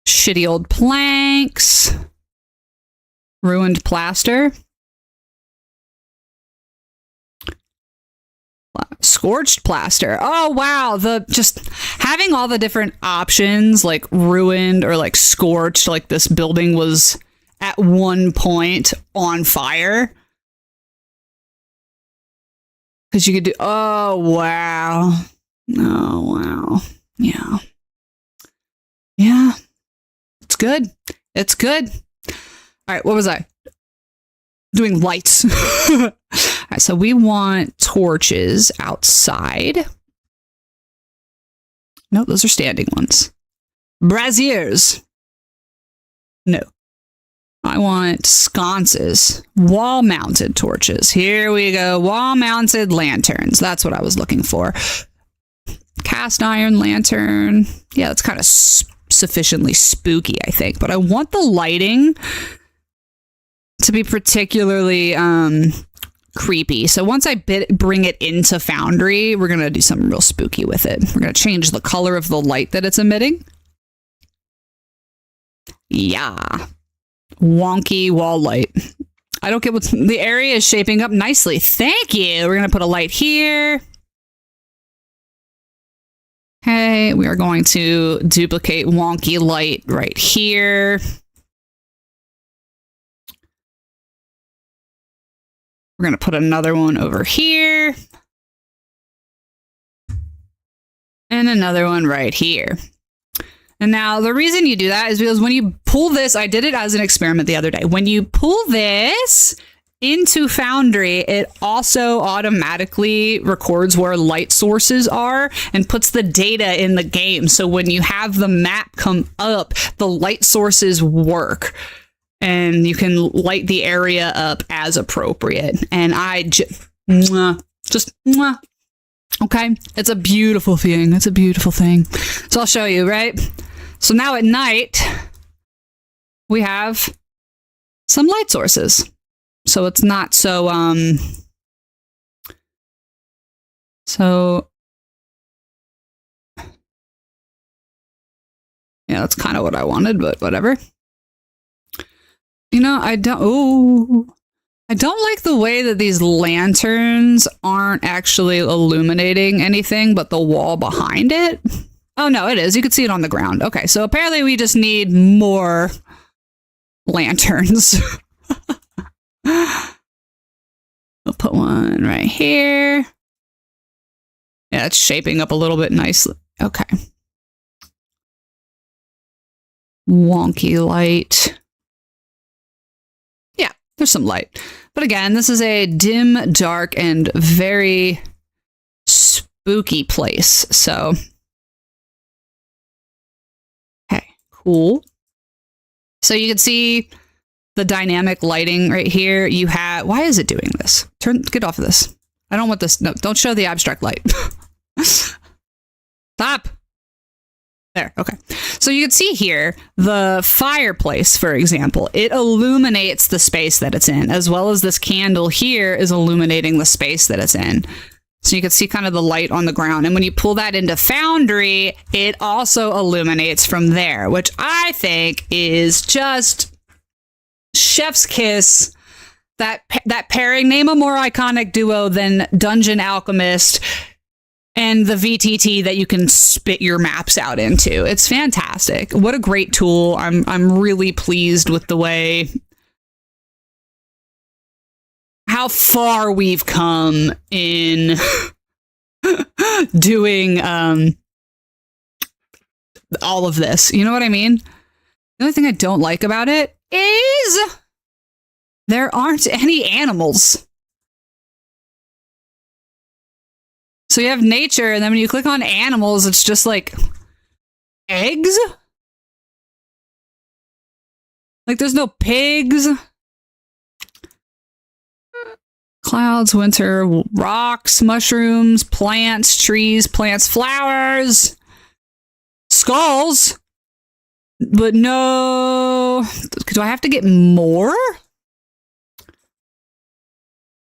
Shitty old planks. Ruined plaster. Scorched plaster. Oh, wow. Just having all the different options, like ruined or like scorched, like this building was at one point on fire. Because you could do, oh, wow. Oh, wow. Yeah. Yeah. It's good. It's good. All right, what was I? Doing lights. All right, so we want torches outside. No, those are standing ones. Braziers. No. I want sconces, wall-mounted torches. Here we go, wall-mounted lanterns. That's what I was looking for. Cast iron lantern. Yeah, that's kind of sufficiently spooky, I think. But I want the lighting to be particularly creepy. So once I bring it into Foundry, we're going to do something real spooky with it. We're going to change the color of the light that it's emitting. Yeah. Wonky wall light. I don't get the area is shaping up nicely. Thank you. We're going to put a light here. Okay, we are going to duplicate wonky light right here. We're going to put another one over here. And another one right here. And now the reason you do that is because when you pull this, I did it as an experiment the other day. When you pull this into Foundry, it also automatically records where light sources are and puts the data in the game. So when you have the map come up, the light sources work and you can light the area up as appropriate. And okay, it's a beautiful thing. It's a beautiful thing. So I'll show you, right? So now at night, we have some light sources. So it's not so, yeah, that's kind of what I wanted, but whatever. You know, I don't like the way that these lanterns aren't actually illuminating anything but the wall behind it. Oh, no, it is. You can see it on the ground. Okay, so apparently we just need more lanterns. We'll put one right here. Yeah, it's shaping up a little bit nicely. Okay. Wonky light. Yeah, there's some light. But again, this is a dim, dark, and very spooky place. So, okay, cool. So you can see the dynamic lighting right here. You have, why is it doing this? Get off of this. I don't want this. No, don't show the abstract light. Stop. There. Okay. So you can see here the fireplace, for example, it illuminates the space that it's in, as well as this candle here is illuminating the space that it's in. So you can see kind of the light on the ground. And when you pull that into Foundry, it also illuminates from there, which I think is just chef's kiss. That pairing, name a more iconic duo than Dungeon Alchemist and the VTT that you can spit your maps out into. It's fantastic. What a great tool. I'm really pleased with the way how far we've come in doing all of this. You know what I mean? The only thing I don't like about it is there aren't any animals. So you have nature, and then when you click on animals, it's just like eggs? Like there's no pigs. Clouds, winter, rocks, mushrooms, plants, trees, plants, flowers, skulls. But no. Do I have to get more?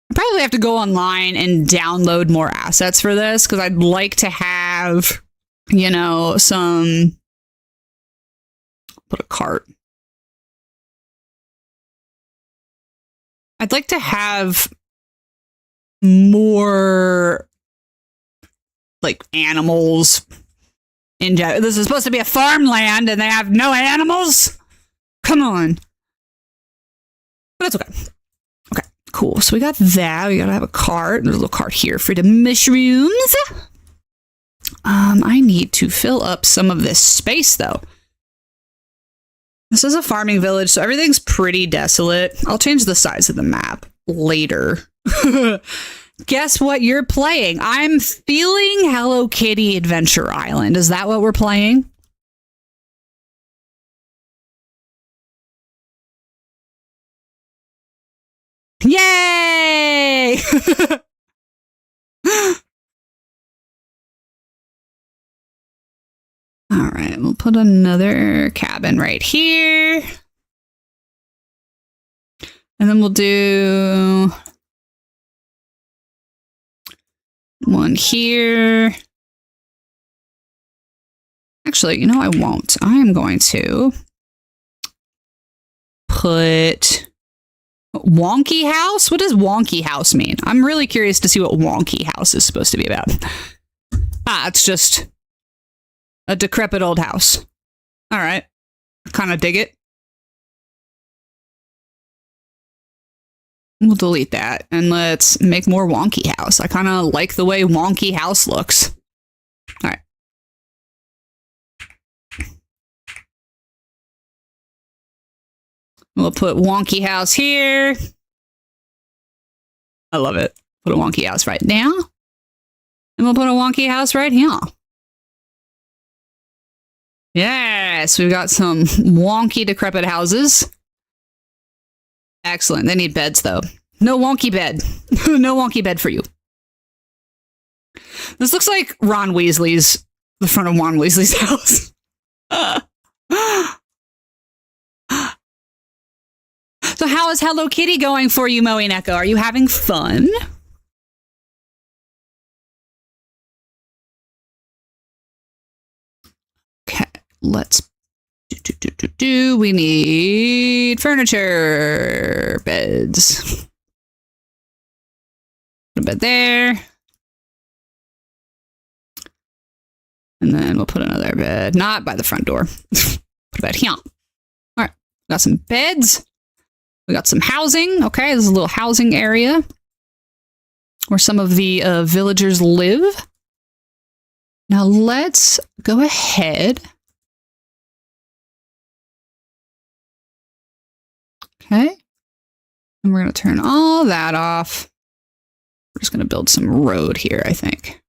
I probably have to go online and download more assets for this because I'd like to have, you know, some. Put a cart. I'd like to have more like animals in general. This is supposed to be a farmland and they have no animals? Come on. But that's okay. Okay, cool. So we got that. We gotta have a cart. There's a little cart here for the mushrooms. I need to fill up some of this space though. This is a farming village, so everything's pretty desolate. I'll change the size of the map later. Guess what you're playing? I'm feeling Hello Kitty Adventure Island. Is that what we're playing? Yay! All right, we'll put another cabin right here. And then we'll do one here. Actually, you know, I won't. I am going to put Wonky House. What does Wonky House mean? I'm really curious to see what Wonky House is supposed to be about. It's just a decrepit old house. All right. Kind of dig it. We'll delete that and let's make more Wonky House. I kind of like the way Wonky House looks. All right. We'll put Wonky House here. I love it. Put a wonky house right now. And we'll put a wonky house right here. Yes, we've got some wonky, decrepit houses. Excellent. They need beds, though. No wonky bed. No wonky bed for you. This looks like Ron Weasley's, the front of Ron Weasley's house. So how is Hello Kitty going for you, Moe and Echo? Are you having fun? Okay, let's do. We need furniture, beds. Put a bed there. And then we'll put another bed, not by the front door. Put a bed here. All right, got some beds. We got some housing. Okay, this is a little housing area where some of the villagers live. Now let's go ahead. Okay. And we're going to turn all that off. We're just going to build some road here, I think.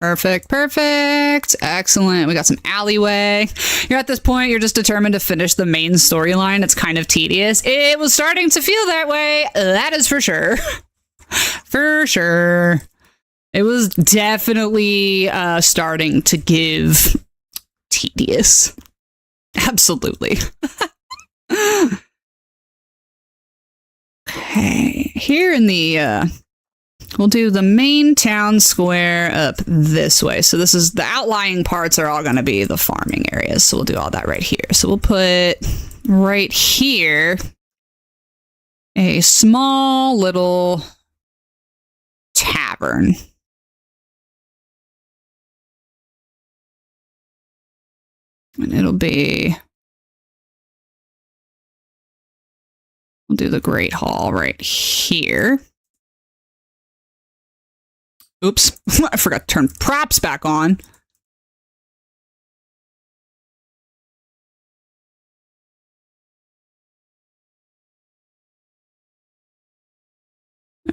Perfect, perfect. Excellent. We got some alleyway. You're at this point, you're just determined to finish the main storyline. It's kind of tedious. It was starting to feel that way. That is for sure. For sure. It was definitely starting to give tedious. Absolutely. Okay. Here in the... we'll do the main town square up this way. So this is the outlying parts are all going to be the farming areas. So we'll do all that right here. So we'll put right here a small little tavern. And it'll be, we'll do the Great Hall right here. Oops, I forgot to turn props back on.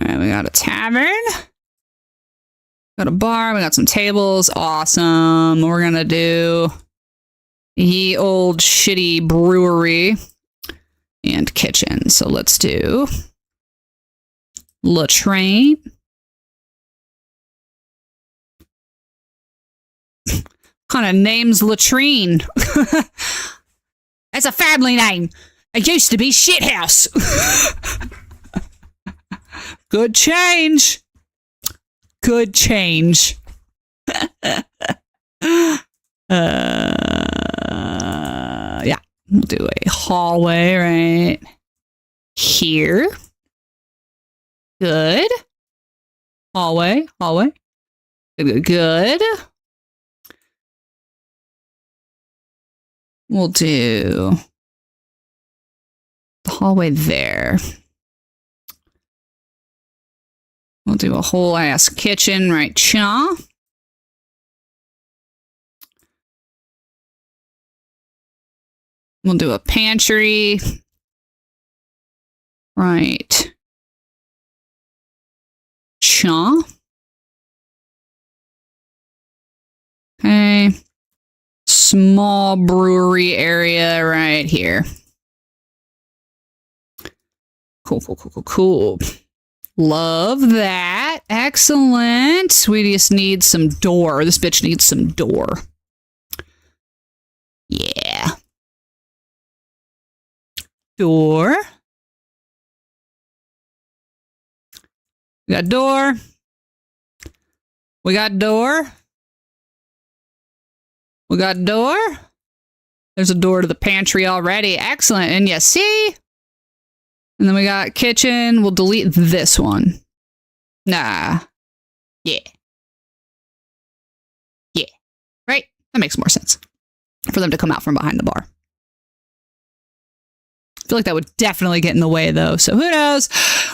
All right, we got a tavern. Got a bar, we got some tables. Awesome. We're gonna do ye old shitty brewery and kitchen. So let's do latrine. Kind of name's latrine. That's a family name. It used to be shithouse. Good change. Good change. Yeah, we'll do a hallway right here. Good. Hallway, hallway. Good, good. We'll do the hallway there. We'll do a whole ass kitchen right here. We'll do a pantry right here. Okay. Small brewery area right here. Cool, cool, cool, cool, cool. Love that. Excellent. We just need some door. This bitch needs some door. Yeah. Door. We got door. We got door. We got door. There's a door to the pantry already. Excellent. And you see? And then we got kitchen. We'll delete this one. Nah. Yeah. Yeah. Right? That makes more sense. For them to come out from behind the bar. I feel like that would definitely get in the way, though. So who knows?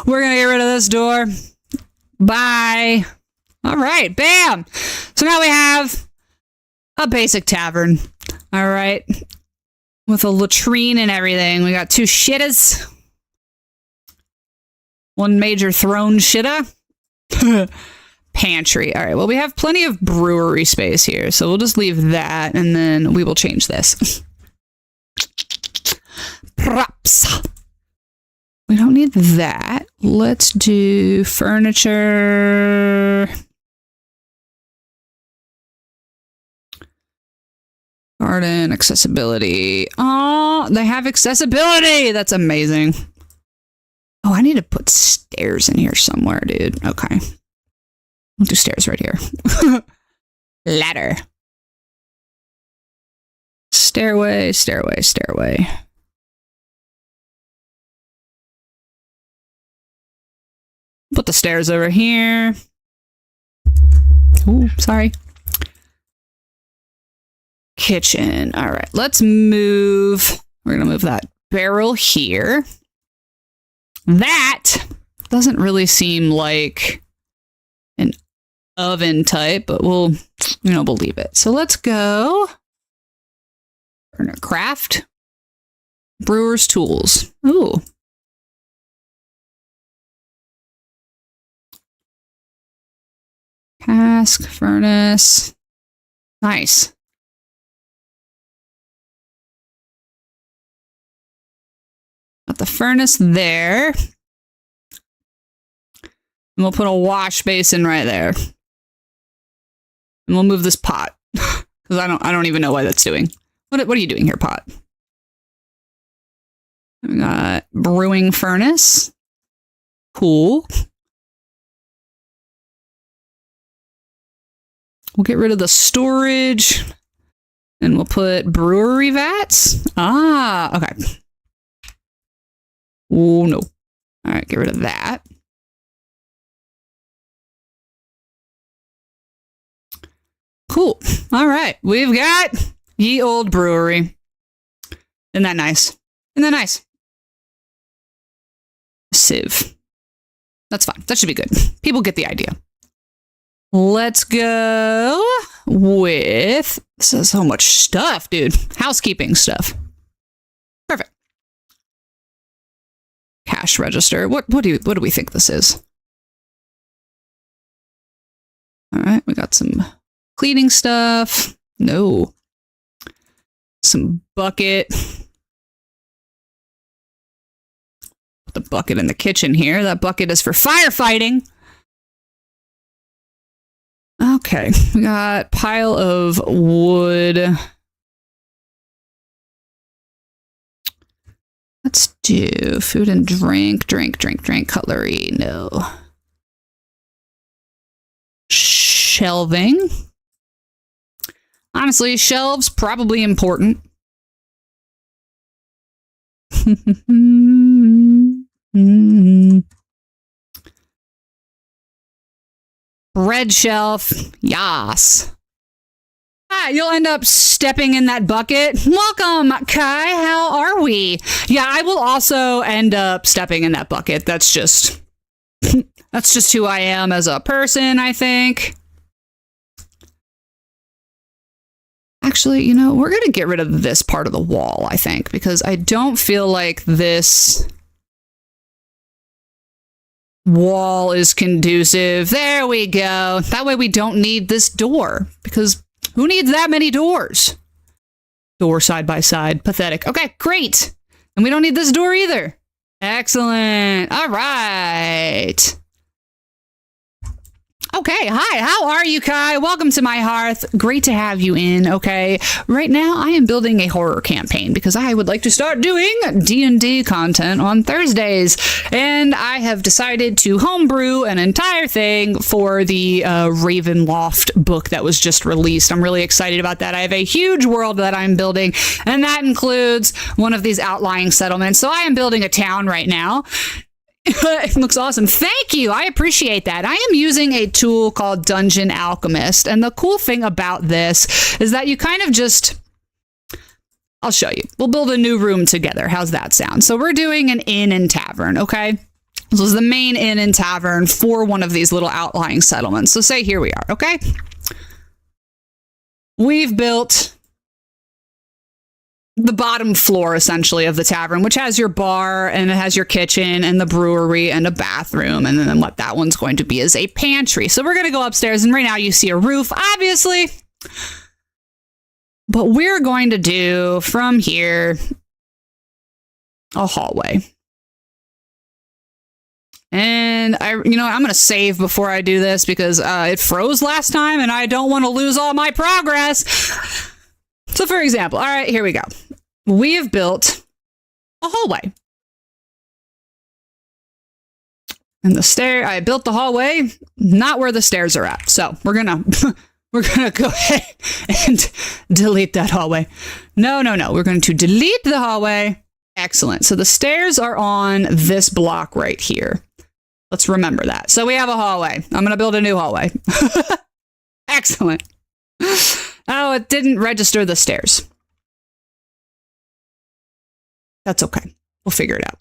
We're going to get rid of this door. Bye. All right. Bam. So now we have a basic tavern. All right. With a latrine and everything. We got two shittas. One major throne shitta. Pantry. All right, well, we have plenty of brewery space here, so we'll just leave that, and then we will change this. Props. We don't need that. Let's do furniture. Garden, accessibility. Oh, they have accessibility. That's amazing. Oh, I need to put stairs in here somewhere, dude. Okay. We'll do stairs right here. Ladder. Stairway, stairway, stairway. Put the stairs over here. Ooh, sorry. Kitchen. All right, let's move. We're going to move that barrel here. That doesn't really seem like an oven type, but we'll leave it. So let's go. Craft. Brewer's tools. Ooh. Cask, furnace. Nice. Got the furnace there. And we'll put a wash basin right there. And we'll move this pot. Because I don't even know what that's doing. What are you doing here, pot? We got brewing furnace. Cool. We'll get rid of the storage. And we'll put brewery vats. Ah, okay. Oh, no. All right, get rid of that. Cool. All right, we've got ye old brewery. Isn't that nice? Isn't that nice? Sieve. That's fine. That should be good. People get the idea. Let's go with... This is so much stuff, dude. Housekeeping stuff. Perfect. Cash register. What do we think this is? All right, we got some cleaning stuff. No. Some bucket. Put the bucket in the kitchen here. That bucket is for firefighting. Okay, we got pile of wood. Let's do food and drink, drink, cutlery, no. Shelving. Honestly, shelves, probably important. Bread shelf, yas. Ah, you'll end up stepping in that bucket. Welcome, Kai. How are we? Yeah, I will also end up stepping in that bucket. That's just who I am as a person, I think. Actually, we're going to get rid of this part of the wall, I think, because I don't feel like this wall is conducive. There we go. That way we don't need this door, because who needs that many doors? Door side by side. Pathetic. Okay, great. And we don't need this door either. Excellent. All right. Okay, hi, how are you, Kai? Welcome to my hearth. Great to have you in, okay? Right now, I am building a horror campaign because I would like to start doing D&D content on Thursdays. And I have decided to homebrew an entire thing for the Ravenloft book that was just released. I'm really excited about that. I have a huge world that I'm building, and that includes one of these outlying settlements. So I am building a town right now. It looks awesome. Thank you. I appreciate that. I am using a tool called Dungeon Alchemist. And the cool thing about this is that you kind of just... I'll show you. We'll build a new room together. How's that sound? So we're doing an inn and tavern, okay? This is the main inn and tavern for one of these little outlying settlements. So say here we are, okay? We've built the bottom floor essentially of the tavern, which has your bar and it has your kitchen and the brewery and a bathroom. And then what that one's going to be is a pantry. So we're going to go upstairs, and right now you see a roof, obviously. But we're going to do from here a hallway. And I'm going to save before I do this because it froze last time and I don't want to lose all my progress. So for example, all right, here we go. We have built a hallway. And I built the hallway, not where the stairs are at. So we're going to go ahead and delete that hallway. No. We're going to delete the hallway. Excellent. So the stairs are on this block right here. Let's remember that. So we have a hallway. I'm going to build a new hallway. Excellent. Oh, it didn't register the stairs. That's okay. We'll figure it out.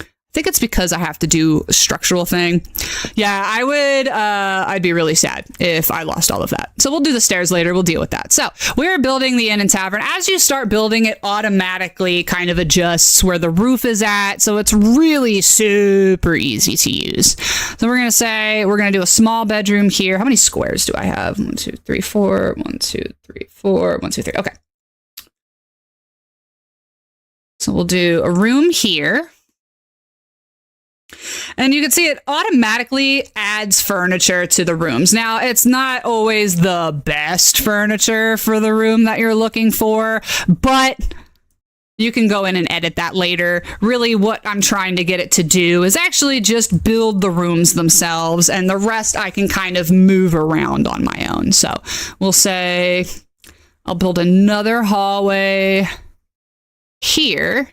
I think it's because I have to do a structural thing. Yeah, I'd be really sad if I lost all of that. So we'll do the stairs later. We'll deal with that. So we're building the inn and tavern. As you start building, it automatically kind of adjusts where the roof is at. So it's really super easy to use. So we're going to say we're going to do a small bedroom here. How many squares do I have? 1, 2, 3, 4. 1, 2, 3, 4. 1, 2, 3. Okay. So we'll do a room here. And you can see it automatically adds furniture to the rooms. Now, it's not always the best furniture for the room that you're looking for, but you can go in and edit that later. Really, what I'm trying to get it to do is actually just build the rooms themselves, and the rest I can kind of move around on my own. So we'll say I'll build another hallway here.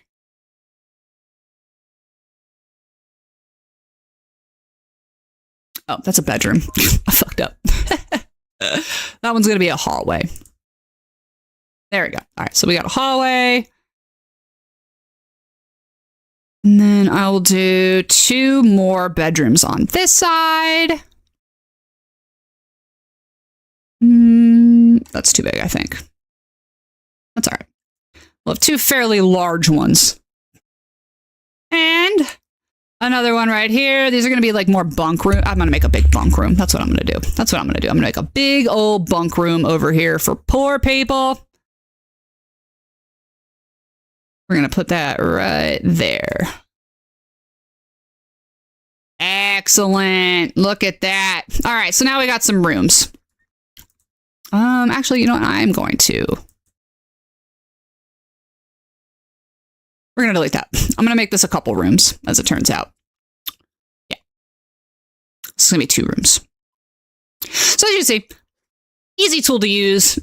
Oh, that's a bedroom. I fucked up. That one's going to be a hallway. There we go. All right, so we got a hallway. And then I'll do 2 more bedrooms on this side. That's too big, I think. That's all right. We'll have 2 fairly large ones. And another one right here. These are going to be like more bunk room. I'm going to make a big bunk room. That's what I'm going to do. I'm going to make a big old bunk room over here for poor people. We're going to put that right there. Excellent. Look at that. All right. So now we got some rooms. Actually, you know what? We're going to delete that. I'm going to make this a couple rooms, as it turns out. Yeah. This is going to be 2 rooms. So as you see, easy tool to use.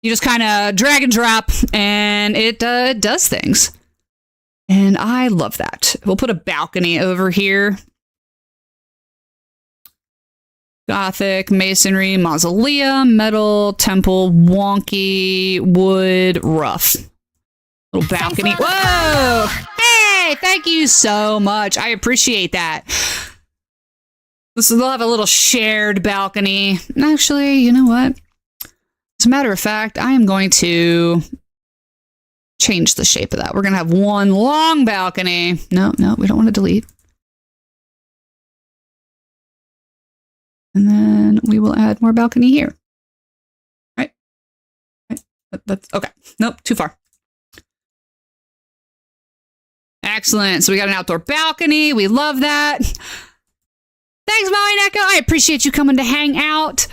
You just kind of drag and drop, and it does things. And I love that. We'll put a balcony over here. Gothic, masonry, mausoleum, metal, temple, wonky, wood, rough. Little balcony. Whoa! Hey, thank you so much. I appreciate that. They'll have a little shared balcony. Actually, you know what? As a matter of fact, I am going to change the shape of that. We're going to have one long balcony. No, we don't want to delete. And then we will add more balcony here. Right? That's okay. Nope, too far. Excellent. So we got an outdoor balcony. We love that. Thanks, Molly Neko. I appreciate you coming to hang out.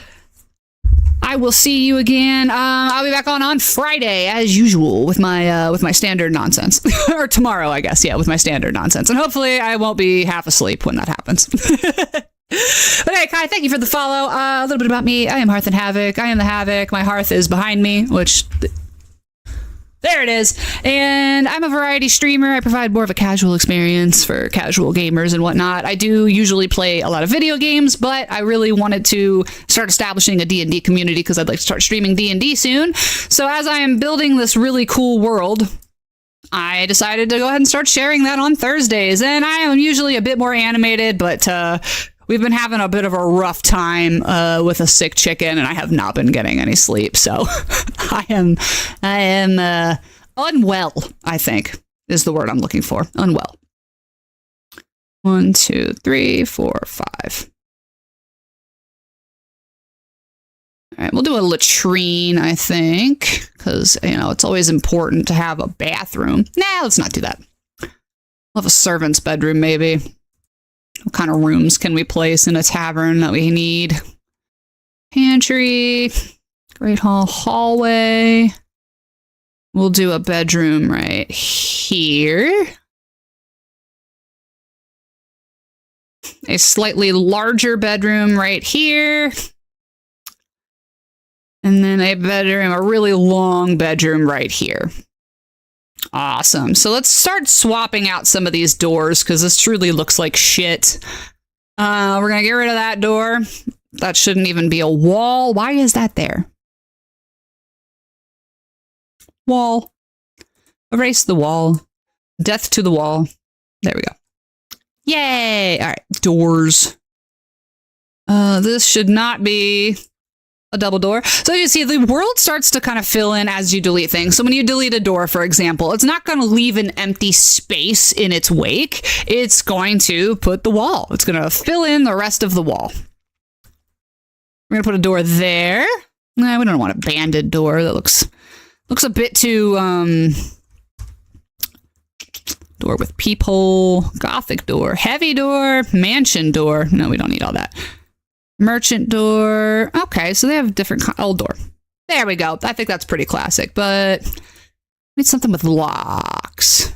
I will see you again. I'll be back on Friday as usual with my standard nonsense, or tomorrow, I guess. Yeah, with my standard nonsense, and hopefully I won't be half asleep when that happens. But hey, Kai, thank you for the follow. A little bit about me. I am Hearth and Havoc. I am the Havoc. My hearth is behind me, which there it is. And I'm a variety streamer. I provide more of a casual experience for casual gamers and whatnot. I do usually play a lot of video games, but I really wanted to start establishing a D&D community because I'd like to start streaming D&D soon. So as I am building this really cool world, I decided to go ahead and start sharing that on Thursdays. And I am usually a bit more animated, but we've been having a bit of a rough time with a sick chicken, and I have not been getting any sleep. So I am unwell, I think, is the word I'm looking for. Unwell. 1, 2, 3, 4, 5. All right, we'll do a latrine, I think, because, you know, it's always important to have a bathroom. Nah, let's not do that. We'll have a servant's bedroom, maybe. What kind of rooms can we place in a tavern that we need? Pantry, great hall, hallway. We'll do a bedroom right here. A slightly larger bedroom right here. And then a bedroom, a really long bedroom right here. Awesome. So let's start swapping out some of these doors because this truly looks like shit. We're going to get rid of that door. That shouldn't even be a wall. Why is that there? Wall. Erase the wall. Death to the wall. There we go. Yay! All right, doors. This should not be a double door. So you see, the world starts to kind of fill in as you delete things. So when you delete a door, for example, it's not going to leave an empty space in its wake. It's going to put the wall. It's going to fill in the rest of the wall. We're going to put a door there. Nah, we don't want a banded door. That looks a bit too, door with peephole, gothic door, heavy door, mansion door. No, we don't need all that. Merchant door. Okay, so they have different old door. There we go. I think that's pretty classic, but we need something with locks.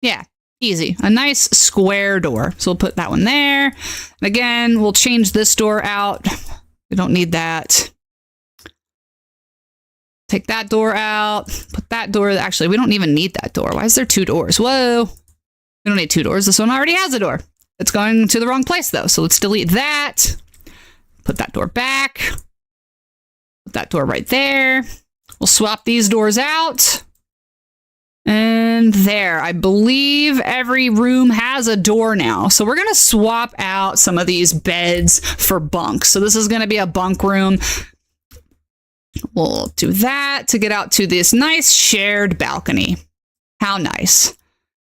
Yeah, easy. A nice square door. So we'll put that one there. And again, we'll change this door out. We don't need that. Take that door out. Put that door. Actually, we don't even need that door. Why is there 2 doors? Whoa. We don't need 2 doors. This one already has a door. It's going to the wrong place, though. So let's delete that. Put that door back. Put that door right there. We'll swap these doors out. And there. I believe every room has a door now. So we're going to swap out some of these beds for bunks. So this is going to be a bunk room. We'll do that to get out to this nice shared balcony. How nice.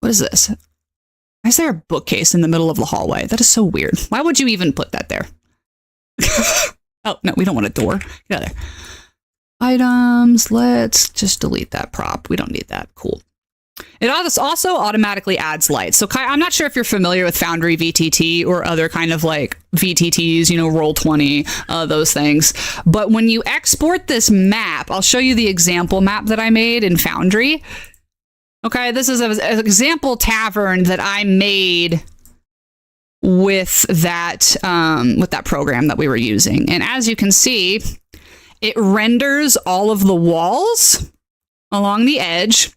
What is this? Why is there a bookcase in the middle of the hallway? That is so weird. Why would you even put that there? Oh, no, we don't want a door. Get out of there. Items. Let's just delete that prop. We don't need that. Cool. It also automatically adds lights. So Kai, I'm not sure if you're familiar with Foundry VTT or other kind of like VTTs, you know, Roll20, those things. But when you export this map, I'll show you the example map that I made in Foundry. Okay, this is an example tavern that I made with that program that we were using. And as you can see, it renders all of the walls along the edge.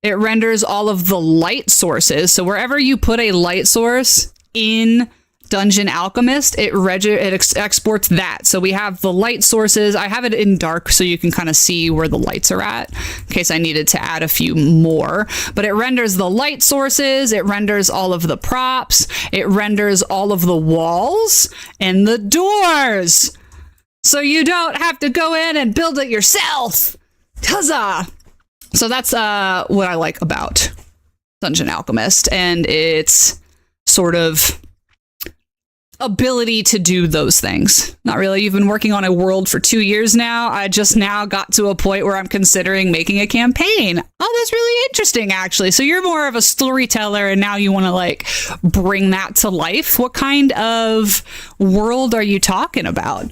It renders all of the light sources. So wherever you put a light source in Dungeon Alchemist, it exports that. So we have the light sources. I have it in dark so you can kind of see where the lights are at in case I needed to add a few more. But it renders the light sources. It renders all of the props. It renders all of the walls and the doors. So you don't have to go in and build it yourself. Huzzah! So that's what I like about Dungeon Alchemist and its sort of ability to do those things. Not really. You've been working on a world for 2 years now. I just now got to a point where I'm considering making a campaign. Oh, that's really interesting, actually. So you're more of a storyteller and now you want to like bring that to life. What kind of world are you talking about?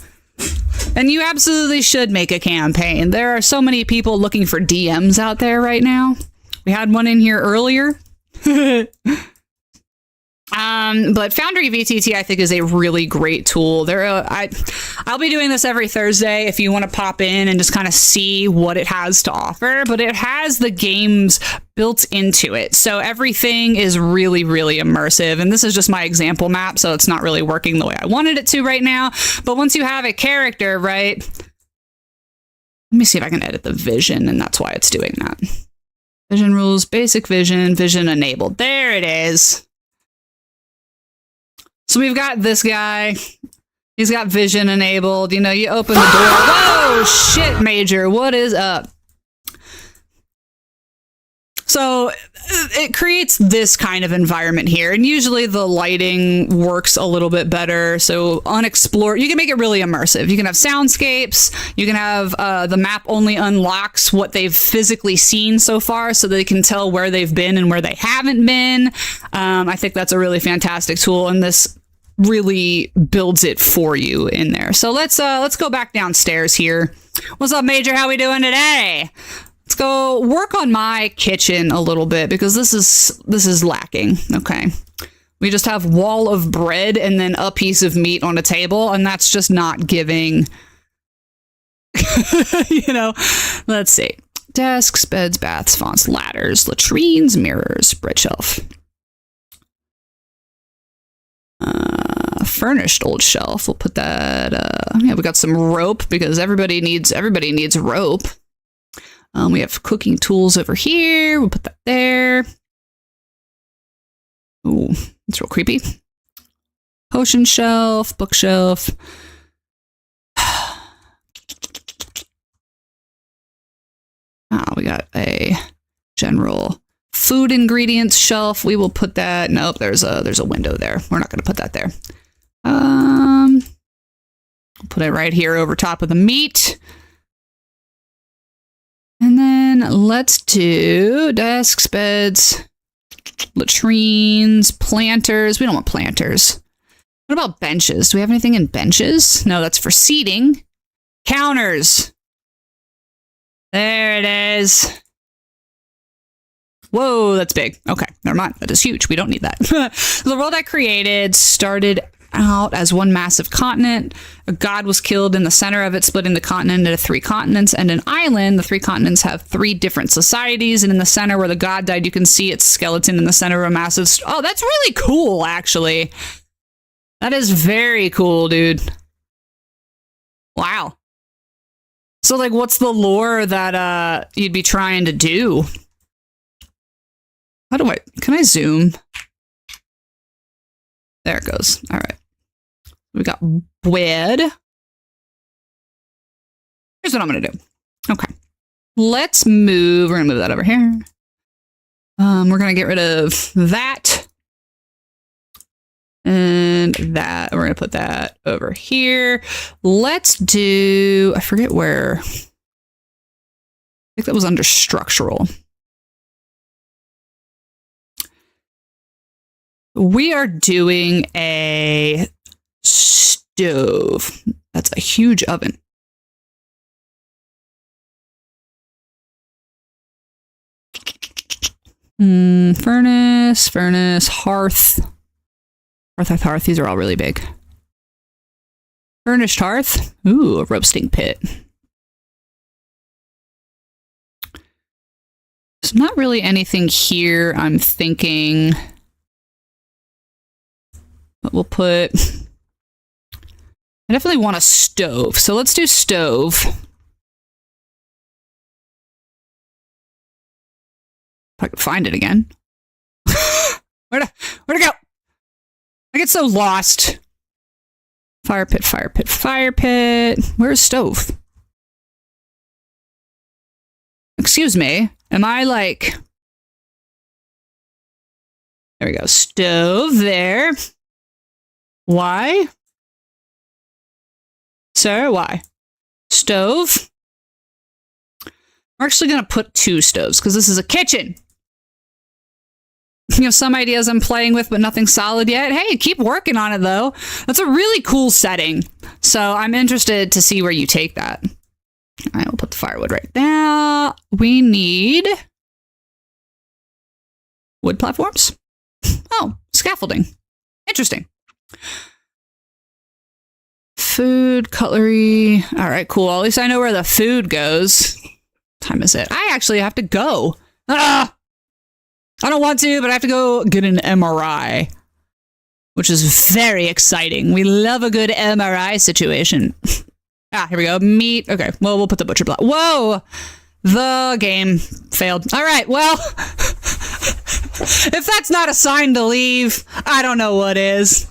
And you absolutely should make a campaign. There are so many people looking for DMs out there right now. We had one in here earlier. But Foundry VTT, I think, is a really great tool. I'll be doing this every Thursday if you want to pop in and just kind of see what it has to offer. But it has the games built into it. So everything is really, really immersive. And this is just my example map, so it's not really working the way I wanted it to right now. But once you have a character, right? Let me see if I can edit the vision, and that's why it's doing that. Vision rules, basic vision, vision enabled. There it is. So we've got this guy. He's got vision enabled. You know, you open the door. Whoa, shit, Major. What is up? So it creates this kind of environment here. And usually the lighting works a little bit better. So unexplored, you can make it really immersive. You can have soundscapes. You can have the map only unlocks what they've physically seen so far so they can tell where they've been and where they haven't been. I think that's a really fantastic tool. And this really builds it for you in there. So let's go back downstairs here. What's up, Major? How we doing today? Let's go work on my kitchen a little bit because this is lacking. Okay. We just have wall of bread and then a piece of meat on a table, and that's just not giving, you know, let's see. Desks, beds, baths, fonts, ladders, latrines, mirrors, bread shelf. Furnished old shelf. We'll put that, yeah, we got some rope because everybody needs rope. We have cooking tools over here. We'll put that there. Ooh, it's real creepy. Potion shelf, bookshelf. We got a general food ingredients shelf. We will put that. Nope, there's a window there. We're not going to put that there. We'll put it right here over top of the meat. And then let's do desks, beds, latrines, planters. We don't want planters. What about benches? Do we have anything in benches? No, that's for seating. Counters. There it is. Whoa, that's big. Okay, never mind. That is huge. We don't need that. The world I created started out as one massive continent. A god was killed in the center of it, splitting the continent into 3 continents and an island. The 3 continents have 3 different societies, and in the center where the god died, you can see its skeleton in the center of a massive... Oh, that's really cool, actually. That is very cool, dude. Wow. So, like, what's the lore that you'd be trying to do? How do I... Can I zoom? There it goes. All right. We got bread. Here's what I'm going to do. Okay. Let's move. We're going to move that over here. We're going to get rid of that. And that. We're going to put that over here. Let's do... I forget where. I think that was under structural. We are doing a stove. That's a huge oven. Furnace, hearth. Hearth. These are all really big. Furnished hearth. Ooh, a roasting pit. There's not really anything here, I'm thinking. But we'll put... I definitely want a stove. So let's do stove. If I can find it again. Where'd it go? I get so lost. Fire pit. Where's stove? Excuse me. Am I like... There we go. Stove there. Why? Sir, why? Stove? We're actually going to put 2 stoves because this is a kitchen. You know, some ideas I'm playing with, but nothing solid yet. Hey, keep working on it, though. That's a really cool setting. So I'm interested to see where you take that. All right, we'll put the firewood right now. We need wood platforms. Oh, scaffolding. Interesting. Food, cutlery. All right, cool. At least I know where the food goes. What time is it? I actually have to go. Ah! I don't want to, but I have to go get an MRI, which is very exciting. We love a good MRI situation. Here we go. Meat. Okay, well, we'll put the butcher block. Whoa! The game failed. All right, well, if that's not a sign to leave, I don't know what is.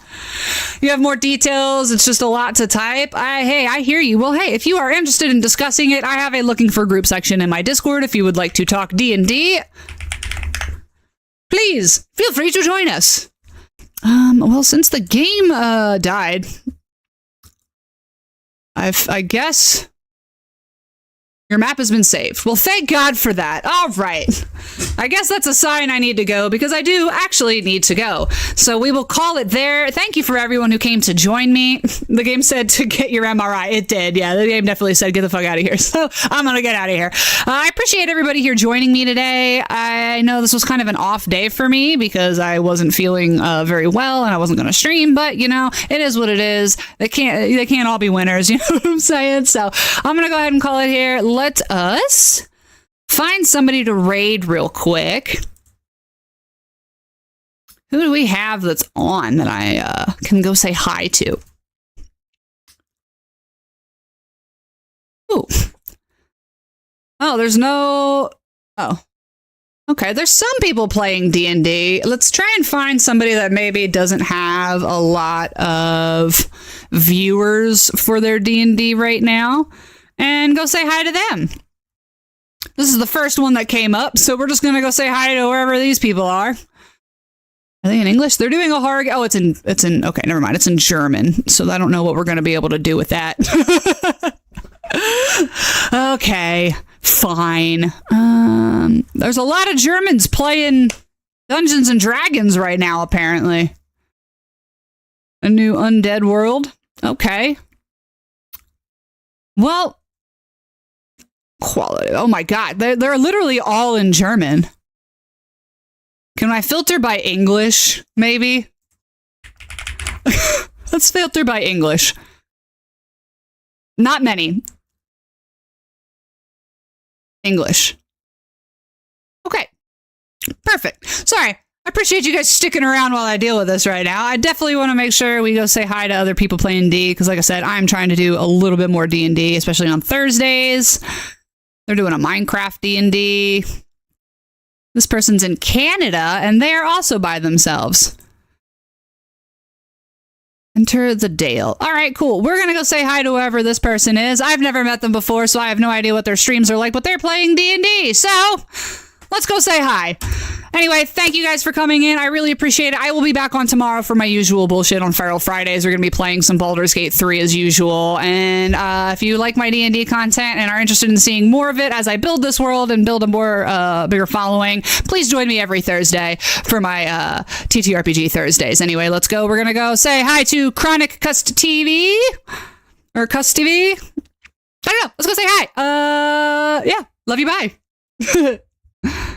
You have more details. It's just a lot to type. Hey, I hear you. Well, hey, if you are interested in discussing it, I have a looking for group section in my Discord if you would like to talk D&D. please feel free to join us. Well, since the game died, I guess your map has been saved. Well, thank God for that. All right. I guess that's a sign I need to go because I do actually need to go. So we will call it there. Thank you for everyone who came to join me. The game said to get your MRI. It did. Yeah, the game definitely said get the fuck out of here. So I'm going to get out of here. I appreciate everybody here joining me today. I know this was kind of an off day for me because I wasn't feeling very well and I wasn't going to stream, but you know, it is what it is. They can't all be winners. You know what I'm saying? So I'm going to go ahead and call it here. Let us find somebody to raid real quick. Who do we have that's on that I can go say hi to? Ooh. Oh, there's no... Oh. Okay, there's some people playing D&D. Let's try and find somebody that maybe doesn't have a lot of viewers for their D&D right now. And go say hi to them. This is the first one that came up, so we're just gonna go say hi to wherever these people are. Are they in English? They're doing a horror. Oh, it's in. Okay, never mind. It's in German, so I don't know what we're gonna be able to do with that. Okay, fine. There's a lot of Germans playing Dungeons and Dragons right now. Apparently, a new undead world. Okay. Well. Quality. Oh my God. They're literally all in German. Can I filter by English? Maybe. Let's filter by English. Not many. English. Okay. Perfect. Sorry. I appreciate you guys sticking around while I deal with this right now. I definitely want to make sure we go say hi to other people playing D because like I said, I'm trying to do a little bit more D&D, especially on Thursdays. They're doing a Minecraft D&D. This person's in Canada, and they are also by themselves. Enter the Dale. All right, cool. We're going to go say hi to whoever this person is. I've never met them before, so I have no idea what their streams are like, but they're playing D&D. So let's go say hi. Anyway, thank you guys for coming in. I really appreciate it. I will be back on tomorrow for my usual bullshit on Feral Fridays. We're going to be playing some Baldur's Gate 3 as usual. And if you like my D&D content and are interested in seeing more of it as I build this world and build a more bigger following, please join me every Thursday for my TTRPG Thursdays. Anyway, let's go. We're going to go say hi to Chronic Cust TV. Or Cust TV. I don't know. Let's go say hi. Yeah. Love you. Bye.